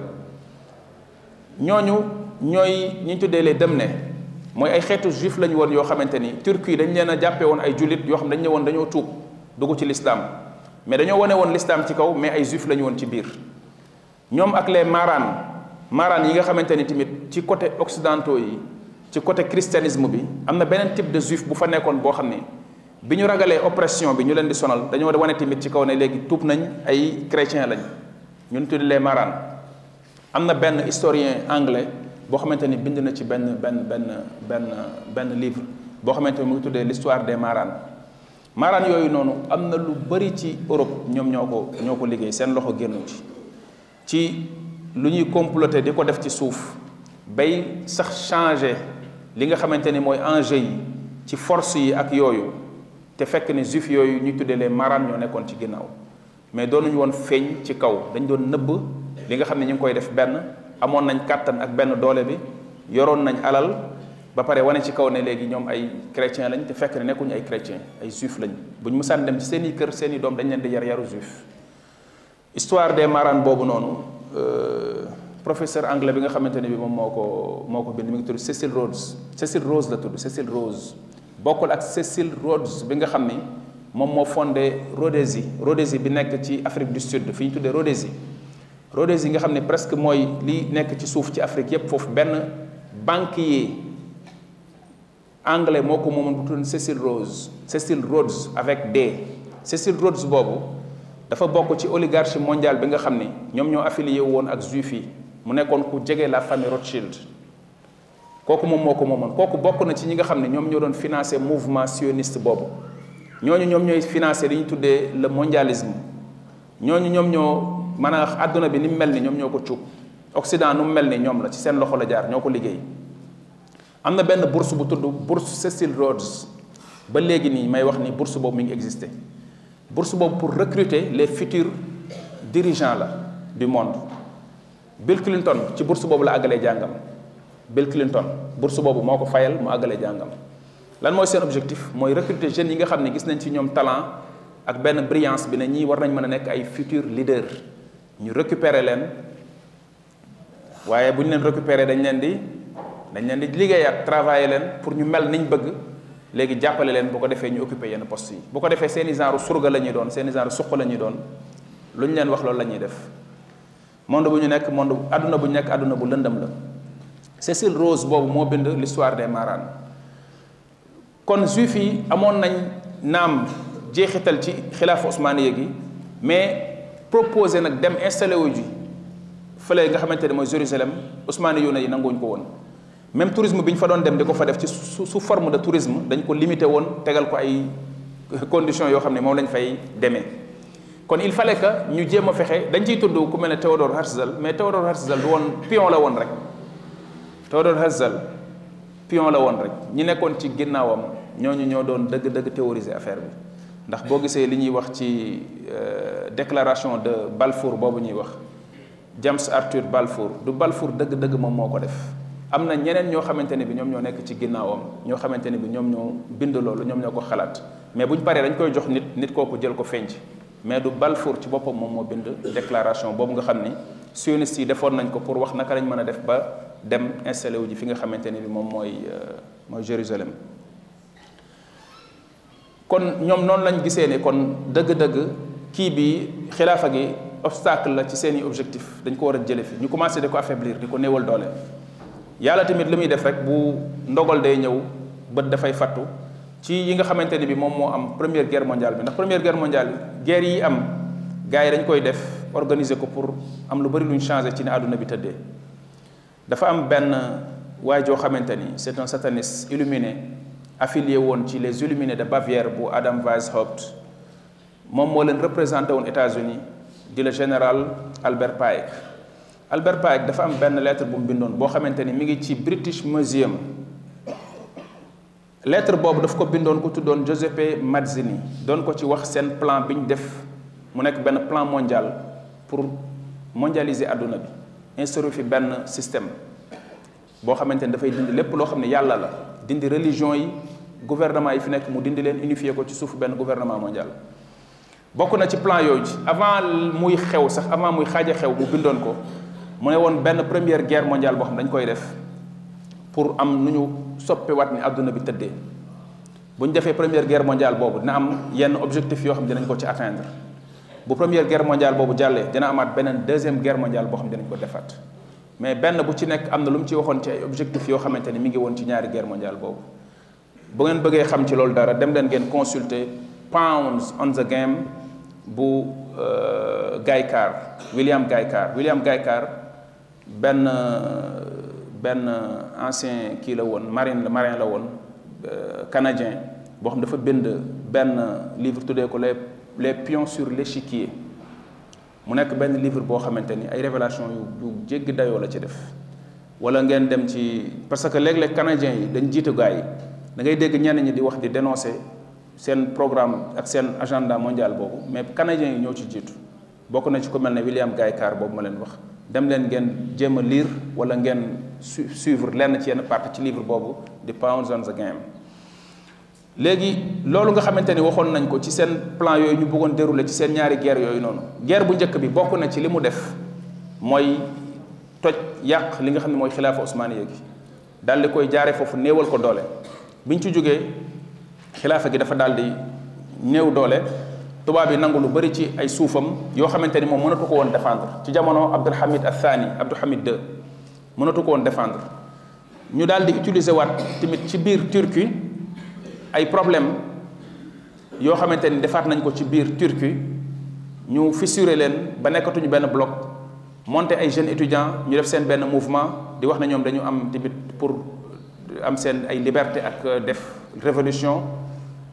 ñooñu ñooy ñi tuddee les Demne mooy ay xeetu juif lañu woon yoo xamante ni Turquie dañ leen a jàppee woon ay jullit yoo xam dañ ne woon dañoo tuub dugg ci l'islam mais dañoo wane woon l'islam ci kaw mais ay juif lañu woon ci biir ñoom ak les Marans yi nga xamante ni tamit ci côté occidentaux yi ci côté christianisme bi am na beneen type de juif bu fa nekkoon boo xam ni bi ñu ragalee oppression bi ñu leen di sonal dañoo wane tamit ci kaw ne léegi tuub nañ ay chrétiens lañ ñun tudd les Marans am na benn historien anglais boo xamante ni bind na ci benn livre boo xamante ni mu ngi tuddee l'histoire des Marans yooyu noonu am na lu bari ci Europe ñoom ñoo ko liggéey seen loxo génnu ci lu ñuy comploter di ko def ci suuf bay sax changer li nga xamante ni mooy enjeu yi ci force yi ak yooyu te fekk ne juif yooyu ñuy tuddee les Marans ñoo nekkoon ci ginnaaw mais doonuñu woon feeñ ci kaw dañ doon nëbb li nga xam ne ñu ngi koy def benn amoon nañ kàttan ak benn doole bi yoroon nañ alal ba pare wane ci kaw ne léegi ñoom ay chrétien lañ te fekk ne nekkuñu ay chrétien ay juif lañ bu ñu mësaan dem ci seen i kër seen i doom dañ leen di yaru juif histoire des Marans boobu noonu professeur anglais bi nga xamante ne bi moom moo ko bind mi ngi tudd Cecil Rhodes la tudd Cecil Rhodes bokkul ak Cecil Rhodes bi nga xam ni moom moo fondé Rhodésie bi nekk ci Afrique du Sud fi ñu tuddee Rhodésie nga xam ne presque mooy li nekk ci suuf ci Afrique yépp foofu benn banquier anglais moo ko moomoon bu tudd Cecil Rhodes avec D. Cecil Rhodes boobu dafa bokk ci oligarchie mondiale bi nga xam ni ñoom ñoo affilié woon ak juif yi mu nekkoon ku jege la famille Rothschild kooku moom moo ko moomoon kooku bokk na ci ñi nga xam ne ñoom ñoo doon financé mouvement sioniste boobu ñooñu ñoom ñooy financé li ñu tuddee le mondialisme ñooñu ñoom ñoo mën a àdduna bi ni mu mel ni ñoom ñoo ko cuub Occident nu mu mel ni ñoom la ci seen loxo la jaar ñoo ko liggéey. am na benn bourse bu tudd bourse Cecil Rhodes ba léegi nii may wax ni bourse boobu mi ngi existé bourse boobu pour recruter les futurs dirigeants la du monde. Bill Clinton ci bourse boobu la àggalee jàngam Bill Clinton bourse boobu moo ko fayal mu àggalee jàngam lan mooy seen objectif mooy recruter jeunes yi nga xam ne gis nañ ci ñoom talent ak benn brillance bi ne ñii war nañ mën a nekk ay futurs leaders ñu récupérer leen waaye bu ñu leen récupérer dañ leen di liggéeyaat travailler leen pour ñu mel niñ bëgg léegi jàppale leen bu ko defee ñu occuper yenn postes yi bu ko defee seeni genre surga la ñuy doon seeni genre suq la ñuy doon lu ñu leen wax loolu la ñuy def monde bu ñu nekk monde àdduna bu ñu nekk àdduna bu lëndëm la Cecil Rhodes boobu moo bind l'histoire des marans kon juif yi amoon nañ naam jeexital ci xilaafa osmaniya gi mais proposé nag dem installé wu ji fële nga xamante ne mooy Jérusalem osmani yoona yi nanguwuñ ko woon même tourisme bi ñu fa doon dem di ko fa def ci sous forme de tourisme dañ ko limité woon tegal ko ay conditions yoo xam ne moom lañ fay demee kon il fallait que ñu jéem a fexe dañ ciy tudd ku mel ne Theodor Herzl mais Theodor Herzl du woon pion la woon rek Theodor Herzl pion la woon rek ñi nekkoon ci ginnaawam ñooñu ñoo doon dëgg-dëgg théoriser affaire bi ndax boo gisee li ñuy wax ci déclaration de Balfour boobu ñuy wax James Arthur Balfour du Balfour dëgg-dëgg moom moo ko def am na ñeneen ñoo xamante ne bi ñoom ñoo nekk ci ginnaawam ñoo xamante ne bi ñoom ñoo bind loolu ñoom ñoo ko xalaat mais buñ paree dañ koy jox nit kooku jël ko fenc mais du Balfour ci boppam moom moo bind déclaration boobu nga xam ni sionistes yi defoon nañ ko pour wax naka lañ mën a def ba dem installé wu ji fi nga xamante ne bi moom mooy Jérusalem kon ñoom noonu lañ gisee ne kon dëgg-dëgg kii bi xilaafa gi obstacle la ci seeni objectif dañ ko war a jële fi ñu commencé di ko affaiblir di ko néewal doole yàlla tamit li muy def rek bu ndogal day ñëw bët dafay fattu ci yi nga xamante ne bi moom moo am première guerre mondiale bi ndax première guerre mondiale guerre yi am gars yi dañ koy def organiser ko pour am lu bëri luñ changé ci ne àdduna bi tëddee dafa am benn waay joo xamante ni c'est un sataniste illuminé affilié woon ci les illuminés de Bavière bu Adam Weishaupt moom moo leen représenté woon États-Unis di le général Albert Pike Albert Pike dafa am benn lettre bu mu bindoon boo xamante ni mi ngi ci British Museum lettre boobu daf ko bindoon ku tuddoon Giuseppe Mazzini doon ko ci wax seen plan bi ñu def mu nekk benn plan mondial pour mondialiser àdduna bi instaurer fi benn système boo xamante ni dafay dindi lépp loo xam ne yàlla la dindi religion yi gouvernement yi fi nekk mu dindi leen unifier ko ci suufu benn gouvernement mondial bokk na ci plan yooyu avant muy xew sax avant muy xaaja xew mu bindoon ko mu ne woon benn première guerre mondiale boo xam dañ koy def pour am nu ñu soppiwaat ni àdduna bi tëddee bu ñu defee première guerre mondiale boobu dina am yenn objectif yoo xam ne dinañ ko ci atteindre bu première guerre mondiale boobu jàllee dina amaat beneen deuxième guerre mondiale boo xam ne dinañ ko defaat mais benn bu ci nekk am na lu mu ci waxoon ci ay objectifs yoo xamante ni mi ngi woon ci ñaari guerre mondiale boobu bu ngeen bëggee xam ci loolu dara dem leen ngeen consulter Pounds on the Game bu Guy Carr William Guy Carr benn ancien kii la woon marin la woon canadien boo xam dafa bind benn livre tuddee ko les pions sur l'échiquier mu nekk benn livre boo xamante ni ay révélation yu jéggi dayoo la ci def wala ngeen dem ci parce que léeg-léeg canadiens yi dañ jiite gars yi da ngay dégg ñenn ñi di wax di dénoncer seen programme ak seen agenda mondial boobu mais canadiens yi ñoo ci jiitu bokk na ci ku mel ne William Guy Carr boobu ma leen wax dem leen ngeen jéem a lire wala ngeen suivre lenn ci yenn partie ci livre boobu di Pounds on the Game léegi loolu nga xamante ni waxoon nañ ko ci seen plan yooyu ñu bëggoon dérouler ci seen ñaari guerre yooyu noonu guerre bu njëkk bi bokk na ci li mu def mooy toj yàq li nga xam ne mooy xilaafa osmaniya gi daal di koy jaare foofu néewal ko doole biñ ci jógee xilaafa gi dafa daal di néew doole tubaab yi nangu lu bëri ci ay suufam yoo xamante ni moom mënatu ko woon défendre ci jamono Abdulhamid Athani Abdulhamid II mënatu ko woon défendre ñu daal di utiliser waat tamit ci biir Turquie ay problème yoo xamante ni defaat nañ ko ci biir Turquie ñu fissuré leen ba nekkatuñu benn bloc monté ay jeunes étudiants ñu def seen benn mouvement di wax na ñoom dañu am tamit pour am seen ay liberté ak def révolution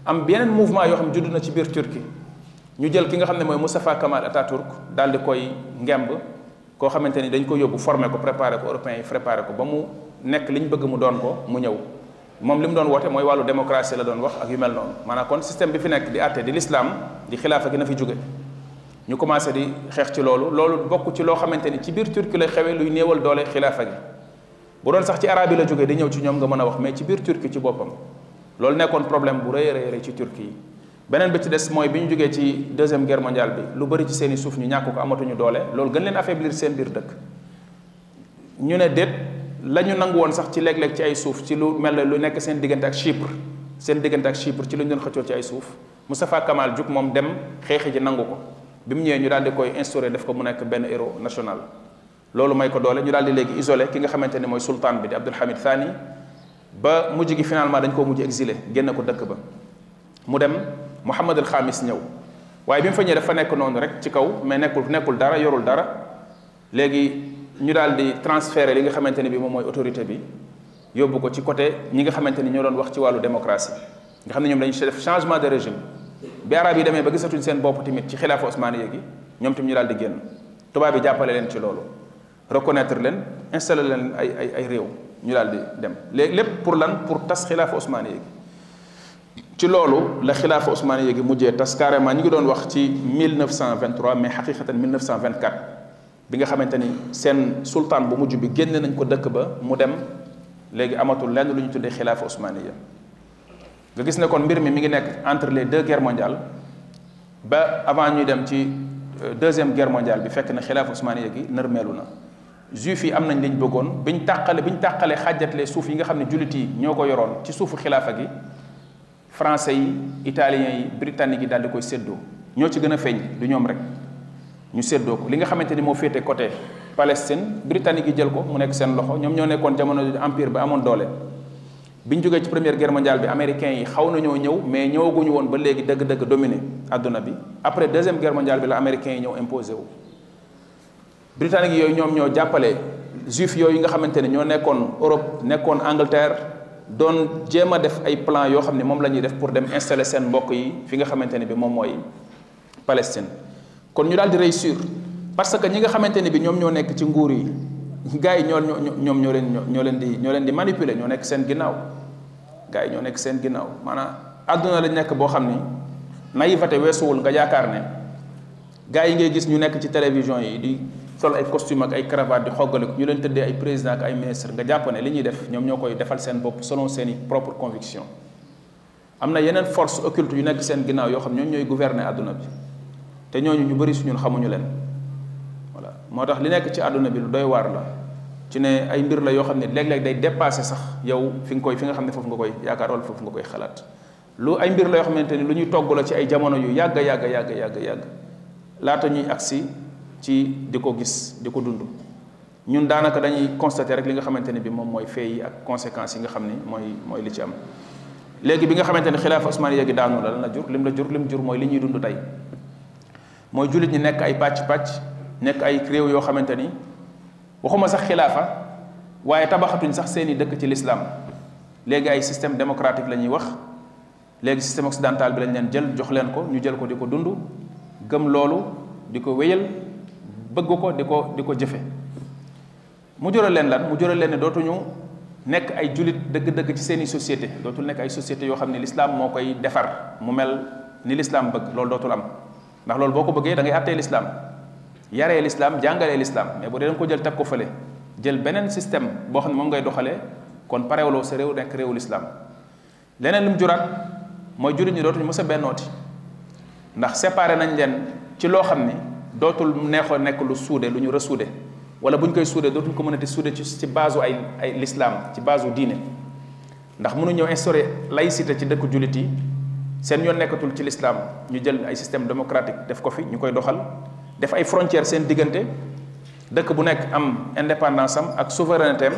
am yeneen mouvement yoo xam ne judd na ci biir Turquie ñu jël ki nga xam ne mooy Mustafa Kemal Atatürk daal di koy ngemb koo xamante ni dañ ko yóbbu formé ko préparé ko européens yi préparé ko ba mu nekk li ñu bëgg mu doon ko mu ñëw moom li mu doon woote mooy wàllu démocratie la doon wax ak yu mel noonu maanaam kon système bi fi nekk di àtte di l'islam di xilaafa gi na fi jóge ñu commencé di xeex ci loolu bokk ci loo xamante ni ci biir Turquie lay xewee luy néewal doole xilaafa gi bu doon sax ci arab yi la jógee di ñëw ci ñoom nga mën a wax mais ci biir Turquie ci boppam loolu nekkoon problème bu rëy a rëy ci Turquie yi beneen bi ci des mooy bi ñu jógee ci deuxième guerre mondiale bi lu bëri ci seen i suuf ñu ñàkk ko amatuñu doole loolu gën leen affaiblir seen biir dëkk ñu ne déet la ñu nangu woon sax ci léeg-léeg ci ay suuf ci lu mel ne lu nekk seen diggante ak Chypre ci lu ñu doon xëccoo ci ay suuf Mustafa Kemal jug moom dem xeexi ji nangu ko bi mu ñëwee ñu daal di koy instauré def ko mu nekk benn héros national loolu may ko doole ñu daal di léegi isolé ki nga xamante ne mooy sultan bi di Abdul Hamid Thani ba mujj gi finalement dañ koo mujj exilé génn ko dëkk ba mu dem Mohammed al Khamis ñëw waaye bi mu fa ñëwee dafa nekk noonu rek ci kaw mais nekkul dara yorul dara léegi ñu daal di transféré li nga xamante ne bi moom mooy autorité bi yóbbu ko ci côté ñi nga xamante ni ñoo doon wax ci wàllu démocratie nga xam ne ñoom dañu def changement de régime bi arab yi demee ba gisatuñ seen bopp tamit ci xilaafa osmaniya gi ñoom tamit ñu daal di génn tubaab bi jàppale leen ci loolu reconnaître leen installé leen ay réew ñu daal di dem léegi lépp pour lan pour tas xilaafa osmaniya gi ci loolu la xilaafa osmaniya gi mujjee tas carrément ñu ngi doon wax ci 1923 mais xaqiqatan 1924 bi nga xamante ni seen sultaan bu mujj bi génne nañ ko dëkk ba mu dem léegi amatul lenn lu ñu tuddee xilaafa osmaniya nga gis ne kon mbir mi ngi nekk entre les deux guerres mondiales ba avant ñuy dem ci deuxième guerre mondiale bi fekk na xilaafa osmaniya gi nërmeelu na juif yi am nañ liñ bëggoon biñ tàqale xàjjatle suuf yi nga xam ne jullit yi ñoo ko yoroon ci suufu xilaafa gi français yi italiens yi britanniques yi daal di koy séddoo ñoo ci gën a feeñ du ñoom rek ñu séddoo ko li nga xamante ni moo féete côté Palestine britannique yi jël ko mu nekk seen loxo ñoom ñoo nekkoon jamono empire ba amoon doole bi ñu jógee ci première guerre mondiale bi américains yi xaw nañoo ñëw mais ñëwaguñu woon ba léegi dëgg-dëgg dominé adduna bi après deuxième guerre mondiale bi la américains yi ñëw imposé wu britannique yooyu ñoom ñoo jàppale juif yooyu nga xamante ne ñoo nekkoon Europe nekkoon Angleterre doon jéem a def ay plan yoo xam ne moom la ñuy def pour dem installer seen mbokk yi fi nga xamante ne bi moom mooy Palestine kon ñu daal di réussir parce que ñi nga xamante ne bi ñoom ñoo nekk ci nguur yi gars yi ñoom ñoo leen di manipuler ñoo nekk seen ginnaaw gars yi ñoo nekk seen ginnaaw maanaam àdduna lañ nekk boo xam ni naïveté weesuwul nga yaakaar ne gars yi ngay gis ñu nekk ci télévision yi di sol ay costume ak ay cravate di xoggale ñu leen tëddee ay président ak ay ministre nga jàpp ne li ñuy def ñoom ñoo koy defal seen bopp selon seen i propre conviction am na yeneen force occulte yu nekk seen ginnaaw yoo xam ñoom ñooy gouverner àdduna bi te ñooñu ñu bëri suñun xamuñu leen voilà moo tax li nekk ci àdduna bi lu doy waar la ci ne ay mbir la yoo xam ne léeg-léeg day dépassé sax yow fi nga xam ne foofu nga koy yaakaar wala foofu nga koy xalaat lu ay mbir la yoo xamante ni lu ñuy togg la ci ay jamono yu yàgg laata ñuy agsi ci di ko gis di ko dund ñun daanaka dañuy constater rek li nga xamante ne bi moom mooy fee yi ak conséquences yi nga xam ni mooy li ci am léegi bi nga xamante ne xilaafa osmaniya gi daanu la lan la jur lim jur mooy li ñuy dund tey mooy jullit ñi nekk ay pàcc nekk ay réew yoo xamante ni waxuma sax xilaafa waaye tabaxatuñ sax seeni dëkk ci l'islam léegi ay système démocratique la ñuy wax léegi système occidental bi lañ leen jël jox leen ko ñu jël ko di ko dund gëm loolu di ko wéyal bëgg ko di ko jëfe mu jural leen lan mu jural leen ne dootuñu nekk ay jullit dëgg-dëgg ci seeni société dootul nekk ay société yoo xam ne l'islam moo koy defar mu mel ni l'islam bëgg loolu dootul am ndax loolu boo ko bëggee da ngay àttee l'islam yaree l'islam jàngalee l'islam mais bu dee da nga ko jël teg ko fële jël beneen système boo xam ne moom ngay doxalee kon parewuloo sa réew nekk réewu l'islam leneen lu mu juraat mooy jullit ñi dootuñu mës a bennooti ndax séparé nañ leen ci loo xam ni dootul neexoo nekk lu suude lu ñu resuude wala bu ñu koy suude dootuñ ko mënati suude ci base ay l'islam ci base diine ndax mënu ñëw instauré laïcité ci dëkk jullit yi seen yoon nekkatul ci l'islam ñu jël ay système démocratique def ko fi ñu koy doxal def ay frontières seen diggante dëkk bu nekk am indépendance am ak souveraineté am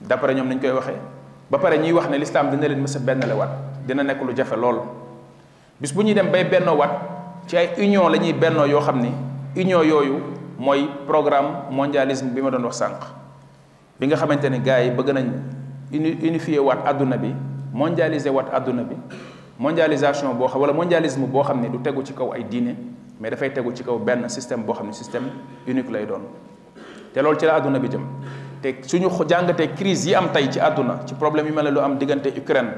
d'après ñoom nañ koy waxee ba pare ñuy wax ne l'islam dina leen mës a bennale waat dina nekk lu jafe lool bis bu ñuy dem bay bennoo waat ci ay union la ñuy bennoo yoo xam ni union yooyu mooy programme mondialisme bi ma doon wax sànq bi nga xamante ni gars yi bëgg nañ unifier waat adduna bi mondialiser waat adduna bi mondialisation boo xam wala mondialisme boo xam ne du tegu ci kaw ay diine mais dafay tegu ci kaw benn système boo xam ne système unique lay doon te loolu ci la àdduna bi jëm te suñu jàngatee crise yi am tey ci àdduna ci problème yu mel ne lu am diggante Ukraine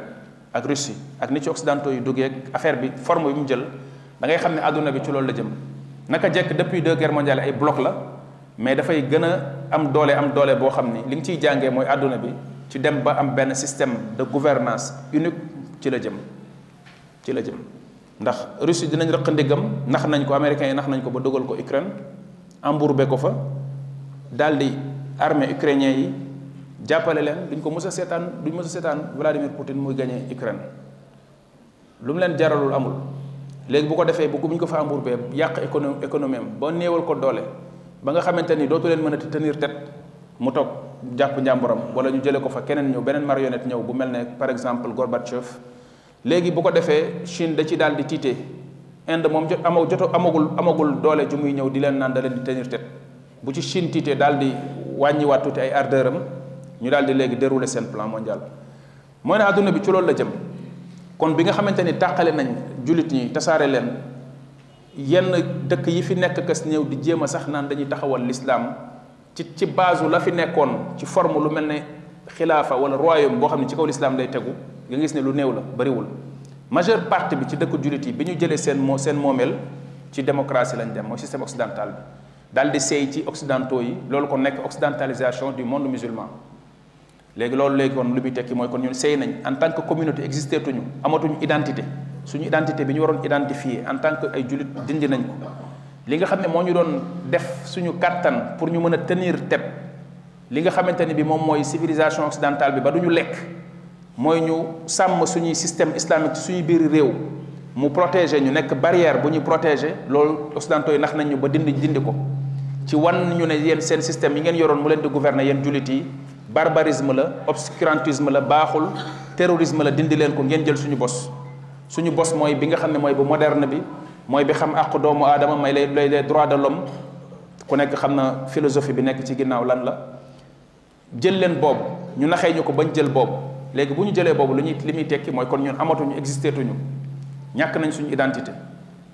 ak Russie ak ni ci occidentaux yu duggee affaire bi forme bi mu jël da ngay xam ne àdduna bi ci loolu la jëm naka jekk depuis 2 guerres mondiales ay bloc la mais dafay gën a am doole boo xam ni li nga ciy jàngee mooy àdduna bi ci dem ba am benn système de gouvernance unique ci la jëm ndax Russie dinañ rëq ndiggam nax nañ ko américains yi nax nañ ko ba dugal ko Ukraine embourbé ko fa daal di armée ukrainien yi jàppale leen duñ mës a seetaan Vladimir Poutine muy gagné Ukraine lu mu leen jaralul amul léegi bu ko defee bu ñu ko fa embourbé yàq économie am ba néewal ko doole ba nga xamante ni dootu leen mën a tenir tête mu toog jàpp njàmburam wala ñu jëlee ko fa keneen ñëw beneen marionnette ñëw bu mel ne par exemple Gorbatchev léegi bu ko defee Chine da ci daal di tiite Inde moom amagul doole ju muy ñëw di leen naan da leen di tenir tête bu ci Chine tiitee daal di wàññiwaat tuuti ay ardeur am ñu daal di léegi dérouler seen plan mondial mooy ne àdduna bi ci loolu la jëm kon bi nga xamante ni tàqale nañ jullit ñi tasaare leen yenn dëkk yi fi nekk kas ñëw di jéem a sax naan dañuy taxawal l'islam ci base la fi nekkoon ci forme lu mel ne xilaafa wala royaume boo xam ne ci kaw l'islam lay tegu nga gis ne lu néew la bariwul majeure partie bi ci dëkk jullit yi bi ñu jëlee seen moomeel ci démocratie lañ dem mooy système occidental bi daal di seey ci occidentaux yi loolu kon nekk occidentalisation du monde musulman léegi kon lu muy tekki mooy kon ñun seey nañ en tant que communauté existé tuñu amatuñu identité suñu identité bi ñu waroon identifier en tant que ay jullit dindi nañ ko li nga xam ne moo ñu doon def suñu kàttan pour ñu mën a tenir tête li nga xamante ni bi moom mooy civilisation occidentale bi ba duñu lekk mooy ñu sàmm suñuy système islamique ci suñuy biir réew mu protéger ñu nekk barrière bu ñuy protéger loolu occidentaux yi nax nañ ñu ba dindi ko ci wan ñu ne yéen seen système yi ngeen yoroon mu leen di gouverner yéen jullit yi barbarisme la obscurantisme la baaxul terrorisme la dindi leen ko ngeen jël suñu bos mooy bi nga xam ne mooy bu moderne bi mooy bi xam àq doomu aadama may les droits de l'homme ku nekk xam na philosophie bi nekk ci ginnaaw lan la jël leen boobu ñu naxee ñu ko bañ jël boobu léegi bu ñu jëlee boobu li muy tekki mooy kon ñun amatuñu existé tuñu ñàkk nañ suñu identité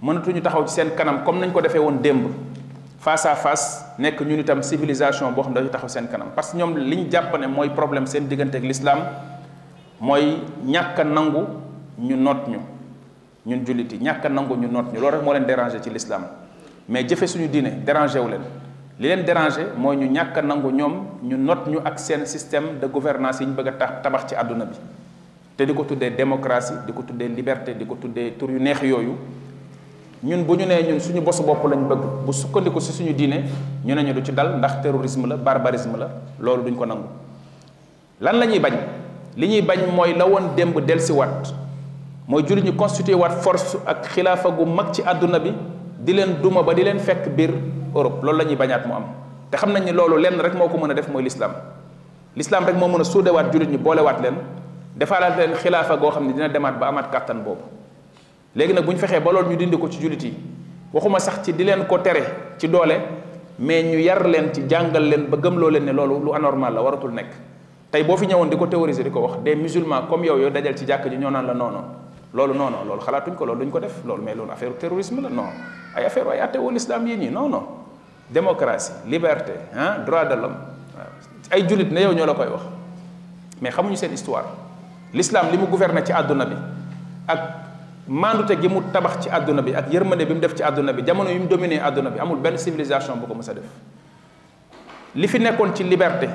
mënatuñu taxaw ci seen kanam comme nañ ko defee woon démb face à face nekk ñun itam civilisation boo xam ne dañu taxaw seen kanam parce que ñoom li ñu jàpp ne mooy problème seen diggante ak l'islam mooy ñàkk a nangu ñu noot ñu ñun jullit yi ñàkk a nangu ñu noot ñu loolu rek moo leen déranger ci l'islam mais jëfe suñu diine déranger wu leen li leen déranger mooy ñu ñàkk a nangu ñoom ñu noot ñu ak seen système de gouvernance yi ñu bëgg a tabax ci àdduna bi te di ko tuddee démocratie di ko tuddee liberté di ko tuddee tur yu neex yooyu ñun bu ñu nee ñun suñu bosu bopp lañ bëgg bu sukkandiku si suñu diine ñu ne ñu du ci dal ndax terrorisme la barbarisme la loolu duñ ko nangu lan la ñuy bañ li ñuy bañ mooy la woon démb dellusiwaat mooy jullit ñu constitué waat force ak xilaafa gu mag ci àdduna bi di leen duma ba di leen fekk biir Europe loolu la ñuy bañaat mu am te xam nañ ni loolu lenn rek moo ko mën a def mooy l'islam rek moo mën a suudewaat jullit ñi boolewaat leen defaalaat leen xilaafa goo xam ne dina demaat ba amaat kàttan boobu léegi nag bu ñu fexee ba loolu ñu dindi ko ci jullit yi waxuma sax ci di leen ko tere ci doole mais ñu yar leen ci jàngal leen ba gëmloo leen ne loolu lu anormal la waratul nekk tey boo fi ñëwoon di ko théoriser di ko wax des musulmans comme yow dajal ci jàkk ji ñoo naan la non loolu xalaatuñ ko loolu duñ ko def loolu mais loolu affaire terrorisme la non ay affaire ay atte wal islam yi nii non démocratie liberté droit de l'homme ay jullit ne yow ñoo la koy wax mais xamuñu seen histoire l'islam li mu gouverner ci àdduna bi ak mandute gi mu tabax ci àdduna bi ak yërmande bi mu def ci àdduna bi jamono yi mu dominé àdduna bi amul benn civilisation bu ko mës a def li fi nekkoon ci liberté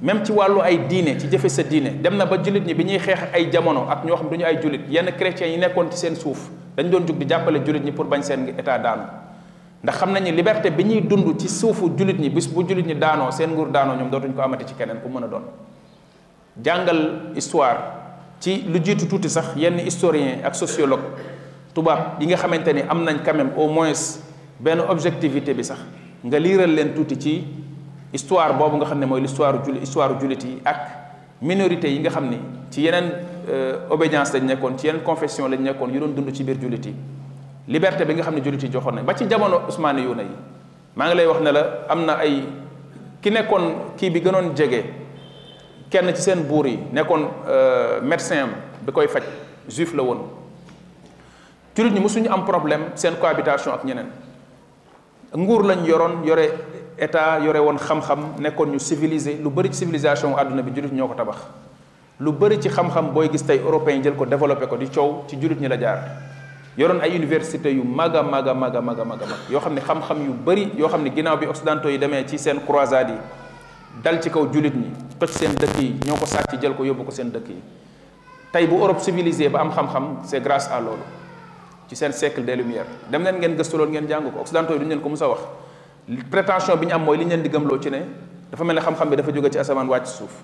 même ci wàllu ay diine ci jëfe sa diine dem na ba jullit ñi bi ñuy xeex ay jamono ak ñoo xam du ñu ay jullit yenn chrétiens yi nekkoon ci seen suuf dañ doon jug di jàppale jullit ñi pour bañ seen état daanu ndax xam nañ ni liberté bi ñuy dund ci suufu jullit ñi bis bu jullit ñi daanoo seen nguur daanoo ñoom dootuñ ko amati ci keneen ku mën a doon jàngal histoire ci lu jiitu tuuti sax yenn historien ak sociologue tubaab yi nga xamante ni am nañ quand même au moins benn objectivité bi sax nga liiral leen tuuti ci histoire boobu nga xam ne mooy histoire jullit yi ak minorité yi nga xam ni ci yeneen obédience lañ nekkoon ci yeneen confession lañ nekkoon yu doon dund ci biir jullit yi liberté bi nga xam ne jullit yi joxoon nañ ba ci jamono Usmaani yu na yi maa ngi lay wax ne la am na ay ki nekkoon kii bi gënoon jege kenn ci seen buur yi nekkoon médecin am bi koy faj juif la woon jullit ñi mosuñu am problème seen cohabitation ak ñeneen. nguur lañ yoroon yore état yore woon xam-xam nekkoon ñu civilisé lu bëri ci civilisation àdduna bi jullit ñoo ko tabax lu bëri ci xam-xam booy gis tey européen jël ko développé ko di coow ci jullit ñi la jaar yoroon ay université yu mag a mag a mag a mag a mag yoo xam ne xam-xam yu bëri yoo xam ne ginnaaw bi occidentaux yi demee ci seen croisade yi dal ci kaw jullit ñi toj seen dëkk yi ñoo ko sàcc jël ko yóbbu ko seen dëkk yi tey bu Europe civilisé ba am xam-xam c'est grâce à loolu ci seen siècle des lumières dem leen ngeen gëstu loolu ngeen jàng ko occidentaux yi duñu leen ko mus a wax prétention bi ñu am mooy li ñu leen di gëmloo ci ne dafa mel ne xam-xam bi dafa jóge ci asamaan wàcc suuf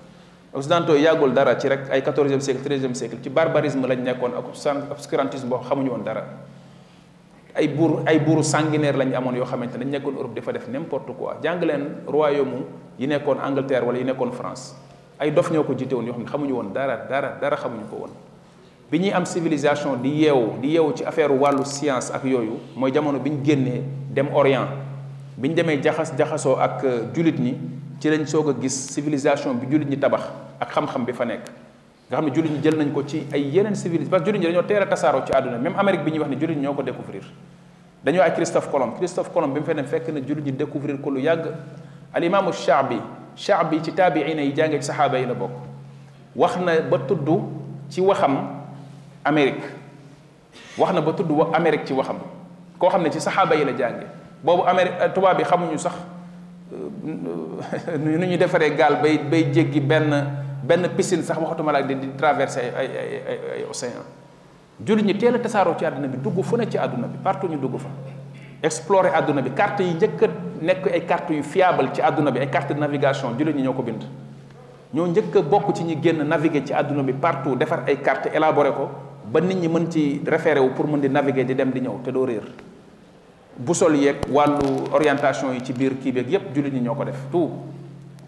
occidentaux yi yàggul dara ci rek ay 14e siècle 13e siècle ci barbarisme lañ nekkoon ak obscurantisme boo xamuñu woon dara ay buuru sanguinaire lañ amoon yoo xamante ne dañ nekkoon Europe dafa def n'importe quoi jàng leen royaume yi nekkoon Angleterre wala yi nekkoon France ay dof ñoo ko jiite woon yoo xam ne xamuñu woon dara xamuñu ko woon bi ñuy am civilisation di yeewu ci affaire wàllu science ak yooyu mooy jamono bi ñu génnee dem Orient bi ñu demee jaxasoo ak jullit ñi ci lañ soog a gis civilisation bi jullit ñi tabax ak xam-xam bi fa nekk nga xam ne jullit ñi jël nañ ko ci ay yeneen civilisation parce que jullit ñi dañoo teel a tasaaroo ci àdduna même Amérique bi ñuy wax ne jullit ñi ñoo ko découvrir dañoo ay Christophe Colomb bi mu fa dem fekk na jullit ñi découvrir ko lu yàgg al imaamu Shaabi ci taabiina yi jàngee ci saxaaba yi la bokk wax na ba tudd ci waxam Amérique wax na ba tudd Amérique ci waxam koo xam ne ci saxaaba yi la jànge boobu Amérique tubaab bi xamuñu sax nu ñu defaree gaal bay jéggi benn piscine sax waxatuma la di traverser ay océan jullit ñi teel a tasaaroo ci àdduna bi dugg fu ne ci àdduna bi partout ñu dugg fa explorer àdduna bi carte yi njëkk a nekk ay carte yu fiable ci àdduna bi ay carte de navigation jullit ñi ñoo ko bind ñoo njëkk a bokk ci ñi génn naviguer ci àdduna bi partout defar ay carte élaboré ko ba nit ñi mën ci référé wu pour mën di naviguer di dem di ñëw te doo réer boussole yeeg wàllu orientation yi ci biir kii beeg yépp jullit ñi ñoo ko def tout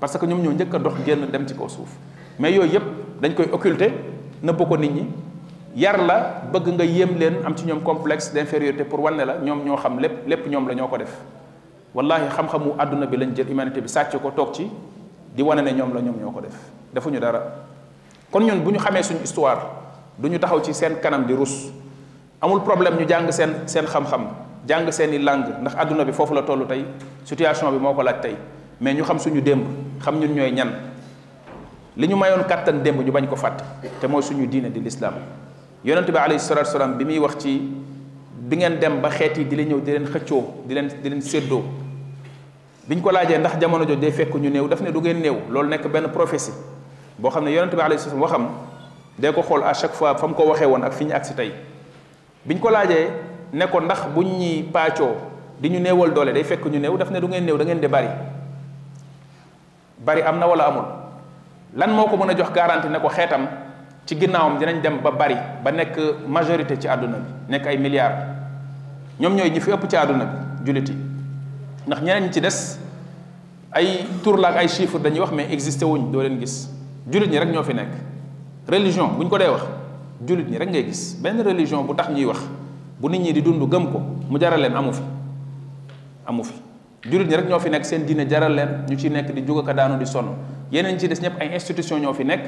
parce que ñoom ñoo njëkk a dox génn dem ci kaw suuf mais yooyu yépp dañ koy occulter nëbb ko nit ñi yar la bëgg nga yéem leen am ci ñoom complexe d'infériorité pour wane la ñoom ñoo xam lépp ñoom la ñoo ko def wallahi xam-xamu àdduna bi lañ jël humanité bi sàcc ko toog ci di wane ne ñoom ñoo ko def defuñu dara kon ñun bu ñu xamee suñu histoire du ñu taxaw ci seen kanam di rus amul problème ñu jàng seen xam-xam jàng seeni langue ndax àdduna bi foofu la toll tey situation bi moo ko laaj tey mais ñu xam suñu démb xam ñun ñooy ñan li ñu mayoon kàttan démb ñu bañ ko fàtte te mooy suñu diine di l'islam yonente bi alayhi salatu wasalaam bi muy wax ci bi ngeen dem ba xeet yi di leen ñëw di leen xëccoo di leen séddoo biñ ko laajee ndax jamono jooju day fekk ñu néew daf ne du ngeen néew loolu nekk benn prophétie boo xam ne yonente bi alayhi salatu wasalaam waxam dee ko xool à chaque fois fa mu ko waxee woon ak fi ñu agsi tey biñ ko laajee ne ko ndax buñ ñi paccoo di ñu néewal doole day fekk ñu néew daf ne du ngeen néew da ngeen di bari am na wala amul lan moo ko mën a jox garantie ne ko xeetam ci ginnaawam dinañ dem ba bari ba nekk majorité ci àdduna bi nekk ay milliards ñoom ñooy ñi fi ëpp ci àdduna bi jullit yi ndax ñeneen ñi ci des ay tur la ak ay chiffres dañuy wax mais existé wuñ doo leen gis jullit ñi rek ñoo fi nekk religion buñ ko dee wax jullit ñi rek ngay gis benn religion bu tax ñuy wax bu nit ñi di dund gëm ko mu jaral leen amu fi jullit ñi rek ñoo fi nekk seen diine jaral leen ñu ci nekk di jóg ak daanu di sonn yeneen ci des ñëpp ay institution ñoo fi nekk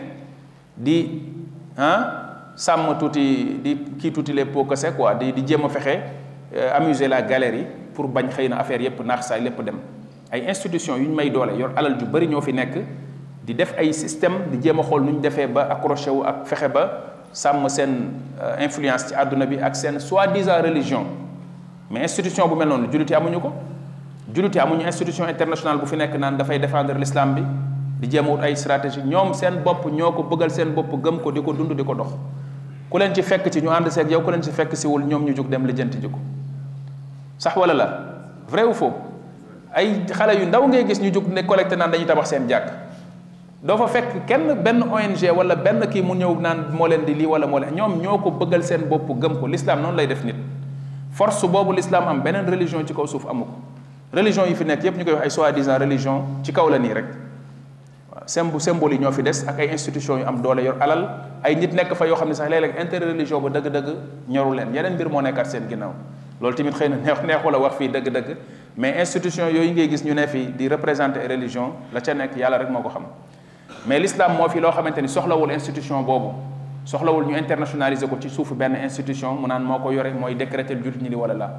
di sàmm tuuti di kii tuuti les pots cassés quoi di jéem a fexe amuser la galerie pour bañ xëy na affaire yépp naax saay lépp dem ay institution yu ñu may doole yor alal ju bari ñoo fi nekk di def ay système di jéem a xool nu ñu defee ba accroché wu ak fexe ba sàmm seen influence ci àdduna bi ak seen soi-disant religion mais institution bu mel noonu jullit yi amuñu ko jullit yi amuñu institution internationale bu fi nekk naan dafay défendre l'islam bi di jéem a wut ay stratégie ñoom seen bopp ñoo ko bëggal seen bopp gëm ko di ko dund di ko dox ku leen ci fekk ci ñu ànd seeg yow ku leen ci fekk siwul ñoom ñu jóg dem lijjanti ji ko sax wala la vrai ou faux ay xale yu ndaw ngay gis ñu jóg ne collecté naan dañuy tabax seen jàkk doo fa fekk kenn benn ONG wala benn kii mu ñëw naan moo leen di lii wala moo leen ñoom ñoo ko bëggal seen bopp gëm ko l'islam noonu lay def nit force boobu l'islam am beneen religion ci kaw suuf amu ko religion yi fi nekk yépp ñu koy wax ay soi-disant religion ci kaw la nii rek waaw symbole yi ñoo fi des ak ay institutions yu am doole yor alal ay nit nekk fa yoo xam ne sax léeg-léeg intérêt religion ba dëgg-dëgg ñoru leen yeneen mbir moo nekkaat seen ginnaaw loolu tamit xëy na neexu la wax fii dëgg-dëgg mais institution yooyu ngay gis ñu ne fii di représenter religion la ca nekk yàlla rek moo ko xam mais l'islam moo fi loo xamante ni soxlawul institution boobu soxlawul ñu internationaliser ko ci suufu benn institution mu naan moo ko yore mooy décréter jullit ñi di wala la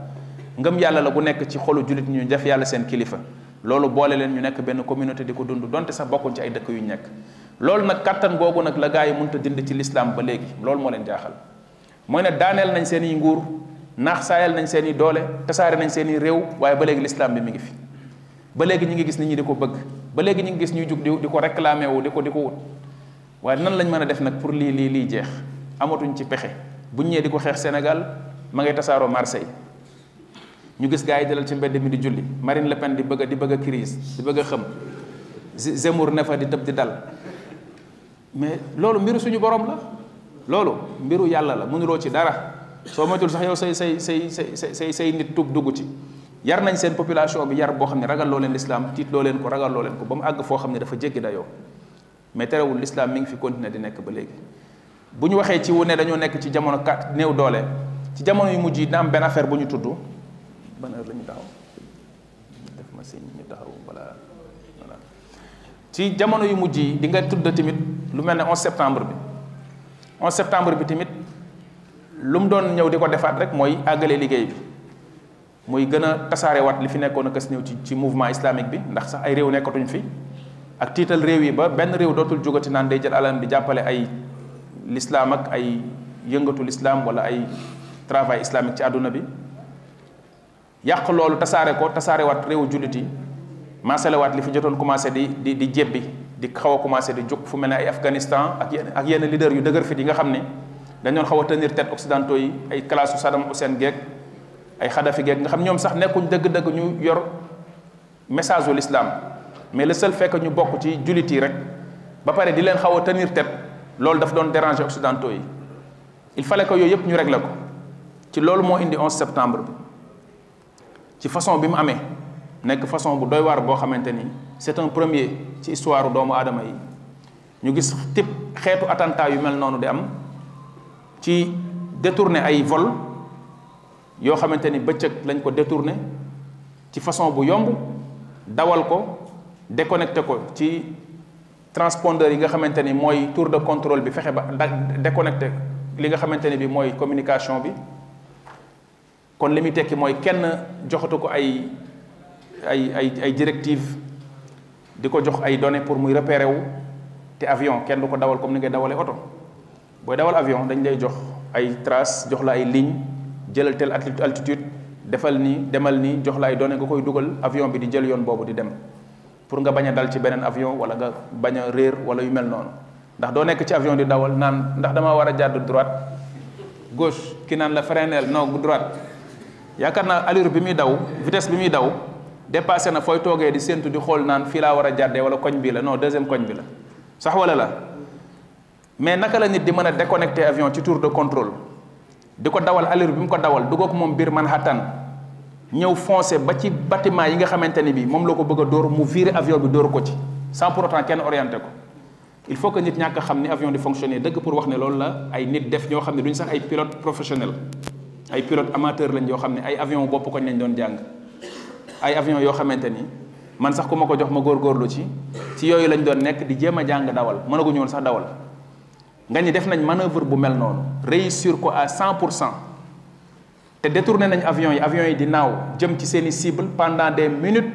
ngëm yàlla la bu nekk ci xolu jullit ñi ñu def yàlla seen kilifa loolu boole leen ñu nekk benn communauté di ko dund donte sax bokkuñ ci ay dëkk yu ñu nekk loolu nag kattan googu nag la gaa yi mënut a dind ci l'islam ba léegi loolu moo leen jaaxal mooy ne daaneel nañ seen i nguur naax saayal nañ seen i doole tasaare nañ seen i réew waaye ba léegi l'islam bi mi ngi fi ba léegi ñu ngi gis nit ñi di ko bëgg ba léegi ñu ngi gis ñuy jug di ko réclamer wu di ko wut waaye nan lañ mën a def nag pour lii jeex amatuñ ci pexe buñ ñëwee di ko xeex Sénégal ma ngay tasaaroo Marseille ñu gis gars yi dalal ci mbedd mi di julli Marine Le Pen di bëgg a crise di bëgg a xëm Zemmour ne fa di tëb di dal mais loolu mbiru suñu borom la loolu mbiru yàlla la mënuloo ci dara soo moytul sax yow say nit tuub dugg ci yar nañ seen population bi yar boo xam ne ragal loo leen l'islam tiit loo leen ko ragal loo leen ko ba mu àgg foo xam ne dafa jéggi dayoo mais terewul l'islam mi ngi fi continuer di nekk ba léegi bu ñu waxee ci wu ne dañoo nekk ci jamono néew doole ci jamono yu mujj yi dina am benn affaire bu ñu tudd ban heure la ñu taxaw def ma signe ñu taxaw voilà ci jamono yu mujj yi di nga tudd tamit lu mel ne 11 septembre bi 11 septembre bi tamit lu mu doon ñëw di ko defaat rek mooy àggale liggéey bi muy gën a tasaare wat li fi nekkoon a kës ñëw ci mouvement islamique bi ndax sax ay réew nekkatuñ fi ak tiital réew yi ba benn réew dootul jógati naan day jël alam di jàppale ay l'islam ak ay yëngatu l'islam wala ay travail islamique ci àdduna bi yàq loolu tasaare wat réewu jullit yi maasalewaat li fi jotoon commencé di jébbi di xaw a commencé di jóg fu mel ne ay Afghanistan ak yenn leader yu dëgër fit yi nga xam ne dañoon xaw a tenir tête occidentaux yi ay classe Saddam Hussein geeg ay Kadhafi geeg nga xam ñoom sax nekkuñ dëgg-dëgg ñu yor message u l'islam mais le seul fait que ñu bokk ci jullit yi rek ba pare di leen xaw a tenir tête loolu daf doon déranger occidentaux yi il fallait que yooyu yëpp ñu régler ko ci loolu moo indi 11 septembre bi ci façon bi mu amee nekk façon bu doy waar boo xamante ni c'est un premier ci histoire doomu aadama yi ñu gis type xeetu attentat yu mel noonu di am ci détourner ay vol yoo xamante ni bëccëg lañ ko détourner ci façon bu yomb dawal ko déconnecté ko ci transpondeur yi nga xamante ni mooy tour de contrôle bi fexe ba déconnecté li nga xamante ni bi mooy communication bi kon li muy tekki mooy kenn joxatu ko ay directive di ko jox ay données pour muy repérer wu te avion kenn du ko dawal comme ni ngay dawalee oto booy dawal avion dañ lay jox ay traces jox la ay ligne jëlal tel altitude defal nii demal nii jox la ay données nga koy dugal avion bi di jël yoon boobu di dem pour nga bañ a dal ci beneen avion wala nga bañ a réer wala yu mel noonu ndax doo nekk ci avion di dawal naan ndax damaa war a jàdd droite gauche ki naan la freinel non droite yaakaar naa allure bi muy daw vitesse bi muy daw dépassé na fooy toogee di séntu di xool naan fii laa war a jàddee wala koñ bii la non deuxième koñ bi la sax wala la mais naka la nit di mën a déconnecté avion ci tour de contrôle di ko dawal allure bi mu ko dawal dugg ak moom biir Manhattan ñëw foncé ba ci bâtiment yi nga xamante ni bi moom la ko bëgg a dóor mu viré avion bi dóor ko ci sans pour autant kenn orienté ko il faut que nit ñàkk a xam ni avion di fonctionner dëgg pour wax ne loolu la ay nit def ñoo xam ne duñ sax ay pilote professionnel ay pilote amateur lañ yoo xam ne ay avion bopp koñ lañ doon jàng ay avion yoo xamante ni man sax ku ma ko jox ma góorgóorlu ci yooyu lañ doon nekk di jéem a jàng dawal mënaguñu woon sax dawal nga ñi def nañ manœuvre bu mel noonu réussir ko à 100% te détourné nañ avion yi di naaw jëm ci seeni cible pendant des minutes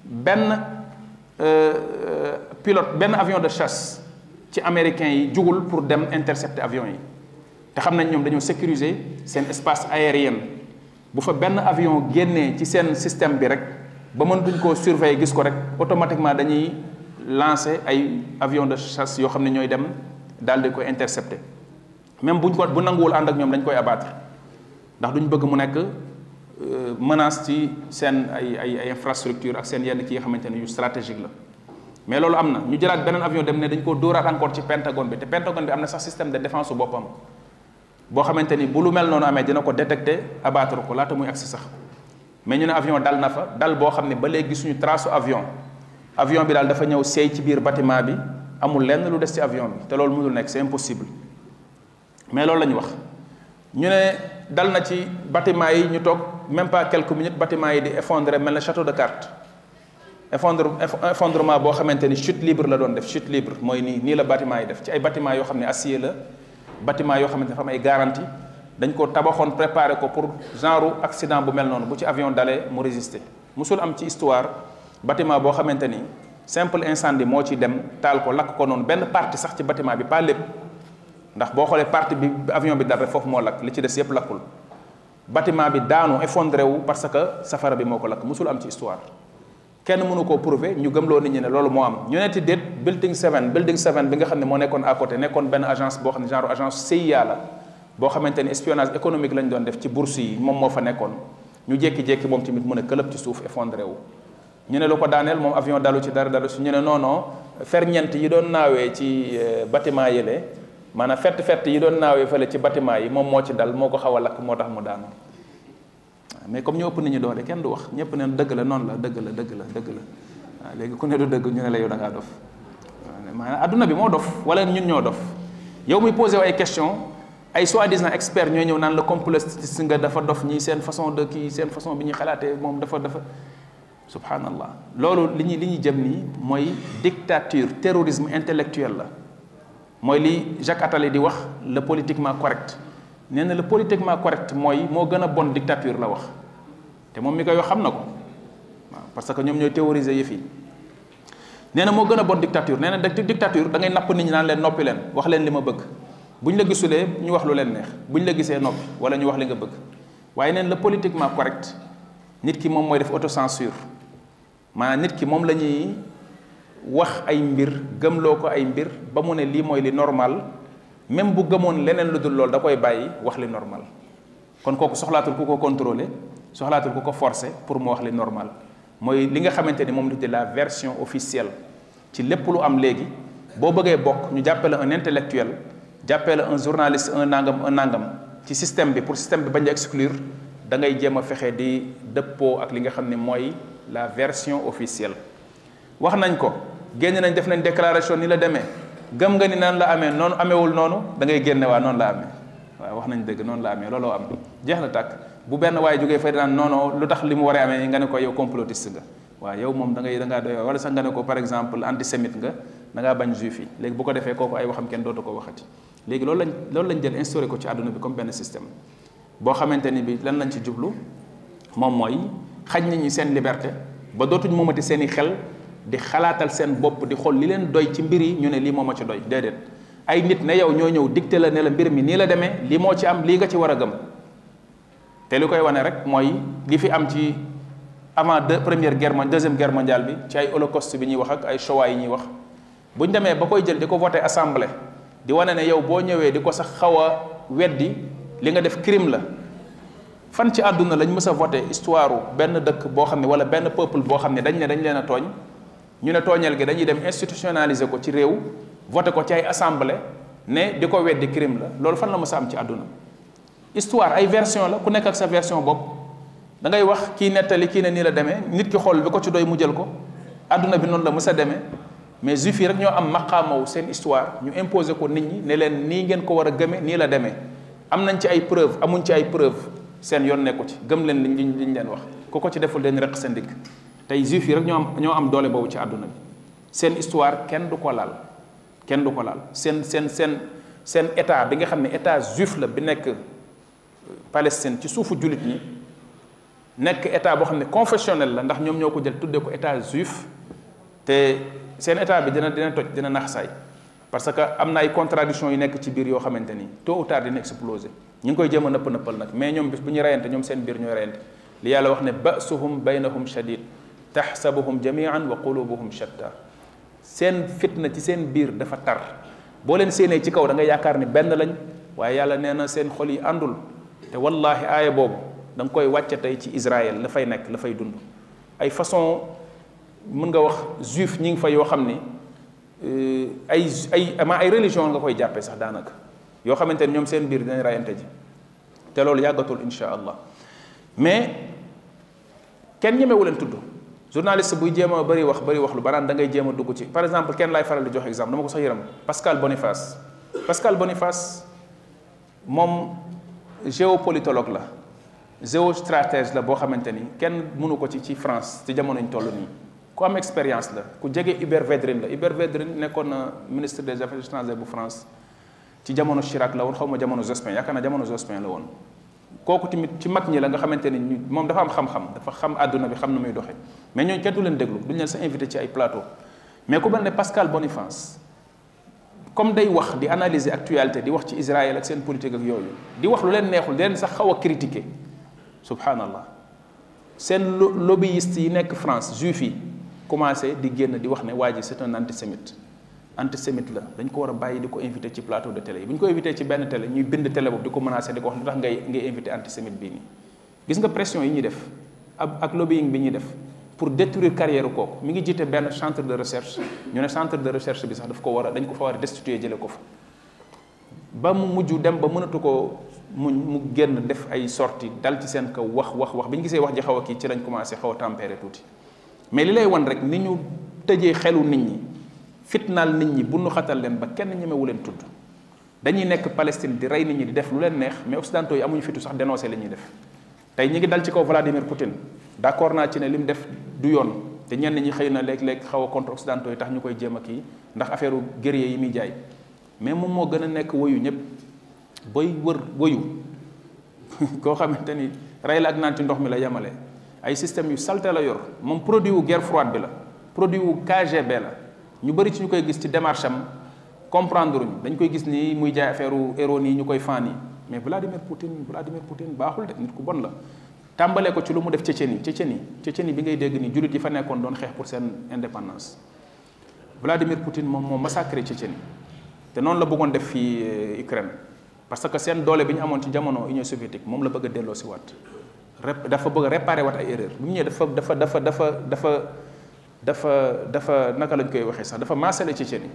benn pilote benn avion de chasse ci américains yi jugul pour dem intercepter avion yi te xam nañ ñoom dañoo sécuriser seen espace aérien bu fa benn avion génnee ci seen système bi rek ba mënatuñ koo surveiller gis ko rek automatiquement dañuy lancer ay avion de chasse yoo xam ne ñooy dem daal di koy intercepter même bu nanguwul ànd ak ñoom dañ koy abattre ndax duñ bëgg mu nekk menace ci seen ay infrastructure ak seen yenn kii nga xamante ne yu stratégique la mais loolu am na ñu jëlaat beneen avion dem ne dañ koo dóoraat encore ci Pentagone bi te Pentagone bi am na sax système de défense su boppam boo xamante ni bu lu mel noonu amee dina ko détecter abattre ko laata muy agsi sax mais ñu ne avion dal na fa dal boo xam ne ba léegi gisuñu trace avion bi daal dafa ñëw seey ci biir bâtiment bi amul lenn lu des ci avion bi te loolu mënul nekk c'est impossible mais loolu la ñu wax ñu ne dal na ci bâtiment yi ñu toog même pas quelques minutes bâtiment yi di effondrer mel na château de cartes effondrement boo xamante ni chute libre la doon def chute libre mooy nii la bâtiment yi def ci ay bâtiment yoo xam ne acier la bâtiment yoo xamante ne dafa am ay garantie dañ ko tabaxoon préparé ko pour genre accident bu mel noonu bu ci avion dalee mu résister. musul am ci histoire bâtiment boo xamante ni simple incendie moo ci dem taal ko lakk ko noonu benn partie sax ci bâtiment bi pas lépp ndax boo xoolee partie bi avion bi dal rek foofu moo lakk li ci des yëpp lakkul bâtiment bi daanu effondré wu parce que safara bi moo ko lakk musul am ci histoire kenn mënu koo prouver ñu gëmloo nit ñi ne loolu moo am ñu ne ti déet building 7 bi nga xam ne moo nekkoon à côté nekkoon benn agence boo xam ne genre agence CIA la boo xamante ni espionnage économique lañ doon def ci bourse yi moom moo fa nekkoon ñu jékki-jékki moom tamit mën a këlëb ci suuf effondré wu ñu ne lu ko daaneel moom avion dalu ci dara dalu si ñu ne non non ferñeent yi doon naawee ci bâtiment yële maanaam fett yi doon naawee fële ci bâtiment yi moom moo ci dal moo ko xaw a lakk moo tax mu daanu mais comme ñu ëpp nit ñi doole kenn du wax ñëpp ne dëgg la noonu la dëgg la waaw léegi ku ne du dëgg ñu ne la yow da ngaa dof maanaam adduna bi moo dof wala ñun ñoo dof yow muy posé ay question ay soi-disant expert ñooy ñëw naan la complotiste nga dafa dof ñi seen façon de kii seen façon bi ñuy xalaatee moom dafa subhanallah loolu li ñuy jëm nii mooy dictature terrorisme intellectuel la mooy li Jacques Attali di wax le politiquement correct nee na le politiquement correct mooy moo gën a bon dictature la wax te moom mi koy wax xam na ko waaw parce que ñoom ñooy théoriser yëf yi nee na moo gën a bon dictature nee na dictature da ngay napp nit ñi naan leen noppi leen wax leen li ma bëgg bu ñu la gisulee ñu wax lu leen neex bu ñu la gisee noppi wala ñu wax li nga bëgg waaye neen le politiquement correct nit ki moom mooy def autocensure maanaam nit ki moom la ñuy wax ay mbir gëmloo ko ay mbir ba mu ne lii mooy li normal même bu gëmoon leneen lu dul loolu da koy bàyyi wax li normal kon kooku soxlaatul ku ko contrôler soxlaatul ku ko forcer pour mu wax li normal mooy li nga xamante ni moom la tuddee la version officielle ci lépp lu am léegi boo bëggee bokk ñu jàppale un intellectuel jàppee la un journaliste un nangam ci système bi pour système bi bañ a exclure da ngay jéem a fexe di dëppoo ak li nga xam ne mooy la version officielle wax nañ ko génn nañ def nañ déclaration ni la demee gëm nga ni naan la amee noonu amewul noonu da ngay génne waa noonu la amee waaw wax nañ dëgg noonu la amee looloo am jeex na tàkk bu benn waaye jógee fay naan non lu tax li mu waree amee nga ne ko yow complotiste nga waaw yow moom da ngaa doy wala sax nga ne ko par exemple antisémite nga da ngaa bañ juif yi léegi bu ko defee kooku ay waxam kenn dootu ko waxati léegi loolu lañ jël instauré ko ci àdduna bi comme benn système boo xamante ni bi lan lañ ci jublu moom mooy xañ nit ñi seen liberté ba dootuñ moomati seen i xel di xalaatal seen bopp di xool li leen doy ci mbir yi ñu ne lii moo ma ci doy déedéet ay nit ne yow ñoo ñëw dicté la ne la mbir mi nii la demee lii moo ci am lii nga ci war a gëm te li koy wane rek mooy li fi am ci avant deuxième guerre mondiale bi ci ay holocauste bi ñuy wax ak ay Shoah yi ñuy wax buñ demee ba koy jël di ko voté assemblée di wane ne yow boo ñëwee di ko sax xaw a weddi li nga def crime la fan ci àdduna lañ mës a voté histoire benn dëkk boo xam ne wala benn peuple boo xam ne dañ leen a tooñ ñu ne tooñeel gi dañuy dem institutionnaliser ko ci réew voté ko ci ay assemblée ne di ko weddi crime la loolu fan la mës a am ci àdduna histoire ay version la ku nekk ak sa version bopp da ngay wax kii nettali kii ne nii la demee nit ki xool bi ko ci doy mu jël ko àdduna bi noonu la mës a demee mais juif yi rek ñoo am maqaamawu seen histoire ñu imposer ko nit ñi ne leen nii ngeen ko war a gëme nii la demee am nañ ci ay preuve amuñ ci ay preuve seen yoon nekku ci gëm leen liñ leen wax ku ko ci deful leen rek sa ndigg tey juif yi rek ñoo am doole boobu ci àdduna bi seen histoire kenn du ko laal seen état bi nga xam ne état juif la bi nekk Palestine ci suufu jullit ñi nekk état boo xam ne confessionnel la ndax ñoom ñoo ko jël tuddee ko état juif te seen état bi dina toj dina nax saay parce que am na ay contradiction yu nekk ci biir yoo xamante ni tôt ou tard dina exploser ñu ngi koy jéem a nëppal nag mais ñoom bis bu ñu reyante ñoom seen biir ñooy reyante li yàlla wax ne ba'suhum baynahum shadid taxsabuhum jamian wa qulubuhum shatta seen fitna ci seen biir dafa tar boo leen séenee ci kaw da nga yaakaar ni benn lañ waaye yàlla nee na seen xol yi àndul te wallahi aaya boobu da nga koy wàcce tey ci Israël la fay nekk la fay dund ay façon mën nga wax juif ñi ngi fa yoo xam ni ay religion nga koy jàppee sax daanaka yoo xamante ni ñoom seen biir dinañ rayante ji te loolu yàggatul insha allah mais kenn ñemewu leen tudd journaliste buy jéem a bëri wax lu banaan da ngay jéem a dugg ci par exemple kenn laay faral di jox exemple dama ko sax yëram Pascal Boniface moom géopolitologue la géostratège la boo xamante ni kenn mënu ko ci France ci jamono ñu toll nii ku am expérience la ku jege Hubert Védrine la Hubert Védrine nekkoon na ministre des affaires étrangères bu France ci jamono Chirac la woon xaw ma jamono Jospin yaakaar naa jamono Jospin la woon kooku tamit ci mag ñi la nga xamante ni moom dafa am xam-xam dafa xam àdduna bi xam na muy doxee mais ñooñu kenn du leen déglu duñu leen sa invité ci ay plateau mais ku mel ne Pascal Boniface comme day wax di analyser actualité di wax ci Israël ak seen politique ak yooyu di wax lu leen neexul di leen sax xaw a critiquer subhanallah seen lobbyiste yi nekk France juif yi commencé di génn di wax ne waa ji c'est un antisémite la dañ ko war a bàyyi di ko invité ci plateau de télé yi bu ñu ko invité ci benn télé ñuy bind télé boobu di ko menacé di ko wax lu tax ngay invité antisémite bii nii gis nga pression yi ñuy def ak lobbying bi ñuy def pour détruire carrière kooku mi ngi jiite benn centre de recherche ñu ne centre de recherche bi sax daf ko war a dañ ko fa war a destituer jële ko fa ba mu mujj dem ba mënatu ko mu génn def ay sorties dal ci seen kaw wax bi ñu gisee wax ji xaw a kii ci lañ commencé xaw a tempérer tuuti mais li lay wan rek ni ñu tëjee xelu nit ñi fitnaal nit ñi bu nu xatal leen ba kenn ñemewu leen tudd dañuy nekk Palestine di rey nit ñi di def lu leen neex mais occidentaux yi amuñu fitu sax dénoncer li ñuy def tey ñi ngi dal ci kaw Vladimir Poutine d'accord naa ci ne li mu def du yoon te ñenn ñi xëy na léeg-léeg xaw a contre occidentaux yi tax ñu koy jéem a kii ndax affaire guerrier yi muy jaay mais moom moo gën a nekk woyu ñëpp booy wër woyu koo xamante ni rey la ak naan ci ndox mi la yemale ay système yu salte la yor moom produit wu guerre froide bi la produit wu KGB la ñu bëri ci ñu koy gis ci démarche am comprendre uñu dañ koy gis ni muy jaay affaire héros yi ñu koy fan yi mais Vladimir Poutine baaxul de nit ku bon la tàmbalee ko ci lu mu def Tchétchénie bi ngay dégg ni jullit yi fa nekkoon doon xeex pour seen indépendance Vladimir Poutine moom moo massacré Tchétchénie te noonu la bëggoon def fii Ukraine parce que seen doole bi ñu amoon ci jamono Union soviétique moom la bëgg a delloo si waat dafa bëgg a réparer waat ay erreur bu ñu ñëwee dafa naka lañ koy waxee sax dafa maasale Tchétchénie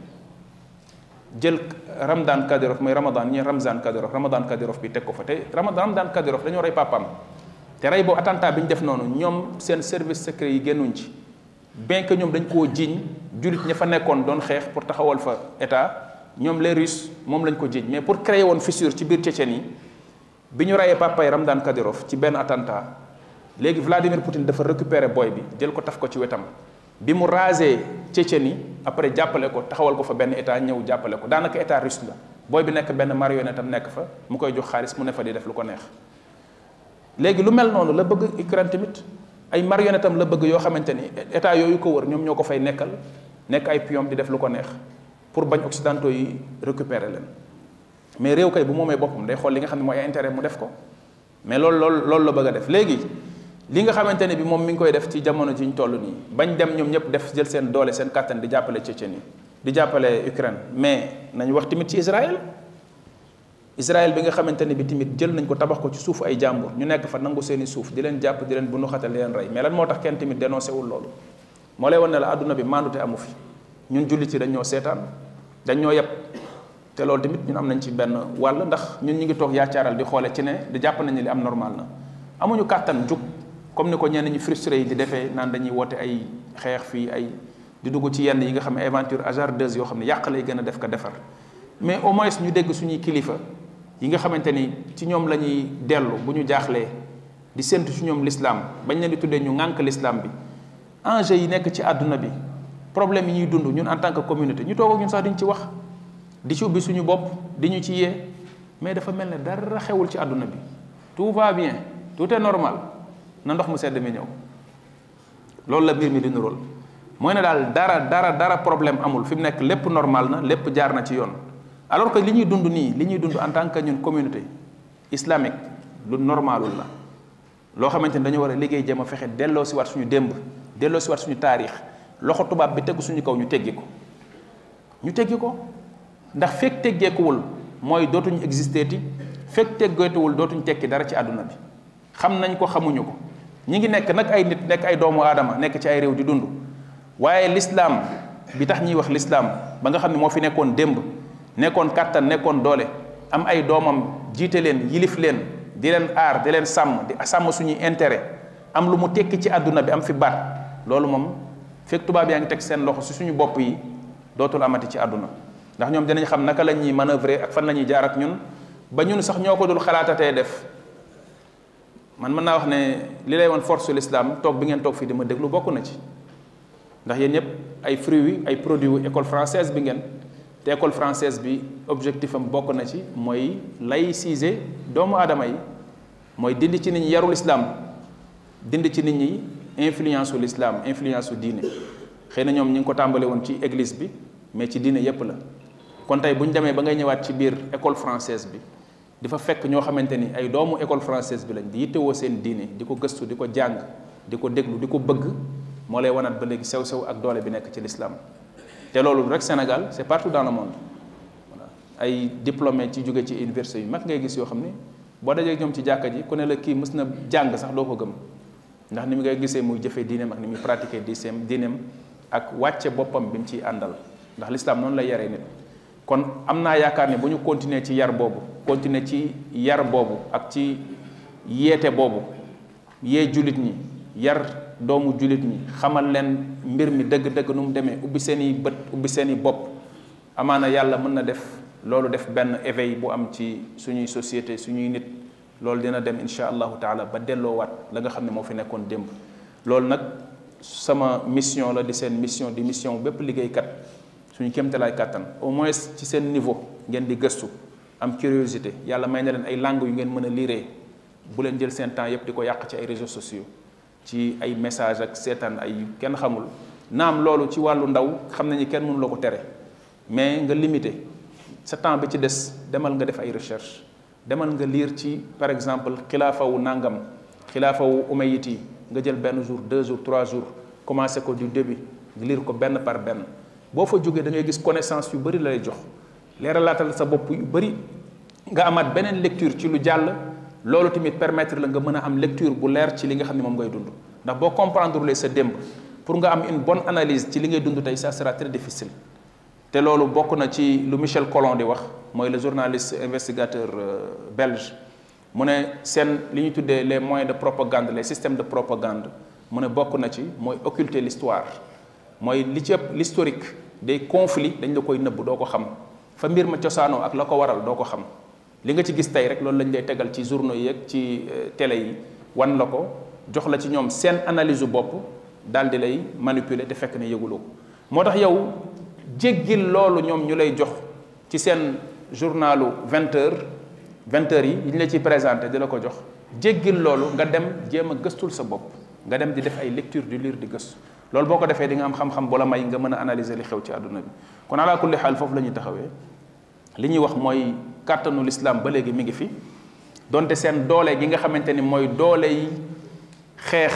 jël Ramzan Kadyrov mooy Ramzan Kadyrov bi teg ko fa te Ramzan Kadyrov dañoo rey papaam te rey boobu attentat bi ñu def noonu ñoom seen service secret yi génnuñ ci bien que ñoom dañ koo jiiñ jullit ña fa nekkoon doon xeex pour taxawal fa état ñoom les Russes moom lañ ko jiiñ mais pour créer woon fissure ci biir Tchétchène yi bi ñu reyee papay Ramzan Kadyrov ci benn attentat léegi Vladimir Poutine dafa récupérer boy bi jël ko taf ko ci wetam bi mu rasé Tchétchénie après jàppale ko taxawal ko fa benn état ñëw jàppale ko daanaka état russe la booy bi nekk benn marionnette am nekk fa mu koy jox xaalis mu ne fa di def lu ko neex léegi lu mel noonu la bëgg Ukraine tamit ay marionnette am la bëgg yoo xamante ni état yooyu ko wër ñoom ñoo ko fay nekkal nekk ay pion di def lu ko neex pour bañ occidentaux yi récupérer leen mais réew kay bu moomee boppam day xool li nga xam ne mooy intérêt mu def ko mais loolu la bëgg a def léegi li nga xamante ne bi moom mi ngi koy def ci jamono ji ñu toll nii bañ dem ñoom ñëpp def jël seen doole seen kàttan di jàppale Tchétchénie di jàppale Ukraine mais nañu wax tamit ci Israël bi nga xamante ne bi tamit jël nañ ko tabax ko ci suufu ay jàmbur ñu nekk fa nangu seeni suuf di leen jàpp di leen bunu xatal di leen rey mais lan moo tax kenn tamit dénoncé wul loolu moo lay wan ne la àdduna bi mandute amu fi ñun jullit yi dañ ñoo seetaan dañ ñoo yeb te loolu tamit ñun am nañ ci benn wàll ndax ñun ñu ngi toog yaacaaral di xoole ci ne di jàpp nañ ne li am normal na amuñu kàttan jug comme ni ko ñenn ñi frustré yi di defee naan dañuy woote ay xeex fii ay di dugg ci yenn yi nga xam ne aventure hasardeuse yoo xam ne yàq lay gën a def ko defar mais au moins ñu dégg suñuy kilifa yi nga xamante ni ci ñoom la ñuy dellu bu ñu jaaxlee di séntu ci ñoom l'islam bañ leen di tuddee ñu ŋànk l'islam bi enjeu yi nekk ci àdduna bi problème yi ñuy dund ñun en tant que communauté ñu toog ak ñun sax diñ ci wax di ci ubbi suñu bopp di ñu ci yee mais dafa mel ne dara xewul ci àdduna bi tout va bien tout est normal na ndox mu sedd mi ñëw loolu la mbir mi di nuróol mooy ne daal dara problème amul fi mu nekk lépp normal na lépp jaar na ci yoon alors que li ñuy dund nii li ñuy dund en tant que ñun communauté islamique lu normalul la loo xamante ni dañu war a liggéey jéem a fexe delloo si waat suñu démb delloo si waat suñu taarix loxo tubaab bi tegu suñu kaw ñu teggi ko ndax fekk teggeekuwul mooy dootuñu existeeti fekk teggeetuwul dootuñu tekki dara ci àdduna bi xam nañ ko xamuñu ko ñi ngi nekk nag ay nit nekk ay doomu aadama nekk ci ay réew di dund waaye l'islam bi tax ñuy wax l'islam ba nga xam ne moo fi nekkoon démb nekkoon kàttan nekkoon doole am ay doomam jiite leen yilif leen di leen aar di leen sàmm di sàmm suñuy intérêt am lu mu tekki ci àdduna bi am fi baat loolu moom fekk tubaab yaa ngi teg seen loxo si suñu bopp yi dootul amati ci àdduna ndax ñoom dinañ xam naka la ñuy manœuvrer ak fan la ñuy jaar ak ñun ba ñun sax ñoo ko dul xalaatatee def man mën naa wax ne li lay woon force l'islam toog bi ngeen toog fii di ma déglu bokk na ci ndax yéen ñëpp ay fruits ay produits wu école française bi ngeen te école française bi objectif am bokk na ci mooy laïciser doomu aadama yi, mooy dindi ci nit ñi yarul islam, dindi ci nit ñi influence ul islam, influence u diine. xëy na ñoom ñi ngi ko tàmbale woon ci église bi, mais ci diine yépp la. kon tey bu ñu demee ba ngay ñëwaat ci biir école française bi di fa fekk ñoo xamante ni ay doomu école française bi lañ, di yittewoo seen diine, di ko gëstu, di ko jàng, di ko déglu, di ko bëgg, moo lay wanaat ba léegi sew-sew ak doole bi nekk ci l'islam. te loolu rek Sénégal, c'est partout dans le monde. voilà ay diplômé ci jóge ci université yu mag ngay gis yoo xam ni boo dajee ñoom ci jàkka ji ku ne la kii mës na jàng sax doo ko gëm, ndax ni mu ngay gisee muy jëfee diineem ak ni muy pratiquer diineem ak wàcce boppam bi mu ciy àndal, ndax l'islam noonu lay yaree nit. kon am naa yaakaar ne bu ñu continuer ci yar boobu, continuer ci yar boobu ak ci yeete boobu, yee jullit ñi, yar doomu jullit ñi, xamal leen mbir mi dëgg-dëgg nu mu demee, ubbi seen i bët, ubbi seen i bopp, amaana yàlla mën na def loolu, def benn éveil bu am ci suñuy société, suñuy nit. loolu dina dem insha allahu taala ba delloowaat la nga xam ne moo fi nekkoon démb. loolu nag sama mission la, di seen mission, di mission bépp liggéeykat, suñu kéemtalaay kàttan, au moins ci seen niveau ngeen di gëstu, am curiosité. yàlla may na leen ay langues yu ngeen mën a lire, bu leen jël seen temps yépp di ko yàq ci ay réseaux sociaux, ci ay message ak seetaan ay kenn xamul. naam loolu ci wàllu ndaw xam nañu kenn mënu la ko tere, mais nga limité sa temps bi ci des, demal nga def ay recherche, demal nga lire ci par exemple xilaafa wu nangam, xilaafa wu umayyit yi, nga jël benn jour, 2 jours, 3 jours, commencé ko du début, nga lire ko benn par benn. boo fa jógee da ngay gis connaissance yu bëri la lay jox, leeralaatal sa bopp yu bëri, nga amaat beneen lecture ci lu jàll. loolu tamit permettre la nga mën a am lecture bu leer ci li nga xam ne moom ngay dund, ndax boo comprendre le sa démb pour nga am une bonne analyse ci li ngay dund tey, ça sera très difficile. te loolu bokk na ci lu Michel Collomb di wax, mooy le journaliste investigateur belge. mu ne seen li ñu tuddee les moyens de propagande, les systèmes de propagande, mu ne bokk na ci mooy occulter l'histoire, mooy li ci ëpp l'historique des conflits dañ la koy nëbb, doo ko xam fa mbir ma cosaanoo ak la ko waral, doo ko xam. li nga ci gis tey rek loolu lañ lay tegal ci journaux yi ak ci télé yi, wan la ko, jox la ci ñoom seen analyse bopp, daal di lay manipuler te fekk ne yëguloo ko. moo tax yow jéggil loolu ñoom ñu lay jox ci seen journalu 20h yi ñu la ciy présenté di la ko jox, jéggil loolu nga dem jéem a gëstul sa bopp, nga dem di def ay lecture, di lire, di gëstu. loolu boo ko defee di nga am xam-xam bu la may nga mën a analyser li xew ci àdduna bi. kon ala kulli xaal foofu la ñuy taxawee. li ñuy wax mooy kàttanu l'islam ba léegi mi ngi fi, donte seen doole gi nga xamante ni mooy doole yi xeex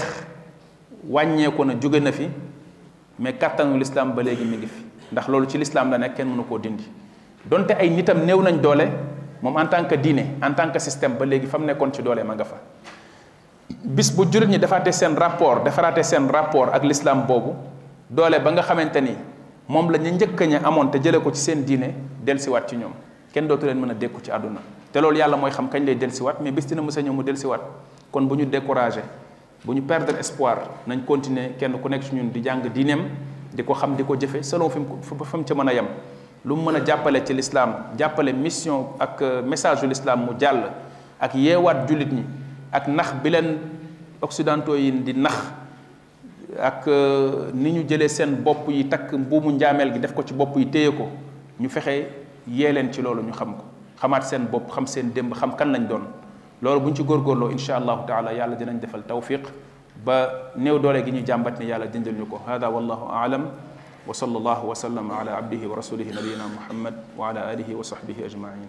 wàññeeku na, jóge na fi, mais kàttanu l'islam ba léegi mi ngi fi, ndax loolu ci l'islam la nekk, kenn mënu koo dindi. donte ay nitam néew nañ doole, moom en tant que diine, en tant que système, ba léegi fa mu nekkoon ci doole ma nga fa. bis bu jullit ñi defaraate seen rapport ak l'islam boobu, doole ba nga xamante ni moom la ñu njëkk ña amoon te jëlee ko ci seen diine, dellusiwaat ci ñoom, kenn dootu leen mën a dékku ci àdduna. te loolu yàlla mooy xam kañ lay dellusiwaat, mais bis dina mës a ñëw mu dellusiwaat. kon bu ñu découragé, bu ñu perdre espoir, nañ continuer kenn ku nekk ci ñun di jàng diineem, di ko xam, di ko jëfe selon fi mu ca mën a yem. lu mu mën a jàppale ci l'islam, jàppale mission ak message yu l'islam mu jàll, ak yeewaat jullit ñi, ak nax bi leen occidentaux yi di nax, ak ni ñu jëlee seen bopp yi takk mbuumu njaameel gi def ko ci bopp yi téye ko, ñu fexe yee leen ci loolu, ñu xam ko, xamaat seen bopp, xam seen démb, xam kan lañ doon. loolu bu ñu ci góorgóorloo insha allahu taala yàlla dinañ defal tawfiq ba néew doole gi ñu jàmbat ni yàlla dindal ñu ko. hada wallahu aalam, wa sallallahu wa sallam ala abdihi wa rasulihi nabiyina muhammad wa ala alihi wa sahbihi ajmain.